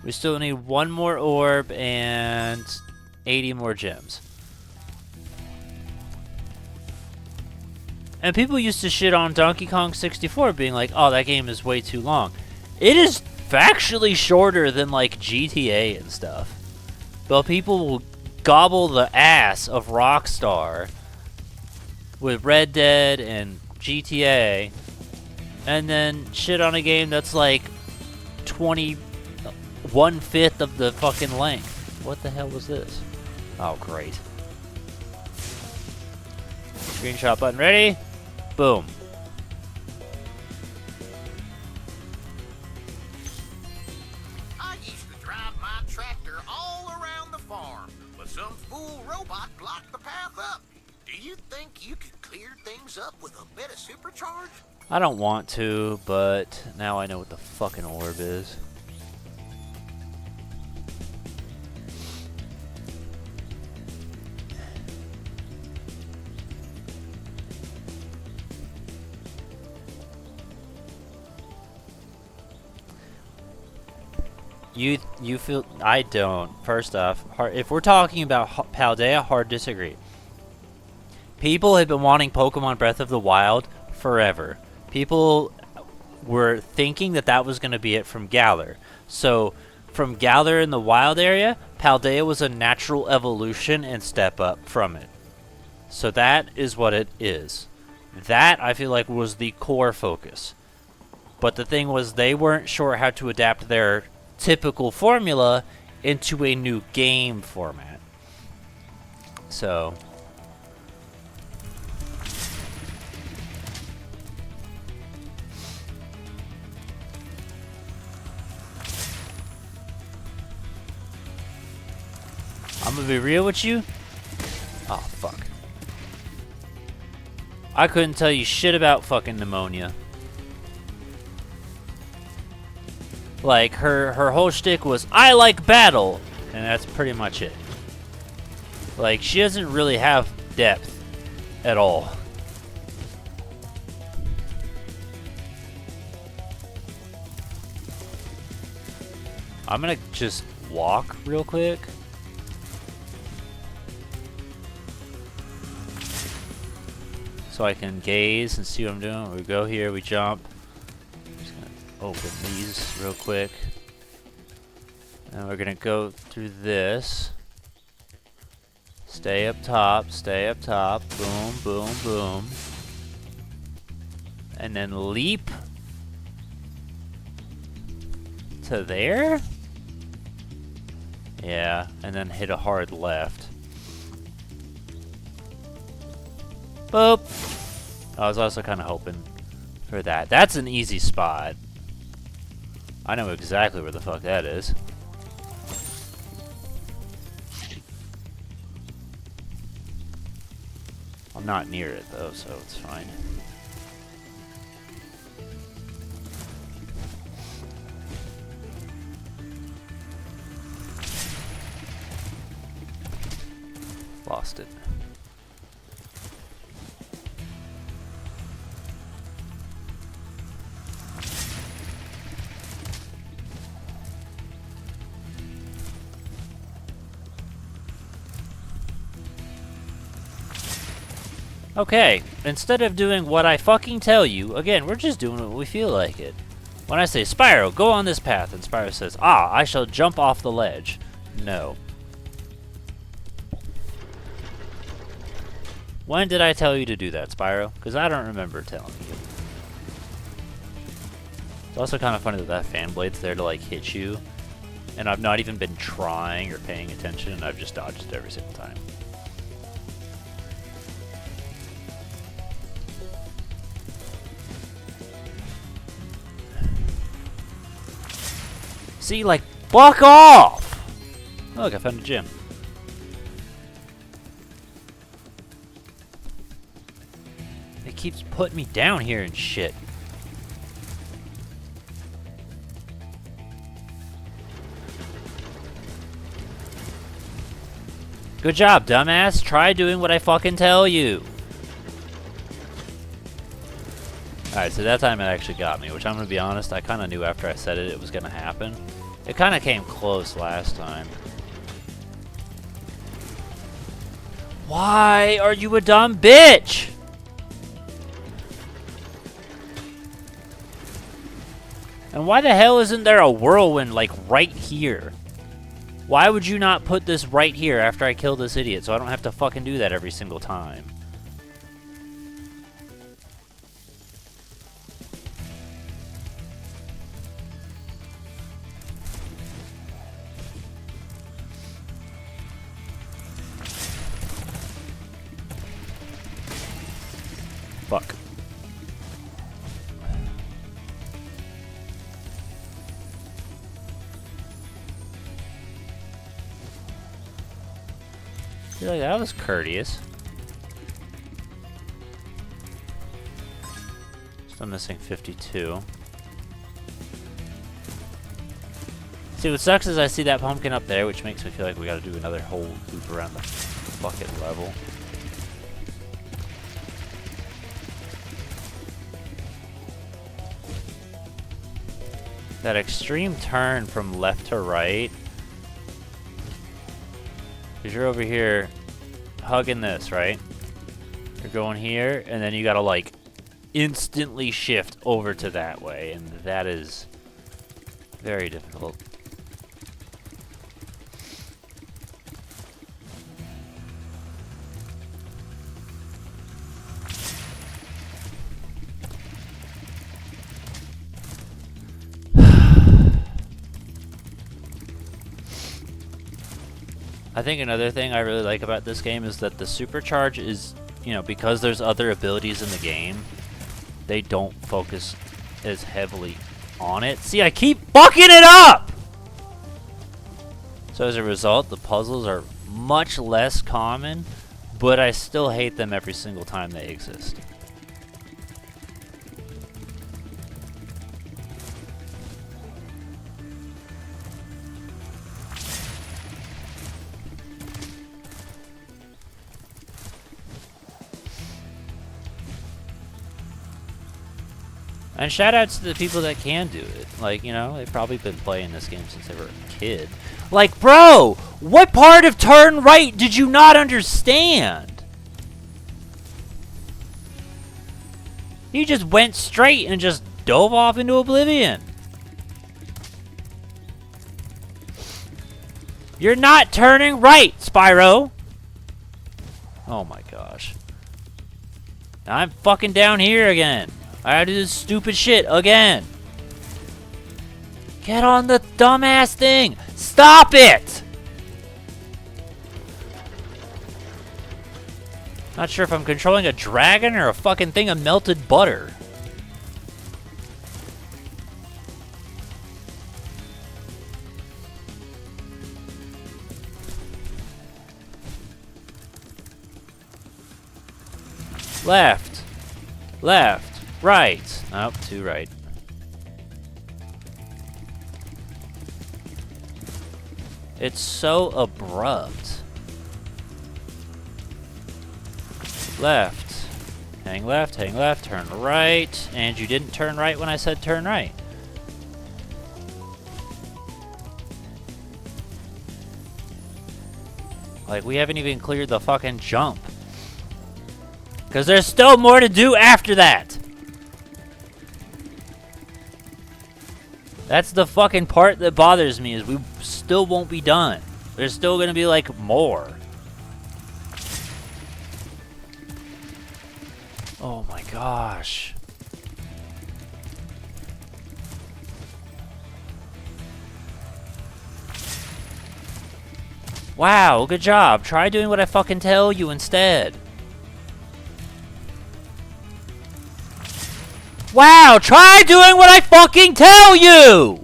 We still need one more orb and 80 more gems. And people used to shit on Donkey Kong 64 being like, oh, that game is way too long. It is factually shorter than like GTA and stuff. But people will gobble the ass of Rockstar with Red Dead and GTA, and then shit on a game that's like 1/5 of the fucking length. What the hell was this? Oh, great. Screenshot button ready? Boom. I used to drive my tractor all around the farm, but some fool robot blocked the path up. Do you think you could clear things up with a bit of supercharge? I don't want to, but now I know what the fucking orb is. You feel... I don't. First off, if we're talking about Paldea, hard disagree. People have been wanting Pokemon Breath of the Wild forever. People were thinking that that was going to be it from Galar. So, from Galar in the wild area, Paldea was a natural evolution and step up from it. So that is what it is. That, I feel like, was the core focus. But the thing was, they weren't sure how to adapt their typical formula into a new game format. So... I'm gonna be real with you. Oh, fuck. I couldn't tell you shit about fucking pneumonia. Like, her whole shtick was, I like battle! And that's pretty much it. Like, she doesn't really have depth at all. I'm gonna just walk real quick. So I can gaze and see what I'm doing. We go here, we jump. Just gonna open these real quick. And we're gonna go through this. Stay up top, boom, boom, boom. And then leap to there? Yeah, and then hit a hard left. Boop! I was also kind of hoping for that. That's an easy spot. I know exactly where the fuck that is. I'm not near it though, so it's fine. Lost it. Okay, instead of doing what I fucking tell you, again, we're just doing what we feel like it. When I say, Spyro, go on this path, and Spyro says, ah, I shall jump off the ledge. No. When did I tell you to do that, Spyro? Because I don't remember telling you. It's also kind of funny that that fan blade's there to, like, hit you, and I've not even been trying or paying attention, and I've just dodged it every single time. See, like, fuck off! Look, I found a gym. It keeps putting me down here and shit. Good job, dumbass. Try doing what I fucking tell you. Alright, so that time it actually got me, which I'm gonna be honest, I kinda knew after I said it was gonna happen. It kinda came close last time. Why are you a dumb bitch? And why the hell isn't there a whirlwind, like, right here? Why would you not put this right here after I kill this idiot so I don't have to fucking do that every single time? Fuck. I feel like that was courteous. Still missing 52. See, what sucks is I see that pumpkin up there, which makes me feel like we gotta do another whole loop around the bucket level. That extreme turn from left to right. Because you're over here hugging this, right? You're going here, and then you gotta, like, instantly shift over to that way, and that is very difficult. I think another thing I really like about this game is that the supercharge is, you know, because there's other abilities in the game, they don't focus as heavily on it. See, I keep fucking it up! So as a result, the puzzles are much less common, but I still hate them every single time they exist. And shoutouts to the people that can do it. Like, you know, they've probably been playing this game since they were a kid. Like, bro, what part of turn right did you not understand? You just went straight and just dove off into oblivion. You're not turning right, Spyro. Oh my gosh. Now I'm fucking down here again. I gotta do this stupid shit again. Get on the dumbass thing. Stop it! Not sure if I'm controlling a dragon or a fucking thing of melted butter. Left. Left. Right. Oh, two right. It's so abrupt. Left. Hang left, turn right. And you didn't turn right when I said turn right. Like, we haven't even cleared the fucking jump. Because there's still more to do after that. That's the fucking part that bothers me, is we still won't be done. There's still gonna be, like, more. Oh my gosh. Wow, good job. Try doing what I fucking tell you instead. Wow, try doing what I fucking tell you!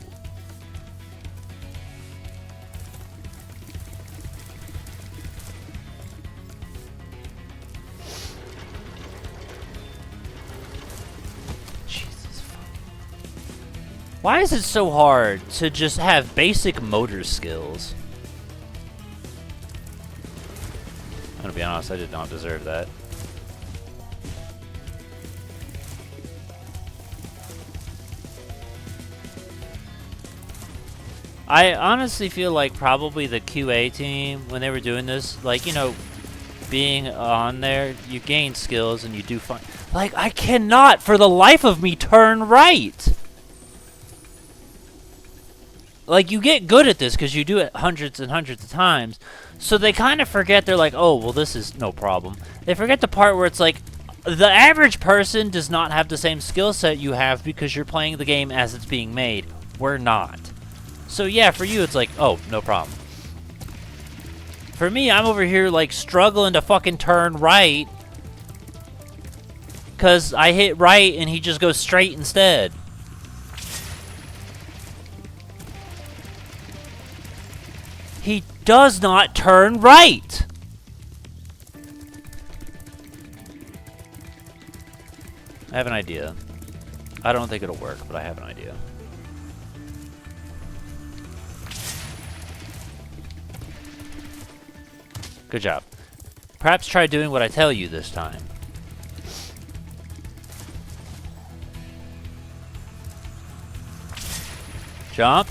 Jesus fuck. Why is it so hard to just have basic motor skills? I'm gonna be honest, I did not deserve that. I honestly feel like probably the QA team, when they were doing this, like, you know, being on there, you gain skills and you do fun. Like, I cannot, for the life of me, turn right! Like, you get good at this because you do it hundreds and hundreds of times, so they kind of forget, they're like, oh, well, this is no problem. They forget the part where it's like, the average person does not have the same skill set you have because you're playing the game as it's being made. We're not. So yeah, for you, it's like, oh, no problem. For me, I'm over here, like, struggling to fucking turn right. Because I hit right and he just goes straight instead. He does not turn right! I have an idea. I don't think it'll work, but I have an idea. Good job. Perhaps try doing what I tell you this time. Jump.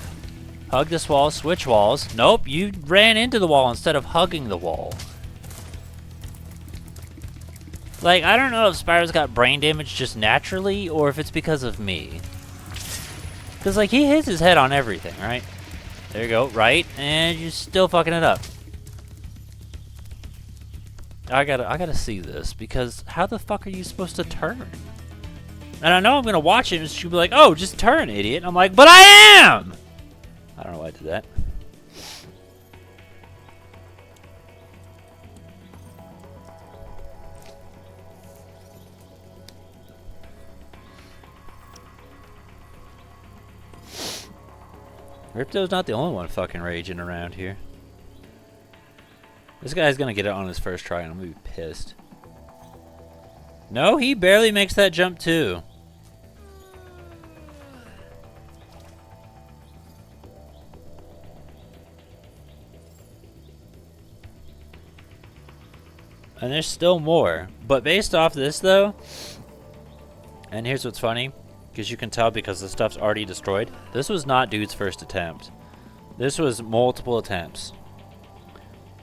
Hug this wall, switch walls. Nope, you ran into the wall instead of hugging the wall. Like, I don't know if Spyro's got brain damage just naturally, or if it's because of me. Because, like, he hits his head on everything, right? There you go, right, and you're still fucking it up. I gotta see this, because how the fuck are you supposed to turn? And I know I'm gonna watch it and she'll be like, oh, just turn, idiot. I'm like, but I am! I don't know why I did that. Ripto's not the only one fucking raging around here. This guy's gonna get it on his first try and I'm gonna be pissed. No, he barely makes that jump too. And there's still more. But based off this though, and here's what's funny, because you can tell because the stuff's already destroyed. This was not dude's first attempt. This was multiple attempts.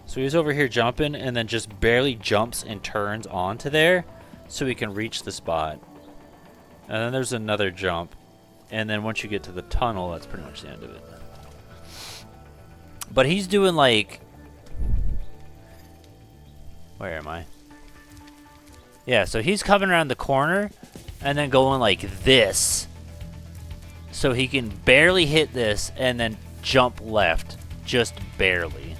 So he's over here jumping and then just barely jumps and turns onto there so he can reach the spot. And then there's another jump. And then once you get to the tunnel, that's pretty much the end of it. But he's doing like... Where am I? Yeah, so he's coming around the corner and then going like this. So he can barely hit this and then jump left. Just barely.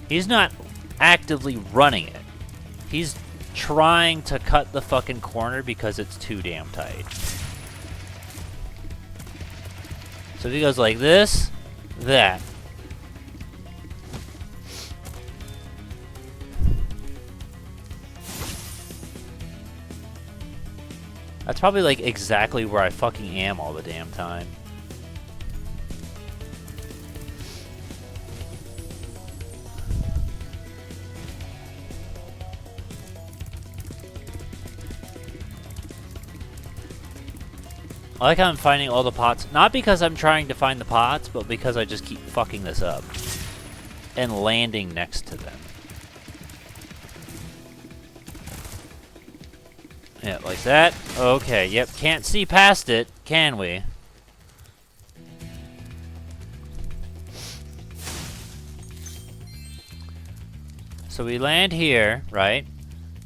He's not actively running it. He's trying to cut the fucking corner because it's too damn tight. So if he goes like this, that. That's probably like exactly where I fucking am all the damn time. I like how I'm finding all the pots, not because I'm trying to find the pots, but because I just keep fucking this up. And landing next to them. Yeah, like that. Okay, yep, can't see past it, can we? So we land here, right?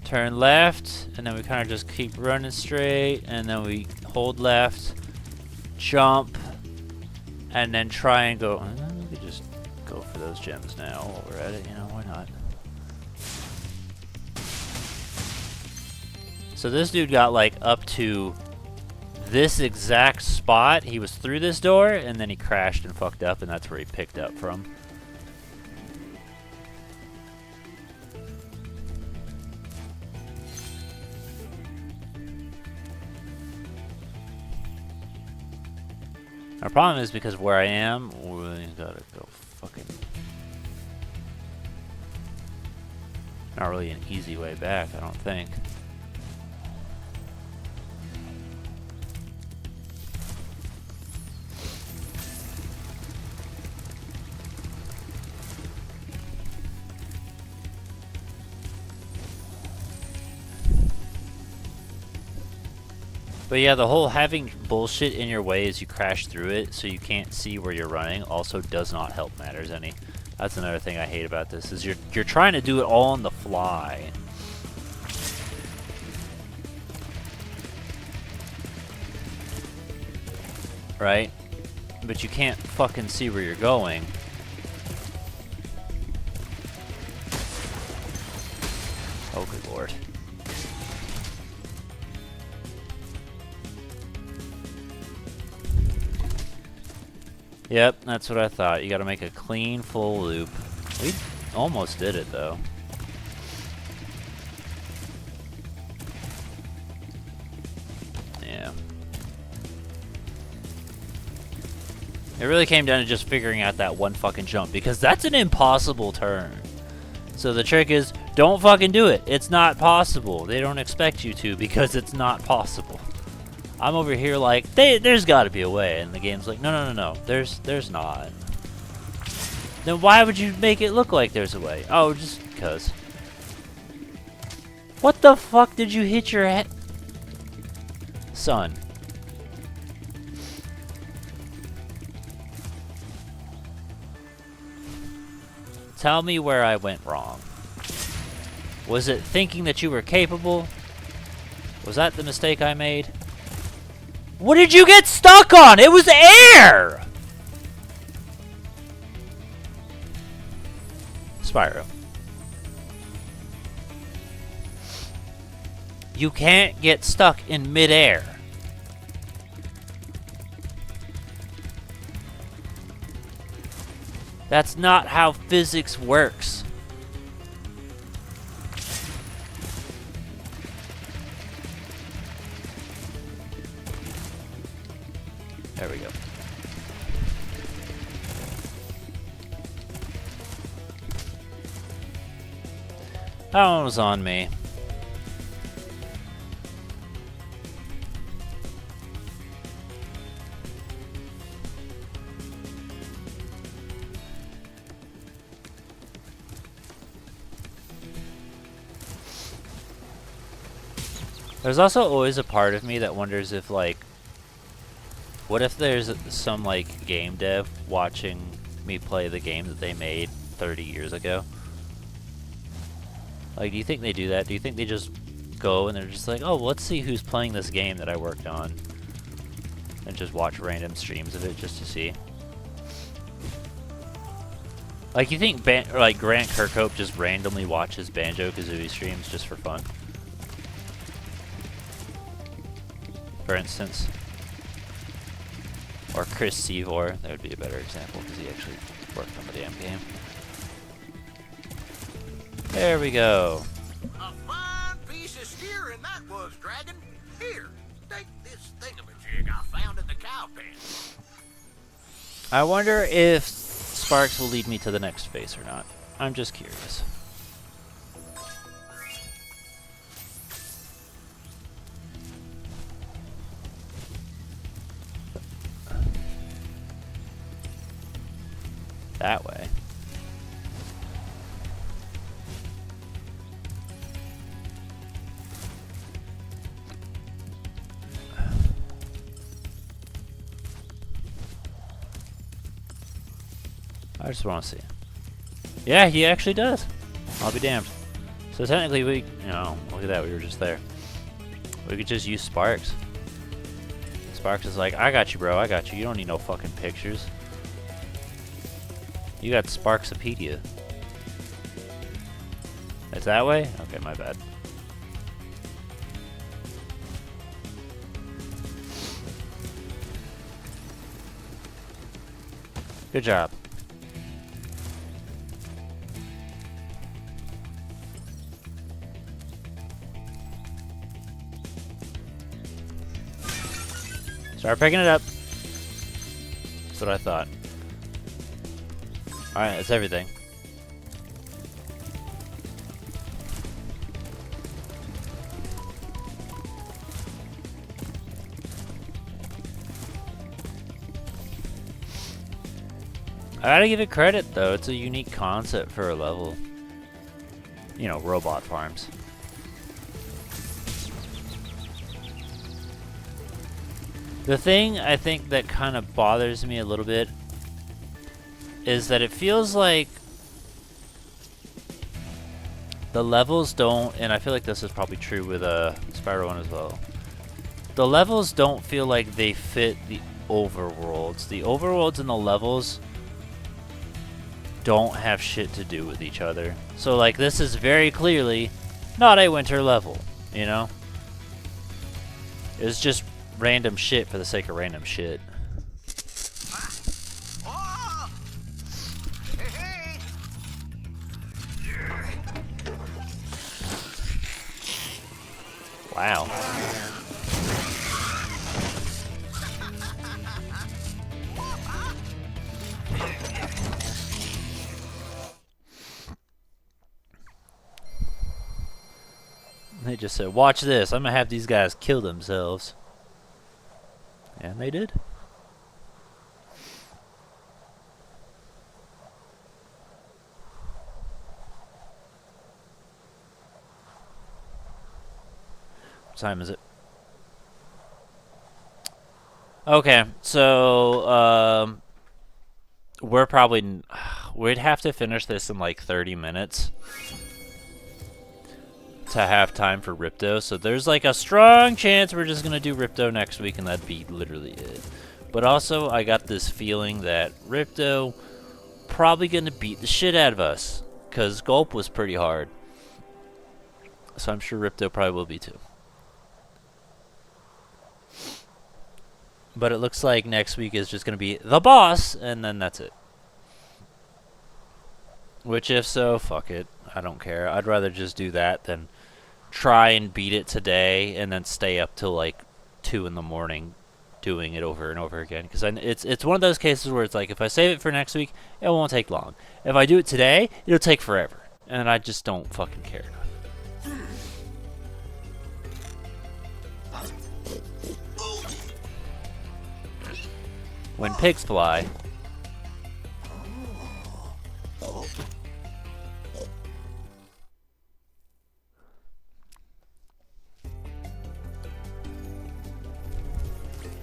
Turn left, and then we kind of just keep running straight, and then we hold left, jump, and then try and go. We could just go for those gems now while we're at it, you know, why not? So this dude got like up to this exact spot. He was through this door, and then he crashed and fucked up, and that's where he picked up from. Our problem is because where I am, we gotta go fucking... Not really an easy way back, I don't think. But yeah, the whole having bullshit in your way as you crash through it so you can't see where you're running also does not help matters any. That's another thing I hate about this, is you're trying to do it all on the fly. Right? But you can't fucking see where you're going. Oh, good lord. Yep, that's what I thought. You gotta make a clean, full loop. We almost did it, though. Yeah. It really came down to just figuring out that one fucking jump, because that's an impossible turn. So the trick is, don't fucking do it. It's not possible. They don't expect you to, because it's not possible. I'm over here like, there's got to be a way, and the game's like, no, there's not. Then why would you make it look like there's a way? Oh, just because. What the fuck did you hit your head? Son. Tell me where I went wrong. Was it thinking that you were capable? Was that the mistake I made? What did you get stuck on? It was air! Spyro. You can't get stuck in midair. That's not how physics works. There we go. That one was on me. There's also always a part of me that wonders if, like, what if there's some, like, game dev watching me play the game that they made 30 years ago? Like, do you think they do that? Do you think they just go and they're just like, oh, let's see who's playing this game that I worked on, and just watch random streams of it just to see? Like, you think like Grant Kirkhope just randomly watches Banjo-Kazooie streams just for fun? For instance. Or Chris Sevor, that would be a better example because he actually worked on the damn game. There we go. A fine piece of steering that was, Dragon. Here, take this thingamajig I found in the cow pen. I wonder if Sparks will lead me to the next phase or not. I'm just curious. That way. I just want to see. Yeah, he actually does. I'll be damned. So technically we, you know, look at that, we were just there. We could just use Sparks. Sparks is like, I got you, bro, I got you. You don't need no fucking pictures. You got Sparksopedia. It's that way? Okay, my bad. Good job. Start picking it up. That's what I thought. Alright, that's everything. I gotta give it credit though, it's a unique concept for a level. You know, robot farms. The thing I think that kind of bothers me a little bit is that it feels like the levels don't, and I feel like this is probably true with Spyro 1 as well. The levels don't feel like they fit the overworlds. The overworlds and the levels don't have shit to do with each other. So like this is very clearly not a winter level, you know? It's just random shit for the sake of random shit. Oh! Hey, hey! Wow. They just said, watch this, I'm gonna have these guys kill themselves. And they did. What time is it? Okay, so we're probably we'd have to finish this in like 30 minutes to have time for Ripto, so there's like a strong chance we're just gonna do Ripto next week and that'd be literally it. But also I got this feeling that Ripto probably gonna beat the shit out of us because Gulp was pretty hard, so I'm sure Ripto probably will be too. But it looks like next week is just gonna be the boss and then that's it. Which if so, fuck it, I don't care. I'd rather just do that than try and beat it today and then stay up till like 2 in the morning doing it over and over again, because it's one of those cases where it's like if I save it for next week it won't take long, if I do it today it'll take forever, and I just don't fucking care. When pigs fly.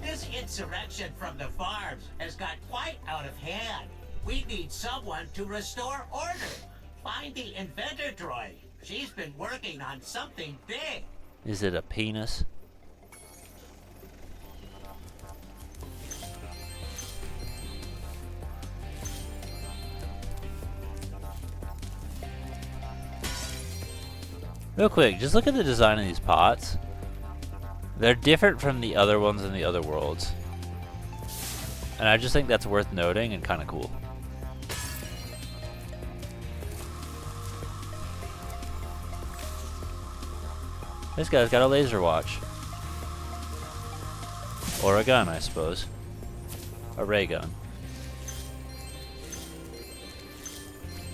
This insurrection from the farms has got quite out of hand. We need someone to restore order. Find the inventor droid. She's been working on something big. Is it a penis? Real quick, just look at the design of these pots. They're different from the other ones in the other worlds. And I just think that's worth noting and kind of cool. This guy's got a laser watch. Or a gun, I suppose. A ray gun.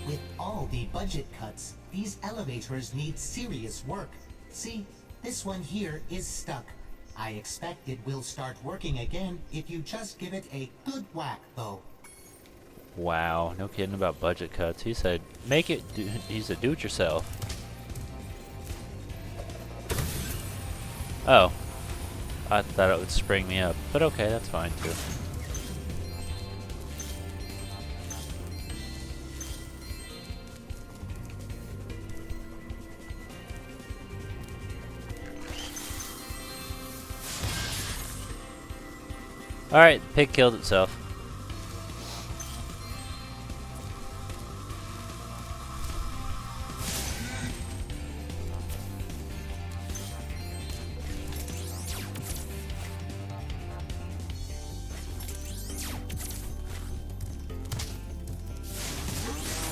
With all the budget cuts, these elevators need serious work. See, this one here is stuck. I expect it will start working again if you just give it a good whack, though. Wow, no kidding about budget cuts. He said, make it, he said, do it yourself. Oh. I thought it would spring me up, but okay, that's fine too. Alright, the pig killed itself.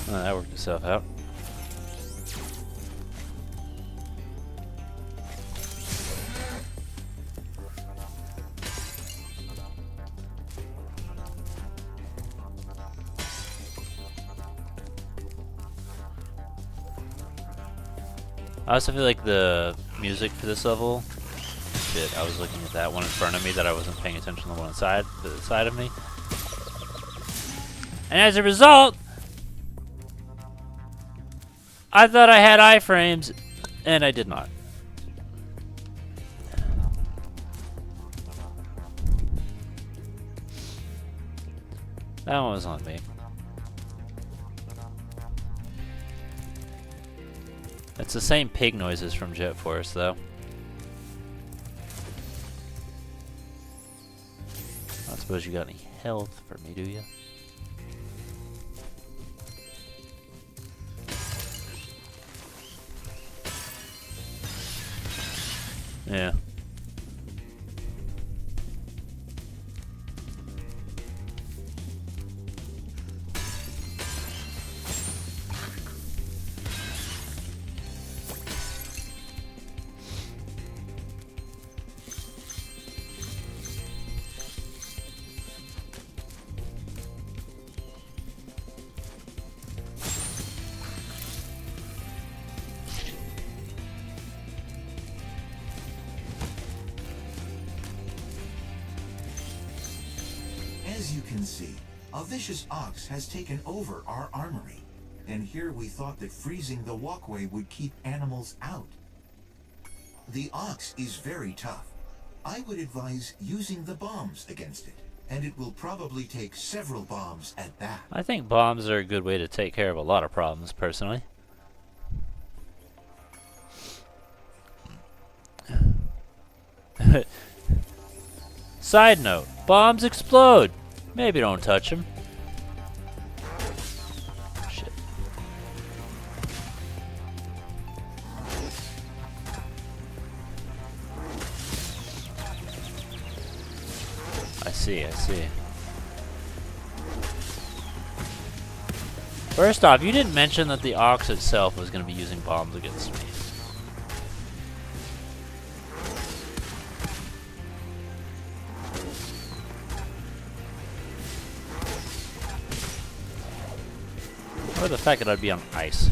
Oh, that worked itself out. I also feel like the music for this level, shit, I was looking at that one in front of me that I wasn't paying attention to the one inside, the side of me. And as a result, I thought I had iframes, and I did not. That one was on me. It's the same pig noises from Jet Force, though. I don't suppose you got any health for me, do you? Yeah. As you can see, a vicious ox has taken over our armory. And here we thought that freezing the walkway would keep animals out. The ox is very tough. I would advise using the bombs against it, and it will probably take several bombs at that. I think bombs are a good way to take care of a lot of problems, personally. Side note, bombs explode. Maybe don't touch them. Shit. I see, I see. First off, you didn't mention that the ox itself was going to be using bombs against me. Or the fact that I'd be on ice.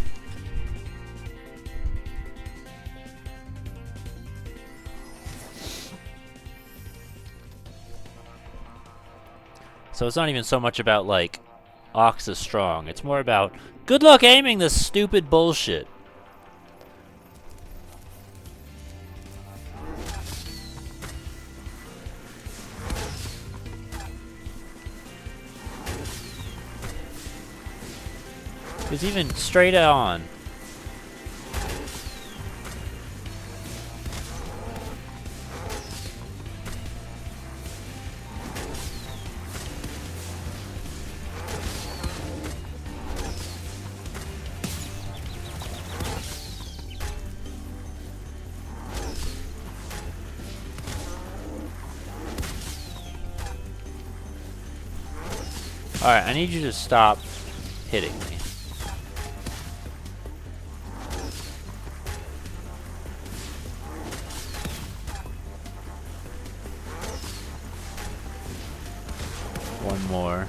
So it's not even so much about, like, ox is strong. It's more about, good luck aiming this stupid bullshit. It's even straight on. Alright, I need you to stop hitting me. One more.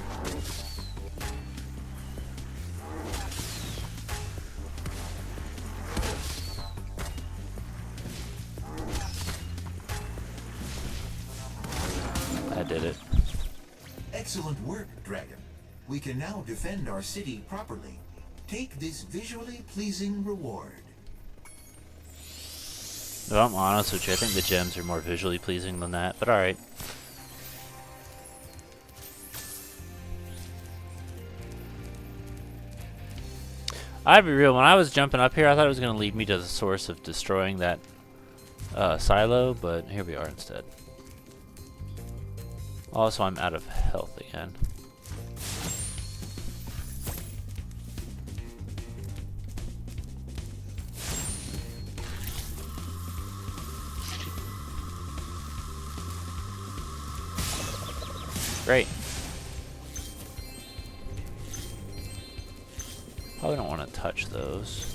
I did it. Excellent work, Dragon. We can now defend our city properly. Take this visually pleasing reward. If I'm honest with you, I think the gems are more visually pleasing than that, but alright. I'd be real, when I was jumping up here, I thought it was going to lead me to the source of destroying that silo, but here we are instead. Also, I'm out of health again. Great. Probably don't want to touch those.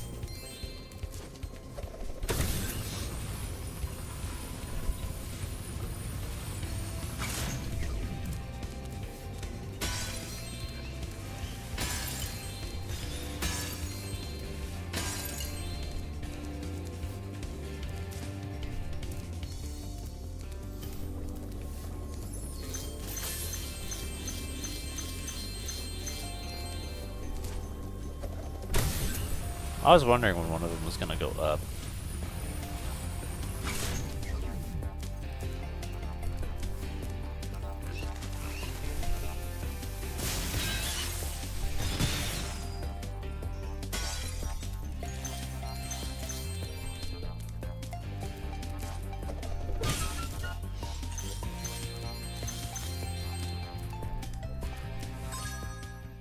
I was wondering when one of them was going to go up.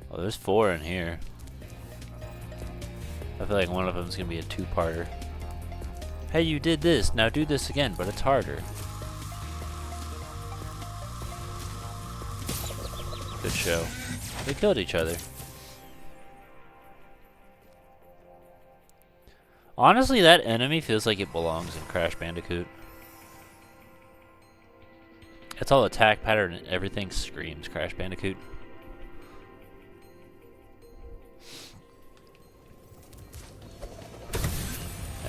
Oh, there's 4 in here. I feel like one of them is going to be a 2-parter. Hey, you did this, now do this again, but it's harder. Good show. They killed each other. Honestly, that enemy feels like it belongs in Crash Bandicoot. It's all attack pattern and everything screams Crash Bandicoot.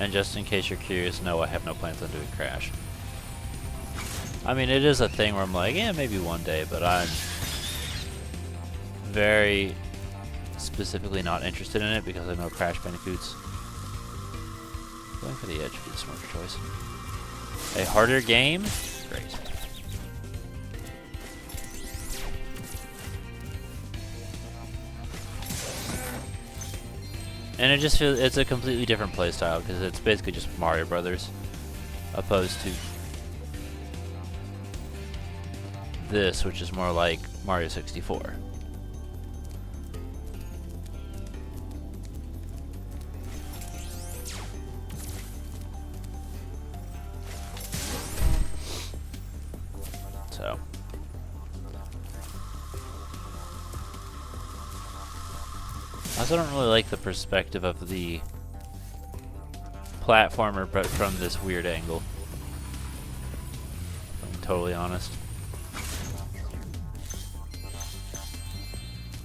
And just in case you're curious, no, I have no plans on doing Crash. I mean, it is a thing where I'm like, yeah, maybe one day, but I'm very specifically not interested in it because I know Crash Bandicoot's going for the edge would be the smarter choice. A harder game? Great. And it just feels, it's a completely different playstyle because it's basically just Mario Brothers opposed to this, which is more like Mario 64. So. I also don't really like the perspective of the platformer, but from this weird angle. If I'm totally honest.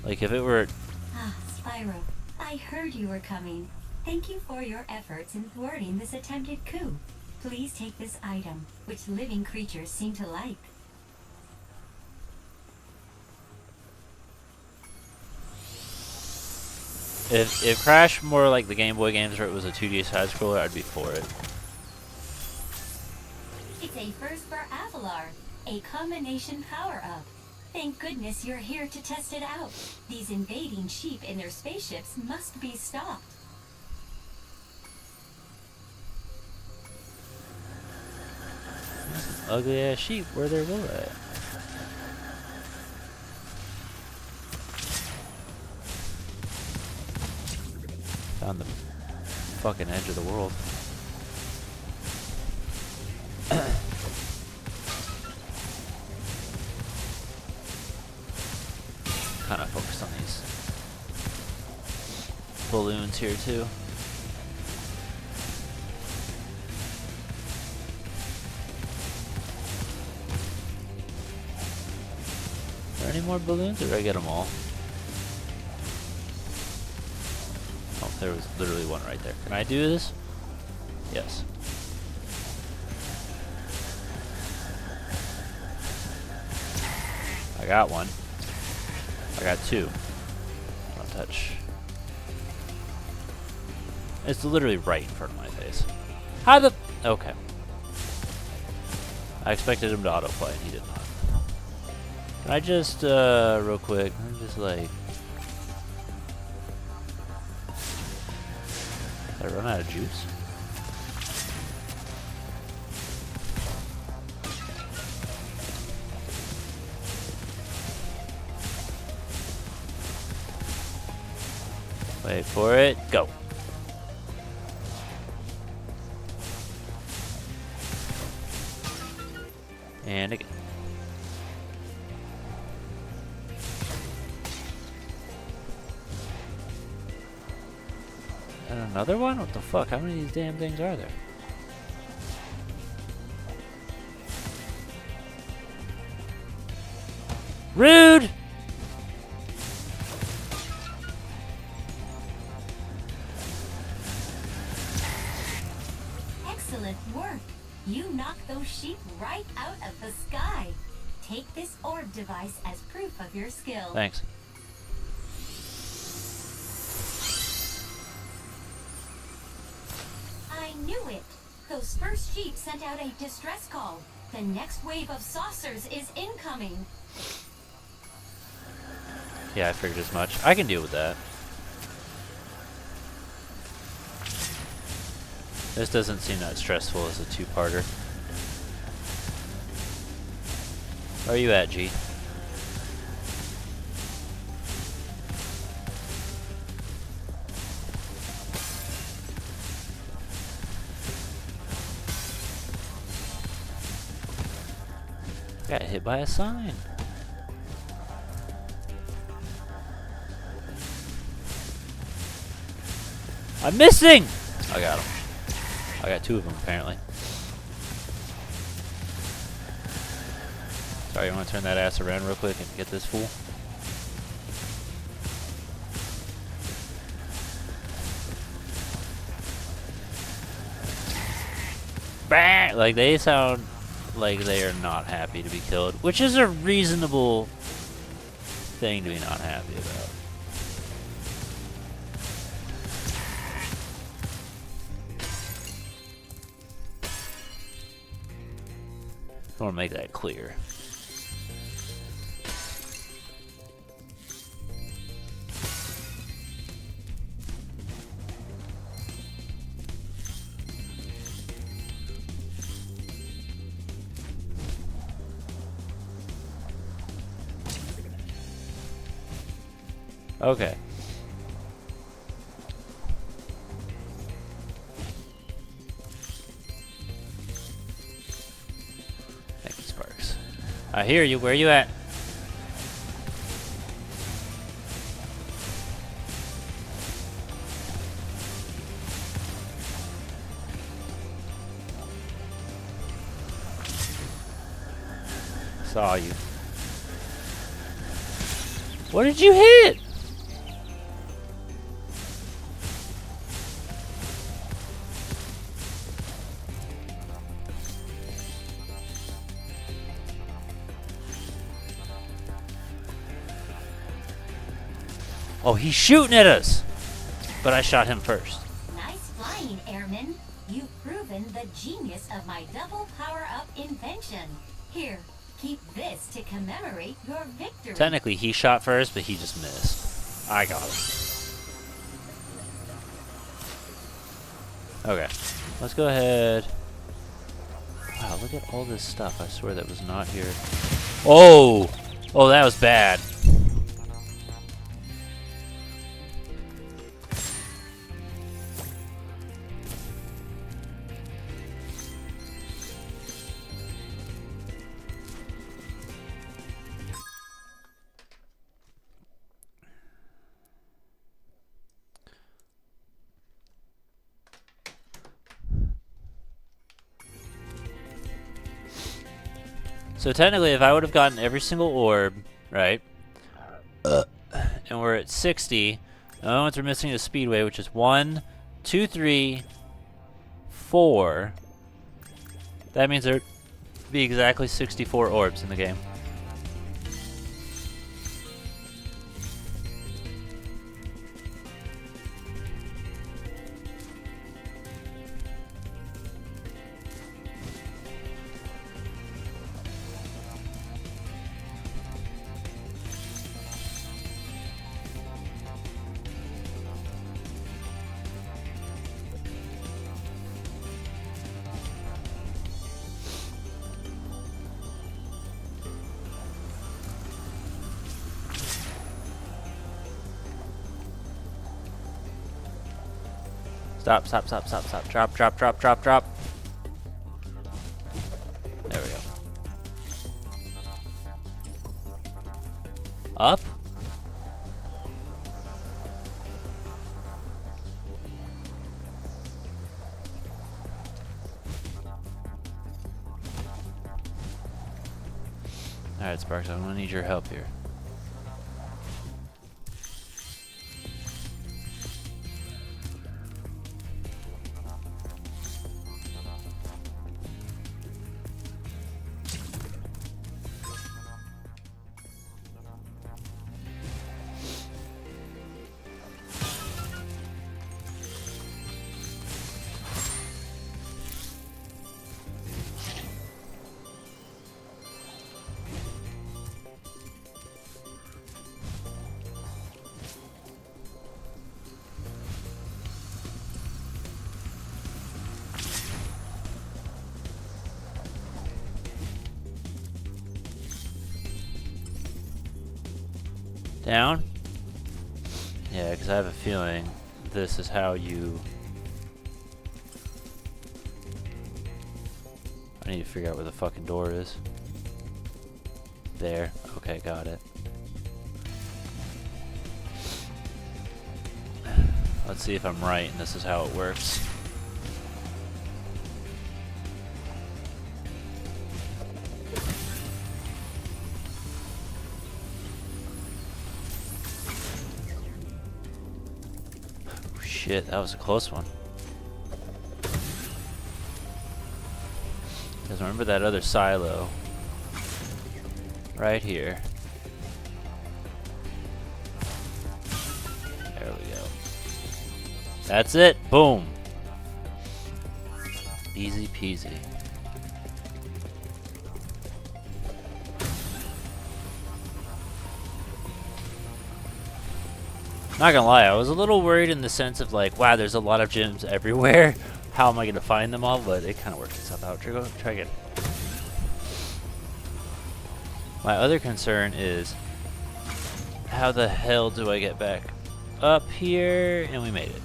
Like if it were... Ah, Spyro, I heard you were coming. Thank you for your efforts in thwarting this attempted coup. Please take this item, which living creatures seem to like. If Crash more like the Game Boy games where it was a 2D side-scroller, I'd be for it. It's a first for Avalar, a combination power-up. Thank goodness you're here to test it out. These invading sheep in their spaceships must be stopped. Ugly ass sheep, where they're wool at? On the fucking edge of the world. Kind of balloons here too. Are there any more balloons, or did I get them all? Oh, there was literally one right there. Can I do this? Yes. I got one. I got two. Don't touch. It's literally right in front of my face. How the... Okay. I expected him to autoplay, and he did not. Can I just, real quick, I'm just like... Did I run out of juice? Wait for it. Go. And again. And another one? What the fuck? How many of these damn things are there? Rude! Excellent work. You knocked those sheep right out of the sky. Take this orb device as proof of your skill. Thanks. I knew it. Those first sheep sent out a distress call. The next wave of saucers is incoming. Yeah, I figured as much. I can deal with that. This doesn't seem that stressful as a two-parter. Where are you at, G? Got hit by a sign. I'm missing! I got him. I got two of them, apparently. Sorry, you want to turn that ass around real quick and get this fool? Bang! Like, they sound like they are not happy to be killed, which is a reasonable thing to be not happy about. I want to make that clear. Okay. Thank you, Sparks. I hear you. Where are you at? Saw you. What did you hit? Oh, he's shooting at us! But I shot him first. Nice flying, Airman. You've proven the genius of my double power-up invention. Here, keep this to commemorate your victory. Technically, he shot first, but he just missed. I got him. Okay, let's go ahead. Wow, look at all this stuff. I swear that was not here. Oh! Oh, that was bad. So technically, if I would have gotten every single orb, right, and we're at 60, the only ones we're missing is Speedway, which is 1, 2, 3, 4. That means there'd be exactly 64 orbs in the game. Stop, stop, stop, stop, stop. Drop, drop, drop, drop, drop. There we go. Up? Alright, Sparks, I'm gonna need your help here. Down? Yeah, because I have a feeling this is how you... I need to figure out where the fucking door is. There. Okay, got it. Let's see if I'm right and this is how it works. Shit, that was a close one. Because remember that other silo right here. There we go. That's it. Boom. Easy peasy. Not gonna lie, I was a little worried in the sense of like, wow, there's a lot of gyms everywhere. How am I gonna find them all? But it kind of works itself out. Try again. My other concern is, how the hell do I get back up here? And we made it.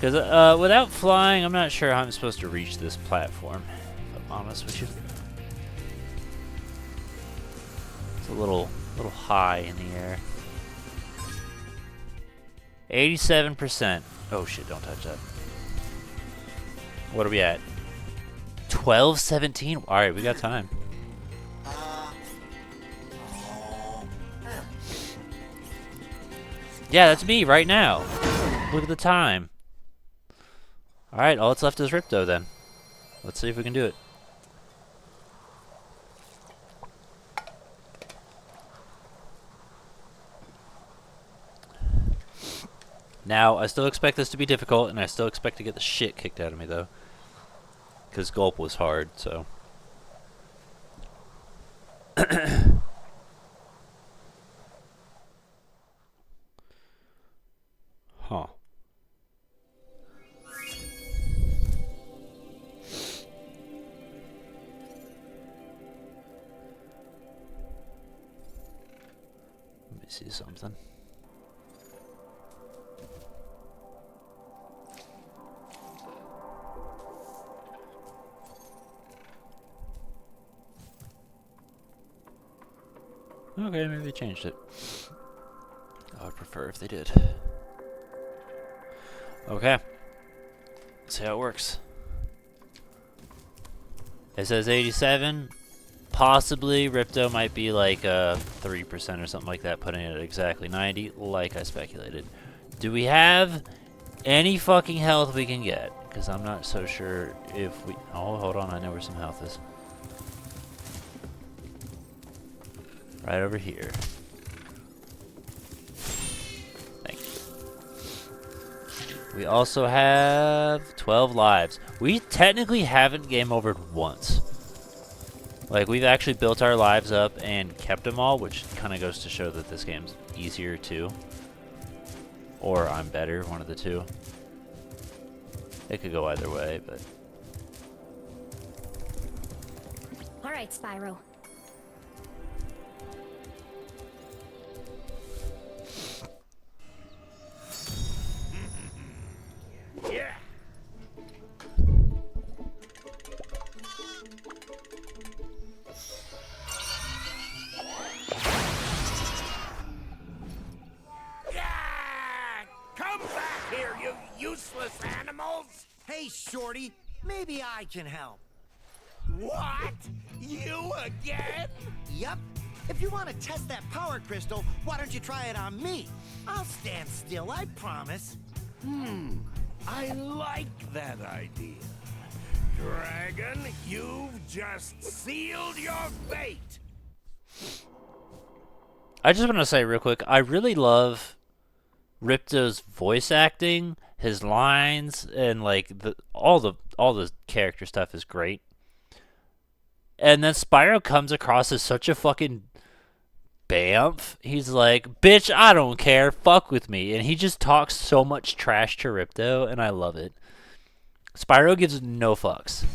Because without flying, I'm not sure how I'm supposed to reach this platform, if I'm honest with you. It's a little high in the air. 87%. Oh shit, don't touch that. What are we at? 12:17? Alright, we got time. Yeah, that's me right now. Look at the time. Alright, all that's left is Ripto then. Let's see if we can do it. Now, I still expect this to be difficult, and I still expect to get the shit kicked out of me, though. Because Gulp was hard, so... Huh. Let me see something. Okay, maybe they changed it. I would prefer if they did. Okay. Let's see how it works. It says 87 possibly Ripto might be like 3% or something like that, putting it at exactly 90, like I speculated. Do we have any fucking health we can get? Because I'm not so sure if we... Oh, hold on, I know where some health is. Right over here. Thank you. We also have 12 lives. We technically haven't game overed once. Like, we've actually built our lives up and kept them all, which kind of goes to show that this game's easier too. Or I'm better, one of the two. It could go either way, but... Alright, Spyro. Yeah. Come back here, you useless animals! Hey, Shorty, maybe I can help. What? You again? Yup. If you want to test that power crystal, why don't you try it on me? I'll stand still, I promise. I like that idea. Dragon, you've just sealed your fate! I just want to say real quick, I really love Ripto's voice acting, his lines, and like all the character stuff is great. And then Spyro comes across as such a fucking bamf. He's like, bitch, I don't care, fuck with me. And he just talks so much trash to Ripto, and I love it. Spyro gives no fucks.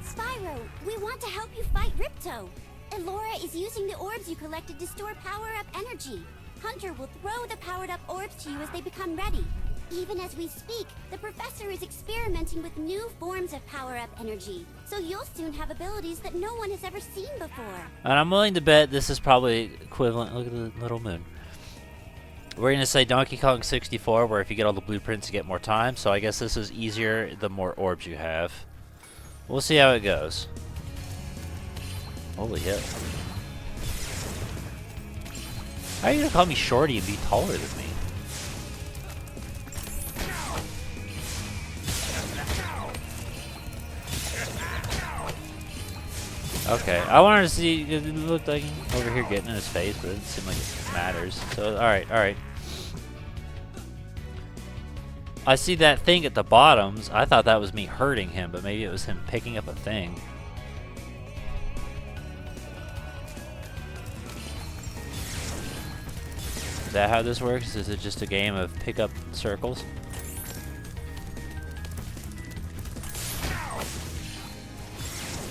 Spyro, we want to help you fight Ripto. Elora is using the orbs you collected to store power-up energy. Hunter will throw the powered-up orbs to you as they become ready. Even as we speak, the professor is experimenting with new forms of power-up energy. So you'll soon have abilities that no one has ever seen before. And I'm willing to bet this is probably equivalent. Look at the little moon. We're going to say Donkey Kong 64, where if you get all the blueprints, you get more time. So I guess this is easier the more orbs you have. We'll see how it goes. Holy hell. How are you going to call me Shorty and be taller than me? Okay, I wanted to see, it looked like over here getting in his face, but it didn't seem like it matters. So, alright. I see that thing at the bottoms. I thought that was me hurting him, but maybe it was him picking up a thing. Is that how this works? Is it just a game of pick up circles?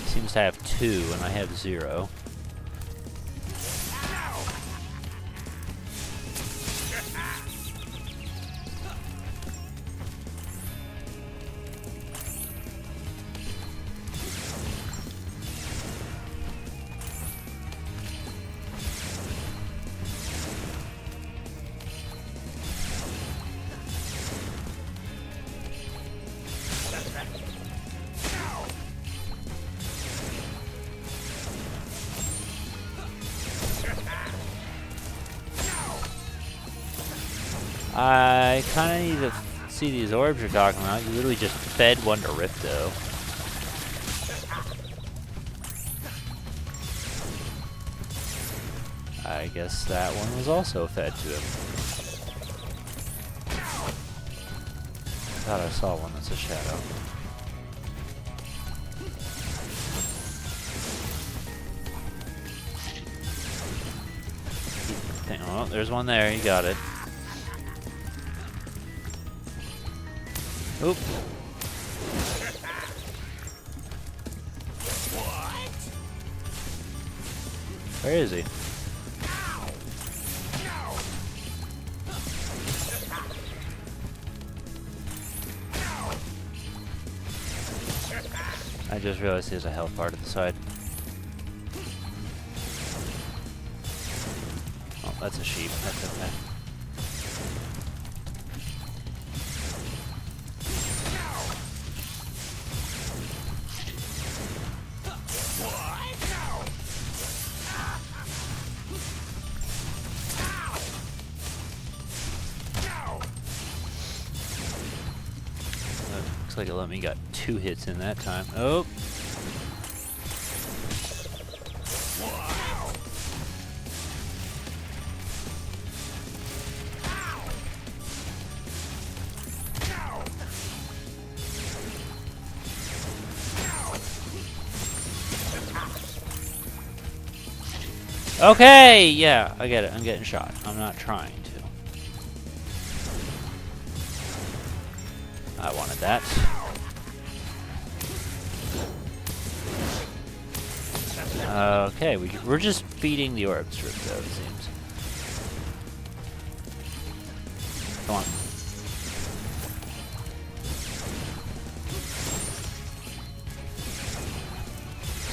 Seems to have 2 and I have 0. I kind of need to see these orbs you're talking about. You literally just fed one to Ripto. I guess that one was also fed to him. I thought I saw one that's a shadow. Oh, there's one there. You got it. Oop. Where is he? I just realized there's a health bar to the side. Oh, that's a sheep. That's okay. like it let me got 2 hits in that time. Oh. Okay, yeah, I get it. I'm getting shot. I'm not trying to. I wanted that. Okay, we're just feeding the orbs for it, though, it seems. Come on.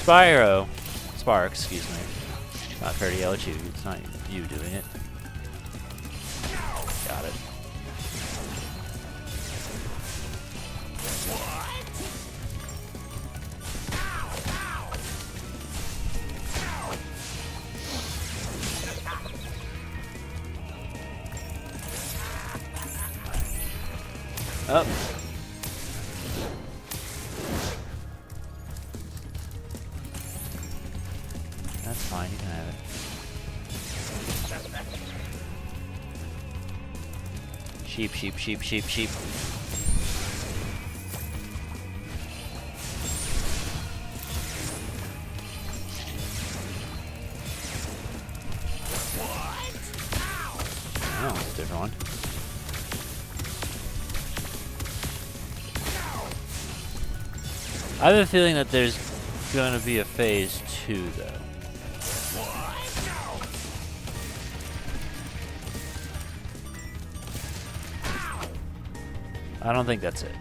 Spyro. Spark, excuse me. Not fair to yell at you. It's not you doing it. Got it. Up. That's fine, you can have it. Sheep, sheep, sheep, sheep, sheep. Oh, it's a different one. I have a feeling that there's gonna be a phase 2, though. I don't think that's it.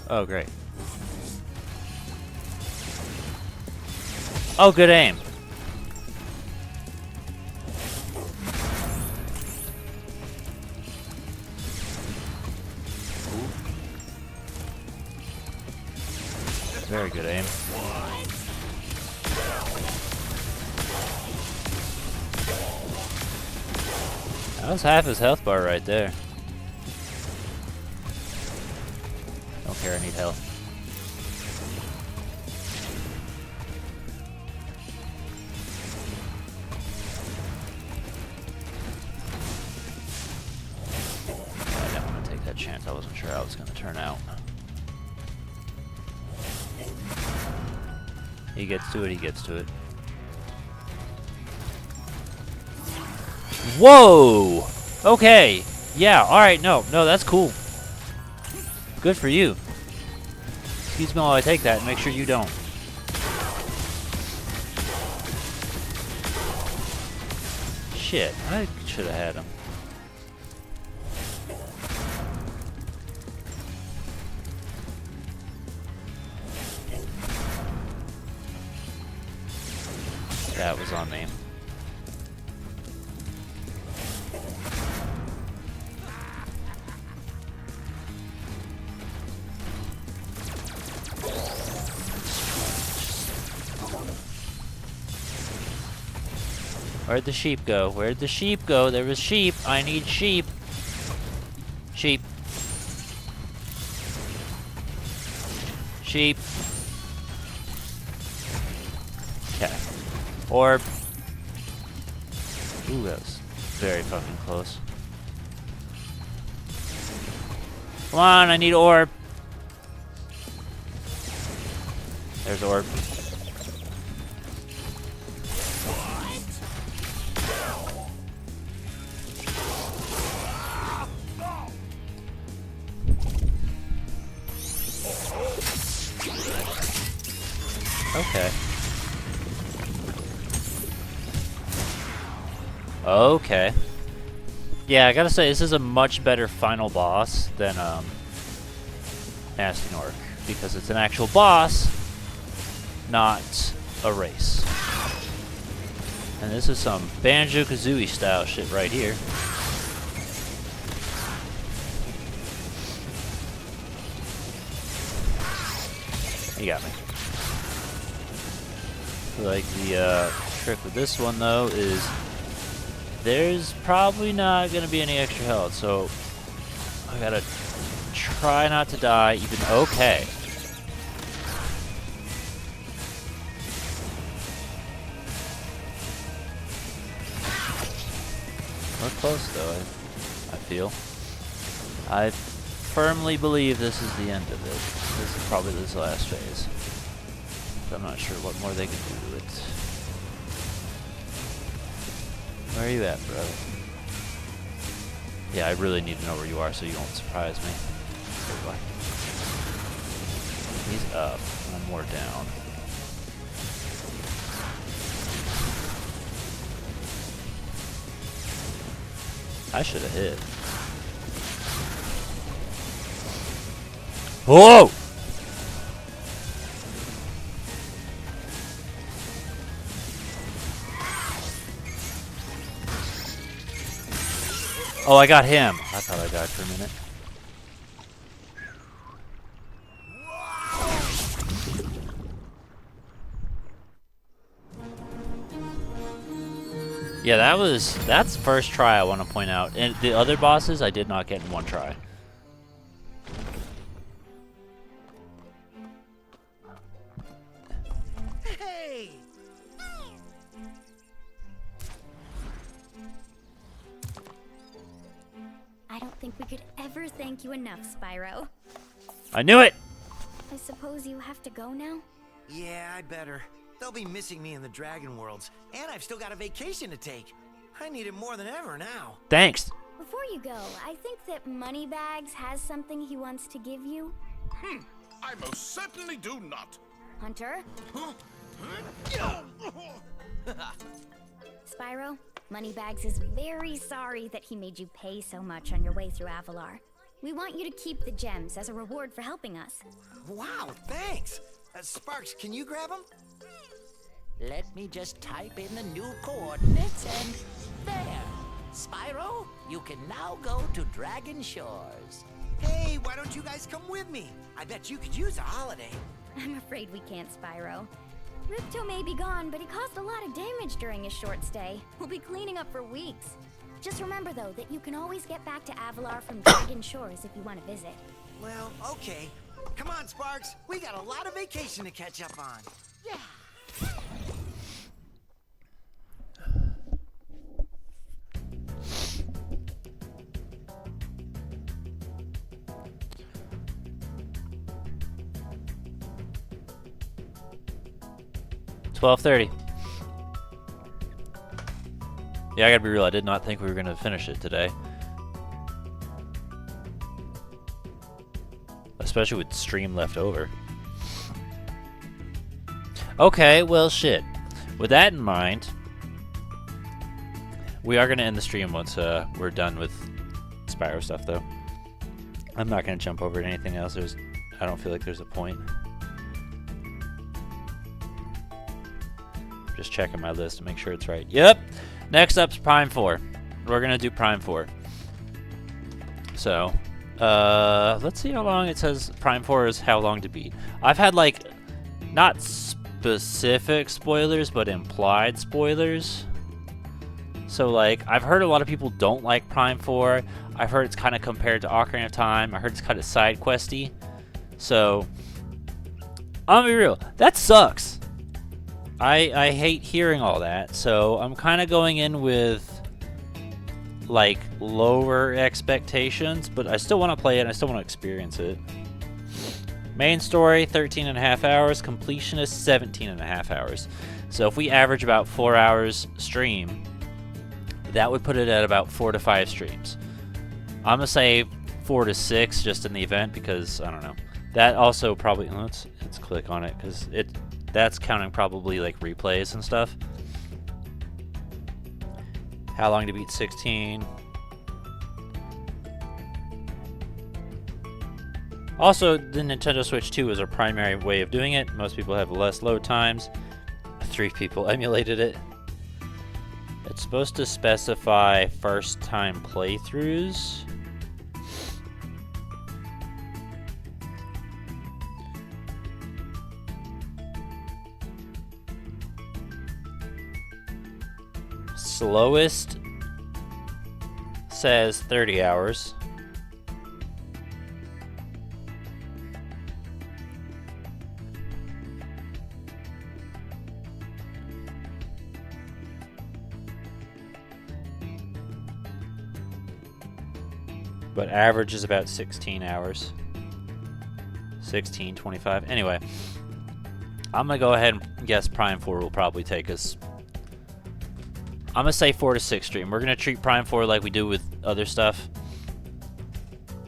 Oh, great. Oh, good aim. Very good aim. That was half his health bar right there. Don't care, I need health. I didn't want to take that chance. I wasn't sure how it was going to turn out. He gets to it, he gets to it. Whoa! Okay. Yeah, alright, no, that's cool. Good for you. Excuse me while I take that and make sure you don't. Shit, I should have had him. That was on me. Where'd the sheep go? Where'd the sheep go? There was sheep. I need sheep. Sheep. Sheep. Okay. Orb. Ooh, that was very fucking close. Come on, I need orb. There's orb. Okay. Okay. Yeah, I gotta say, this is a much better final boss than, Nasty Nork. Because it's an actual boss, not a race. And this is some Banjo-Kazooie style shit right here. You got me. Like the trick with this one though is there's probably not gonna be any extra health, so I gotta try not to die even. Okay. We're close though, I feel. I firmly believe this is the end of it. This is probably this last phase. But I'm not sure what more they can do to it. Where are you at, bro? Yeah, I really need to know where you are so you won't surprise me. There you are. He's up. I'm more down. I should have hit. Whoa! Oh, I got him. I thought I died for a minute. Yeah, that's first try, I want to point out. And the other bosses I did not get in one try. Hey! I don't think we could ever thank you enough, Spyro. I knew it! I suppose you have to go now? Yeah, I better. They'll be missing me in the Dragon Worlds, and I've still got a vacation to take. I need it more than ever now. Thanks. Before you go, I think that Moneybags has something he wants to give you. I most certainly do not. Hunter? Spyro, Moneybags is very sorry that he made you pay so much on your way through Avalar. We want you to keep the gems as a reward for helping us. Wow, thanks. Sparks, can you grab them? Let me just type in the new coordinates and there. Spyro, you can now go to Dragon Shores. Hey, why don't you guys come with me? I bet you could use a holiday. I'm afraid we can't, Spyro. Ripto may be gone, but he caused a lot of damage during his short stay. We'll be cleaning up for weeks. Just remember, though, that you can always get back to Avalar from Dragon Shores if you want to visit. Well, okay. Come on, Sparks. We got a lot of vacation to catch up on. Yeah. 12:30. Yeah, I gotta be real, I did not think we were gonna finish it today. Especially with stream left over. Okay, well shit. With that in mind, we are gonna end the stream once we're done with Spyro stuff though. I'm not gonna jump over to anything else. I don't feel like there's a point. Just checking my list to make sure it's right. Yep. Next up's Prime 4. We're gonna do Prime 4. So, let's see how long it says Prime 4 is how long to beat. I've had like, not specific spoilers, but implied spoilers. So like, I've heard a lot of people don't like Prime 4. I've heard it's kind of compared to Ocarina of Time. I heard it's kind of side questy. So, I'm gonna be real. That sucks. I hate hearing all that, so I'm kind of going in with like lower expectations, but I still want to play it and I still want to experience it. Main story 13.5 hours, completionist 17.5 hours. So if we average about 4 hours stream, that would put it at about 4 to 5 streams. I'm gonna say 4 to 6 just in the event because I don't know. That also probably let's click on it because that's counting probably like replays and stuff. How long to beat 16? Also, the Nintendo Switch 2 is our primary way of doing it. Most people have less load times. 3 people emulated it. It's supposed to specify first time playthroughs. Slowest says 30 hours. But average is about 16 hours. 16, 25. Anyway, I'm going to go ahead and guess Prime 4 will probably take us. I'm going to say 4 to 6 stream. We're going to treat Prime 4 like we do with other stuff.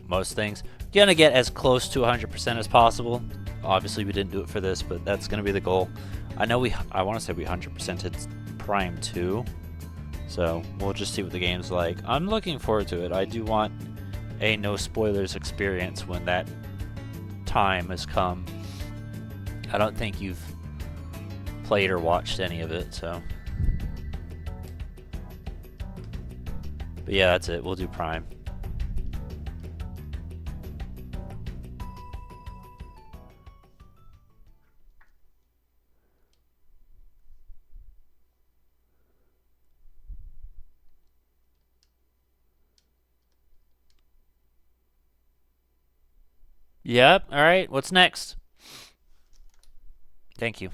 Most things. Going to get as close to 100% as possible. Obviously, we didn't do it for this, but that's going to be the goal. I know I want to say we 100%ed Prime 2. So, we'll just see what the game's like. I'm looking forward to it. I do want a no spoilers experience when that time has come. I don't think you've played or watched any of it, so. But yeah, that's it. We'll do Prime. Yep, alright, what's next? Thank you.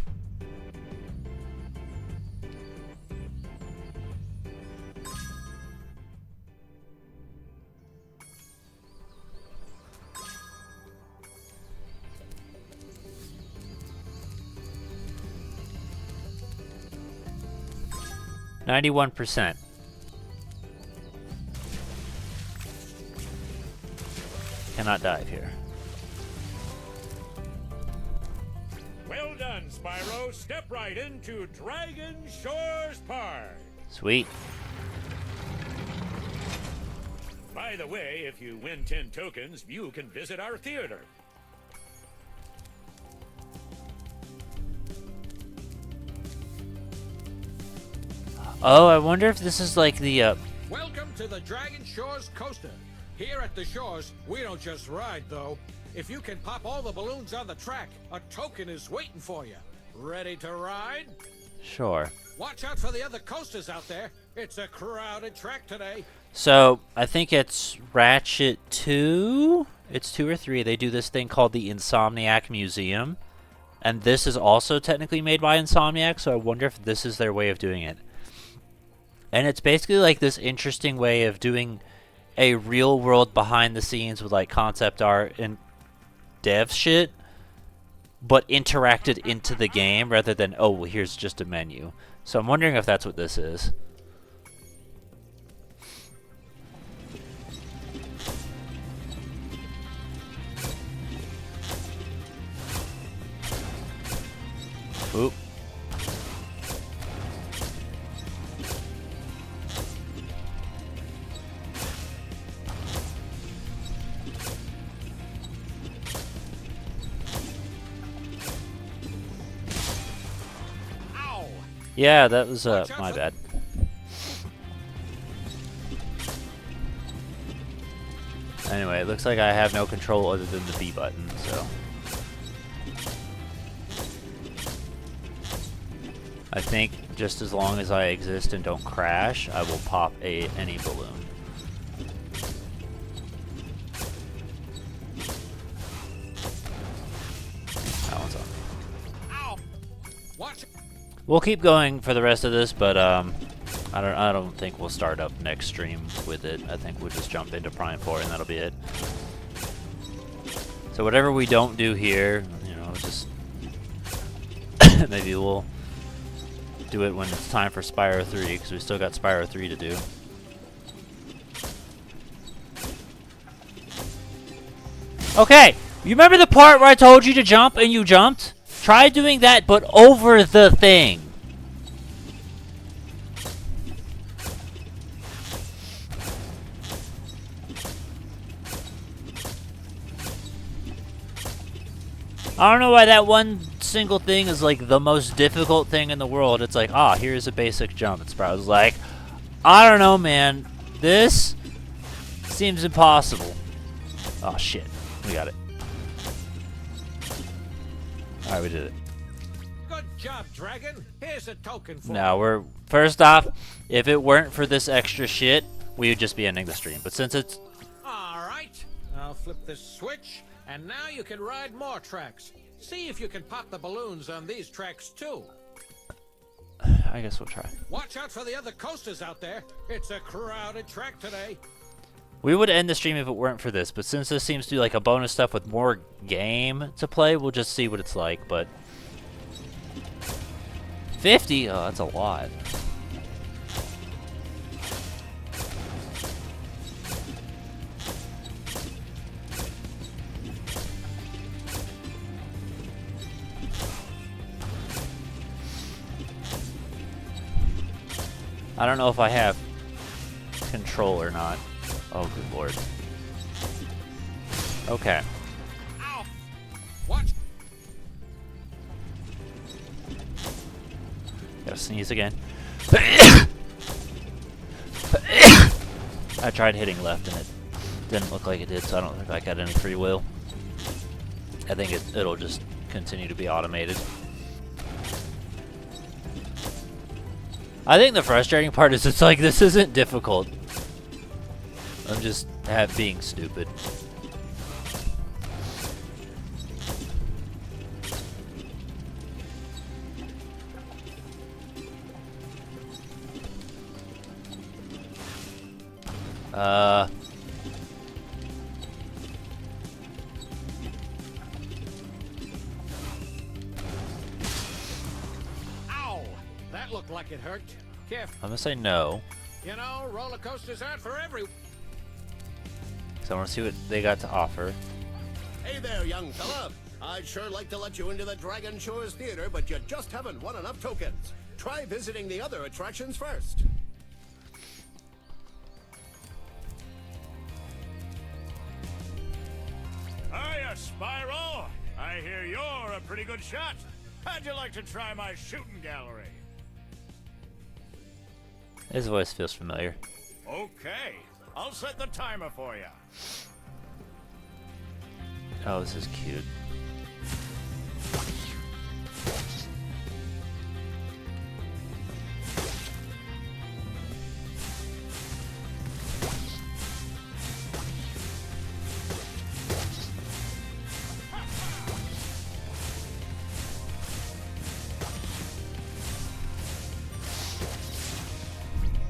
%91. Cannot dive here. Well done, Spyro. Step right into Dragon Shores Park. Sweet. By the way, if you win 10 tokens, you can visit our theater. Oh, I wonder if this is like the, Welcome to the Dragon Shores Coaster. Here at the shores, we don't just ride, though. If you can pop all the balloons on the track, a token is waiting for you. Ready to ride? Sure. Watch out for the other coasters out there. It's a crowded track today. So, I think it's Ratchet 2? It's 2 or 3. They do this thing called the Insomniac Museum. And this is also technically made by Insomniac, so I wonder if this is their way of doing it. And it's basically like this interesting way of doing a real world behind the scenes with like concept art and dev shit, but interacted into the game rather than, oh, well, here's just a menu. So I'm wondering if that's what this is. Oop. Yeah, that was my bad. Anyway, it looks like I have no control other than the B button, so. I think just as long as I exist and don't crash, I will pop any balloon. That one's on. Ow! Watch. We'll keep going for the rest of this, but I don't think we'll start up next stream with it. I think we'll just jump into Prime 4 and that'll be it. So whatever we don't do here, you know, just maybe we'll do it when it's time for Spyro 3, because we still got Spyro 3 to do. Okay, you remember the part where I told you to jump and you jumped? Try doing that, but over the thing. I don't know why that one single thing is like the most difficult thing in the world. It's like, ah, here's a basic jump. It's probably like, I don't know, man. This seems impossible. Oh, shit. We got it. Alright, we did it. Good job, Dragon. Here's a token for Now, first off, if it weren't for this extra shit, we would just be ending the stream. But since it's... Alright, I'll flip this switch, and now you can ride more tracks. See if you can pop the balloons on these tracks too. I guess we'll try. Watch out for the other coasters out there. It's a crowded track today. We would end the stream if it weren't for this, but since this seems to be like a bonus stuff with more game to play, we'll just see what it's like, but... 50? Oh, that's a lot. I don't know if I have control or not. Oh, good lord. Okay. Ow! Watch! Gotta sneeze again. I tried hitting left and it didn't look like it did, so I don't think I got any free will. I think it'll just continue to be automated. I think the frustrating part is it's like, this isn't difficult. I'm just being stupid. Ow! That looked like it hurt. Careful. I'm gonna say no. You know, roller coasters aren't for everyone. So I want to see what they got to offer. Hey there, young fella. I'd sure like to let you into the Dragon Shores Theater, but you just haven't won enough tokens. Try visiting the other attractions first. Hiya, Spyro. I hear you're a pretty good shot. How'd you like to try my shooting gallery? His voice feels familiar. Okay, I'll set the timer for you. Oh, this is cute.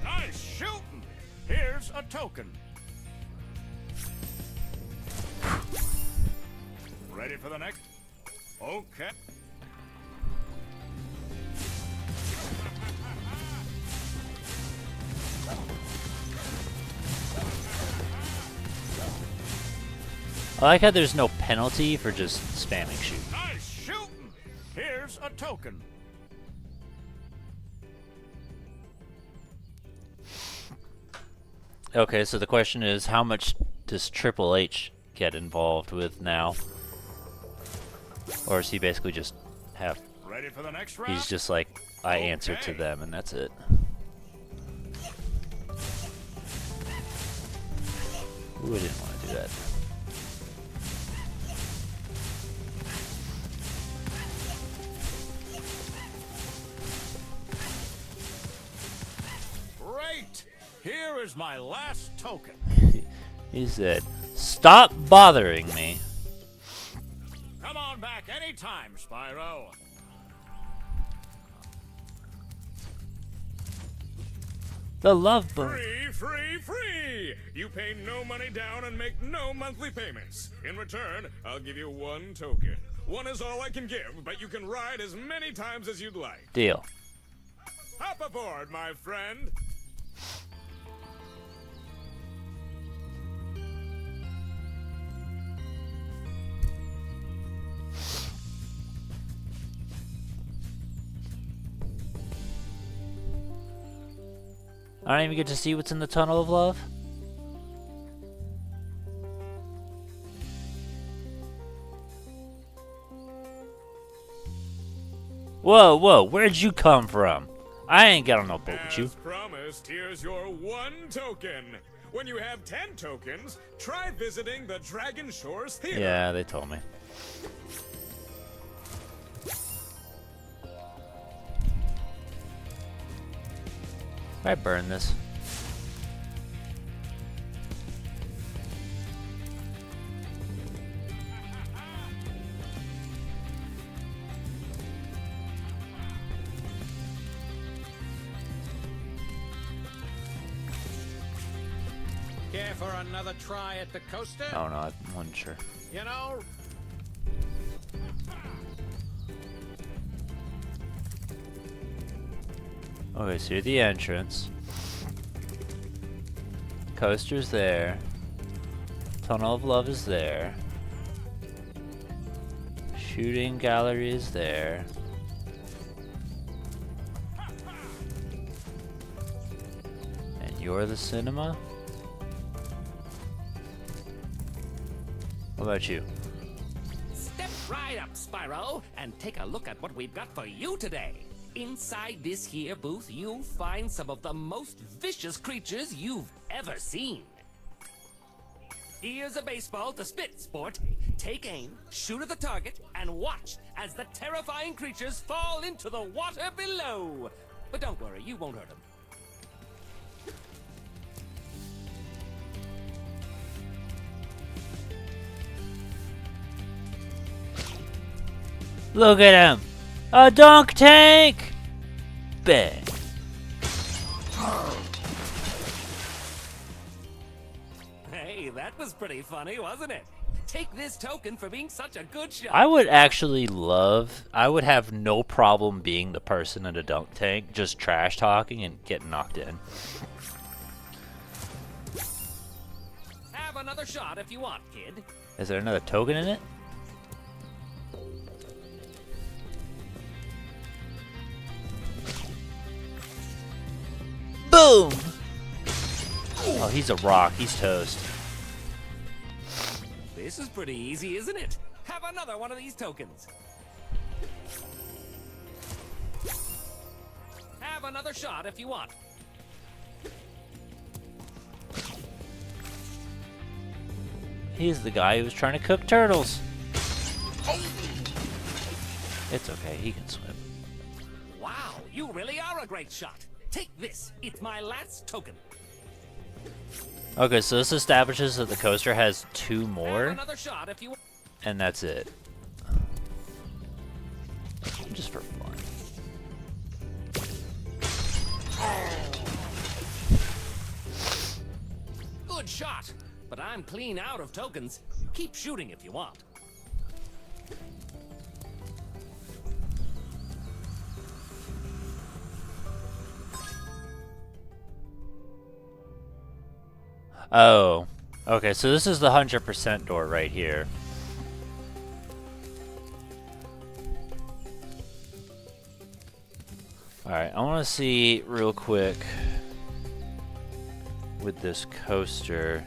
Nice shooting. Here's a token. Ready for the next? Okay. I like how there's no penalty for just spamming shoot. Nice shooting. Here's a token. Okay, so the question is, how much does Triple H get involved with now? Or is he basically just have... Ready for the next round? He's just like, I answer to them and that's it. Ooh, I didn't want to do that. Great. Here is my last token. He said, stop bothering me. Come on back anytime, Spyro. The love boat. Free, free, free! You pay no money down and make no monthly payments. In return, I'll give you one token. One is all I can give, but you can ride as many times as you'd like. Deal. Hop aboard, my friend. I don't even get to see what's in the tunnel of love. Whoa, whoa, where'd you come from? I ain't got on no boat with you. As promised, here's your one token. When you have 10 tokens, try visiting the Dragon Shores Theater. Yeah, they told me. I burn this. Care for another try at the coaster? Oh no, I wasn't sure. You know, Okay, so you're the entrance. Coaster's there. Tunnel of Love is there. Shooting gallery is there. And you're the cinema? What about you? Step right up, Spyro, and take a look at what we've got for you today. Inside this here booth, you'll find some of the most vicious creatures you've ever seen. Here's a baseball to spit, sport. Take aim, shoot at the target, and watch as the terrifying creatures fall into the water below. But don't worry, you won't hurt them. Look at him! A dunk tank! Bang. Hey, that was pretty funny, wasn't it? Take this token for being such a good shot. I would actually I would have no problem being the person in a dunk tank, just trash talking and getting knocked in. Have another shot if you want, kid. Is there another token in it? Boom! Oh, he's a rock. He's toast. This is pretty easy, isn't it? Have another one of these tokens. Have another shot if you want. He's the guy who was trying to cook turtles. It's okay. He can swim. Wow, you really are a great shot. Take this. It's my last token. Okay, so this establishes that the coaster has 2 Have more, another shot if you want. and that's it. Just for fun. Good shot. But I'm clean out of tokens. Keep shooting if you want. Oh. Okay, so this is the 100% door right here. Alright, I want to see real quick with this coaster.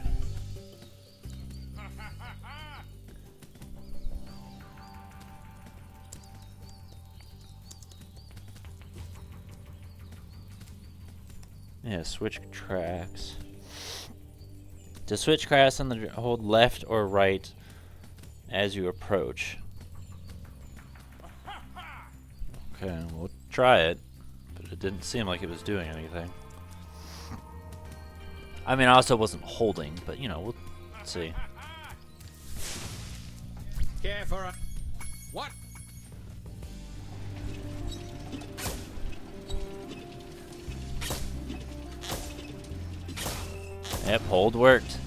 Yeah, switch tracks. To switch tracks on the hold left or right as you approach. Okay, we'll try it, but it didn't seem like it was doing anything. I mean, I also wasn't holding, but you know, we'll see. care for a... What? Yep, hold worked.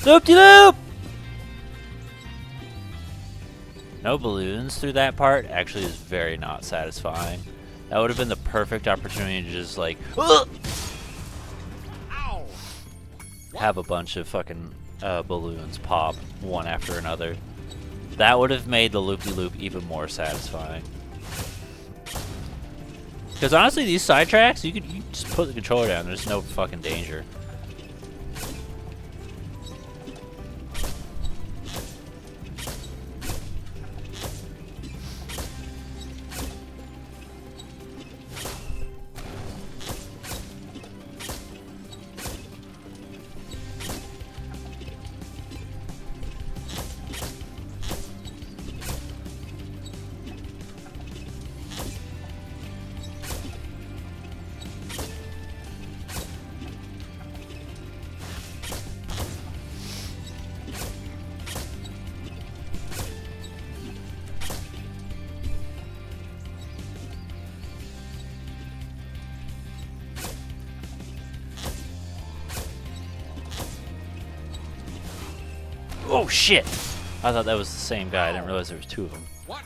Loop-de-loop! No balloons through that part actually is very not satisfying. That would have been the perfect opportunity to just like have a bunch of fucking balloons pop one after another. That would have made the loop-de-loop even more satisfying. Because honestly, these sidetracks, you just put the controller down. There's no fucking danger. Oh shit! I thought that was the same guy. I didn't realize there was two of them. What?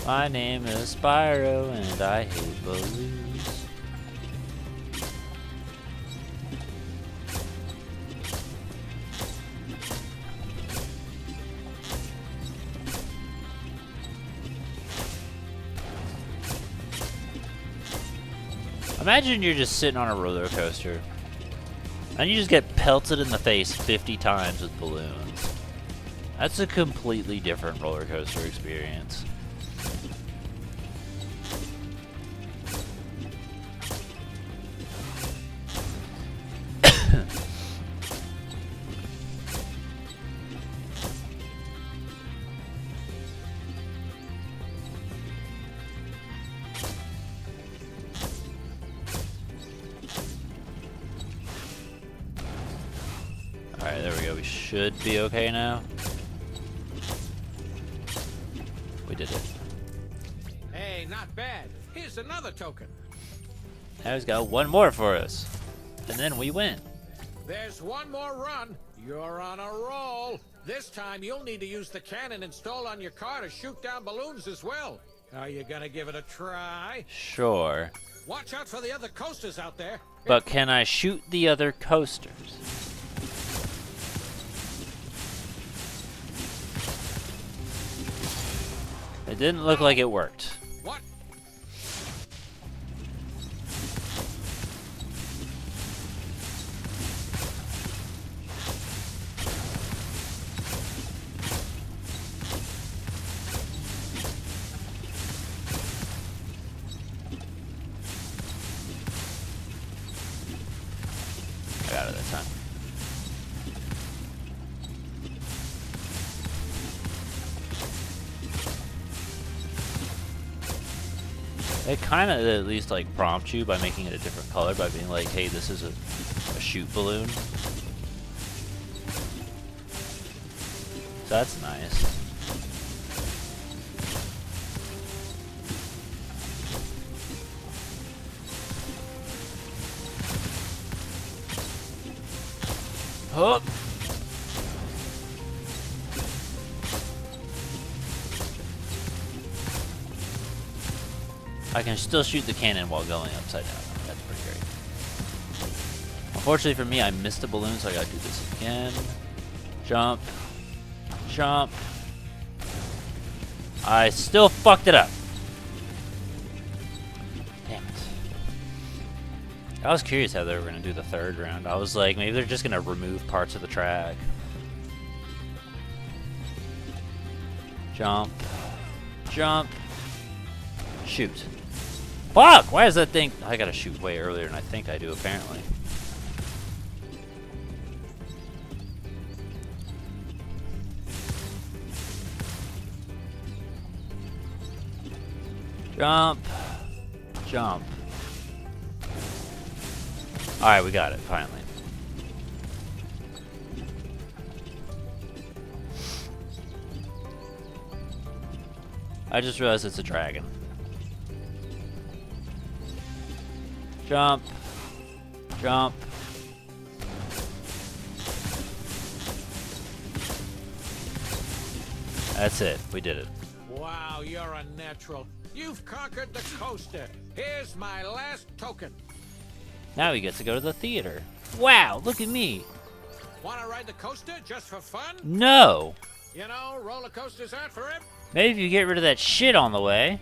My name is Spyro and I hate balloons. Imagine you're just sitting on a roller coaster and you just get pelted in the face 50 times with balloons. That's a completely different roller coaster experience. Alright, there we go. We should be okay now. We did it. Hey, not bad. Here's another token. Now he's got one more for us. And then we win. There's one more run. You're on a roll. This time you'll need to use the cannon installed on your car to shoot down balloons as well. Are you gonna give it a try? Sure. Watch out for the other coasters out there. But can I shoot the other coasters? It didn't look like it worked. What? I got it that time. They kind of at least like prompt you by making it a different color by being like, hey, this is a shoot balloon. So that's nice. Hup. I can still shoot the cannon while going upside down. That's pretty great. Unfortunately for me, I missed the balloon, so I gotta do this again. Jump. Jump. I still fucked it up. Damn it. I was curious how they were gonna do the third round. I was like, maybe they're just gonna remove parts of the track. Jump. Jump. Shoot. Fuck! Why is that thing... I gotta shoot way earlier than I think I do, apparently. Jump. Jump. Alright, we got it, finally. I just realized it's a dragon. Jump. Jump. That's it. We did it. Wow, you're a natural. You've conquered the coaster. Here's my last token. Now we get to go to the theater. Wow, look at me. Wanna ride the coaster just for fun? No. You know, roller coasters aren't for it. Maybe if you get rid of that shit on the way.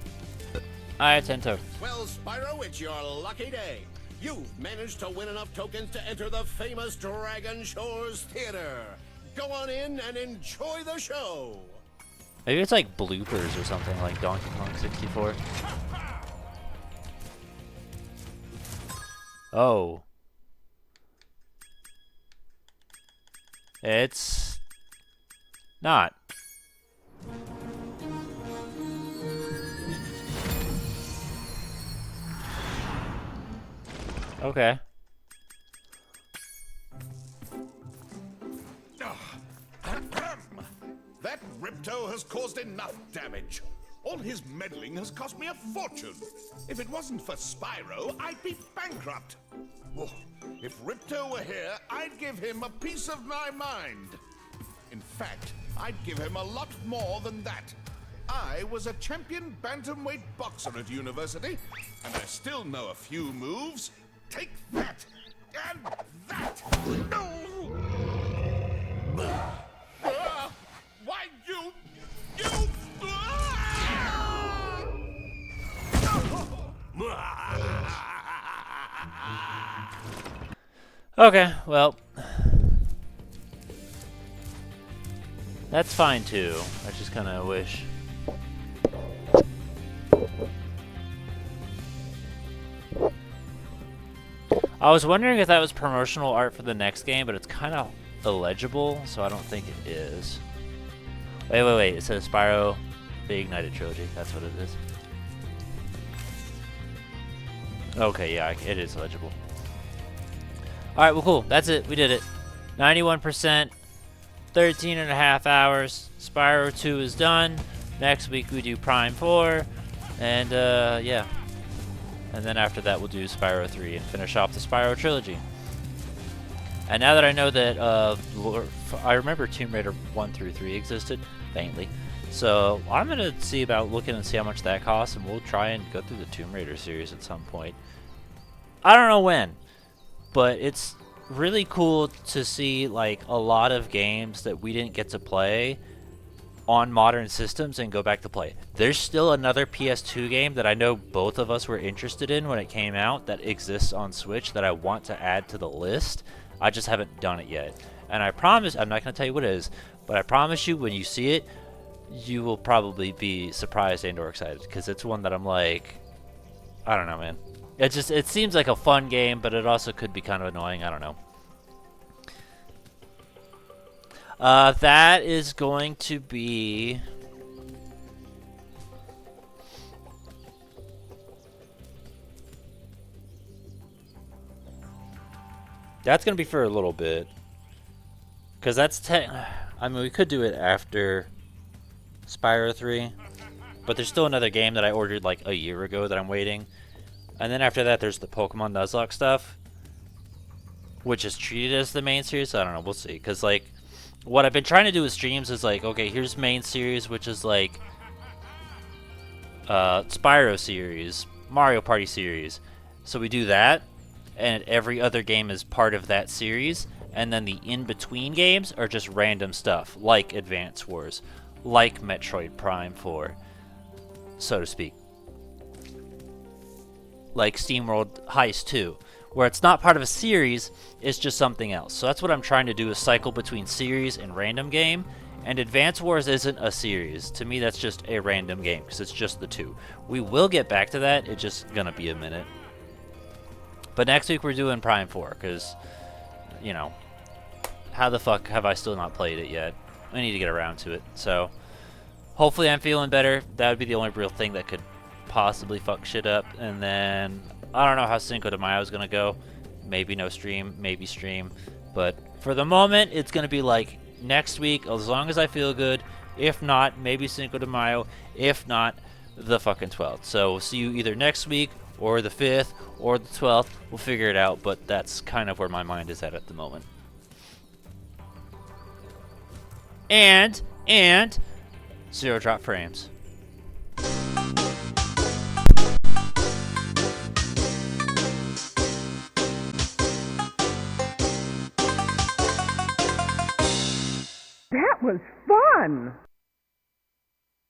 I have 10 tokens. Well, Spyro, it's your lucky day. You've managed to win enough tokens to enter the famous Dragon Shores Theater. Go on in and enjoy the show. Maybe it's like bloopers or something like Donkey Kong 64. Oh. It's not. Okay. That Ripto has caused enough damage. All his meddling has cost me a fortune. If it wasn't for Spyro, I'd be bankrupt. Oh, if Ripto were here, I'd give him a piece of my mind. In fact, I'd give him a lot more than that. I was a champion bantamweight boxer at university, and I still know a few moves. Take that, and that! No! Why, you... Okay, well, that's fine too. I just kind of wish. I was wondering if that was promotional art for the next game, but it's kind of illegible, so I don't think it is. Wait. It says Spyro, the Ignited Trilogy. That's what it is. Okay, yeah, it is legible. Alright, well, cool. That's it. We did it. 91%, 13.5 hours. Spyro 2 is done. Next week we do Prime 4. And, yeah. And then after that we'll do Spyro 3 and finish off the Spyro trilogy. And now that I know that, I remember Tomb Raider 1 through 3 existed, faintly. So I'm going to see about looking and see how much that costs, and we'll try and go through the Tomb Raider series at some point. I don't know when, but it's really cool to see like a lot of games that we didn't get to play on modern systems and go back to play. There's still another PS2 game that I know both of us were interested in when it came out that exists on Switch that I want to add to the list. I just haven't done it yet. And I promise, I'm not going to tell you what it is, but I promise you when you see it, you will probably be surprised and or excited, because it's one that I'm like, I don't know, man. It seems like a fun game, but it also could be kind of annoying. I don't know. That is going to be... That's going to be for a little bit. Because that's I mean, we could do it after Spyro 3. But there's still another game that I ordered like a year ago that I'm waiting. And then after that, there's the Pokemon Nuzlocke stuff, which is treated as the main series. I don't know. We'll see. Because, like, what I've been trying to do with streams is, like, okay, here's main series, which is, like, Spyro series, Mario Party series. So we do that, and every other game is part of that series. And then the in-between games are just random stuff, like Advance Wars, like Metroid Prime 4, so to speak. Like SteamWorld Heist 2, where it's not part of a series, it's just something else. So that's what I'm trying to do, is cycle between series and random game. And Advance Wars isn't a series. To me, that's just a random game, because it's just the two. We will get back to that, it's just gonna be a minute. But next week we're doing Prime 4, because, you know, how the fuck have I still not played it yet? I need to get around to it. So, hopefully I'm feeling better. That would be the only real thing that could possibly fuck shit up. And then I don't know how Cinco de Mayo is gonna go. Maybe no stream, maybe stream, but for the moment it's gonna be like next week as long as I feel good. If not, maybe Cinco de Mayo. If not, the fucking 12th. So we'll see you either next week or the 5th or the 12th. We'll figure it out, but that's kind of where my mind is at the moment. And zero drop frames. That was fun!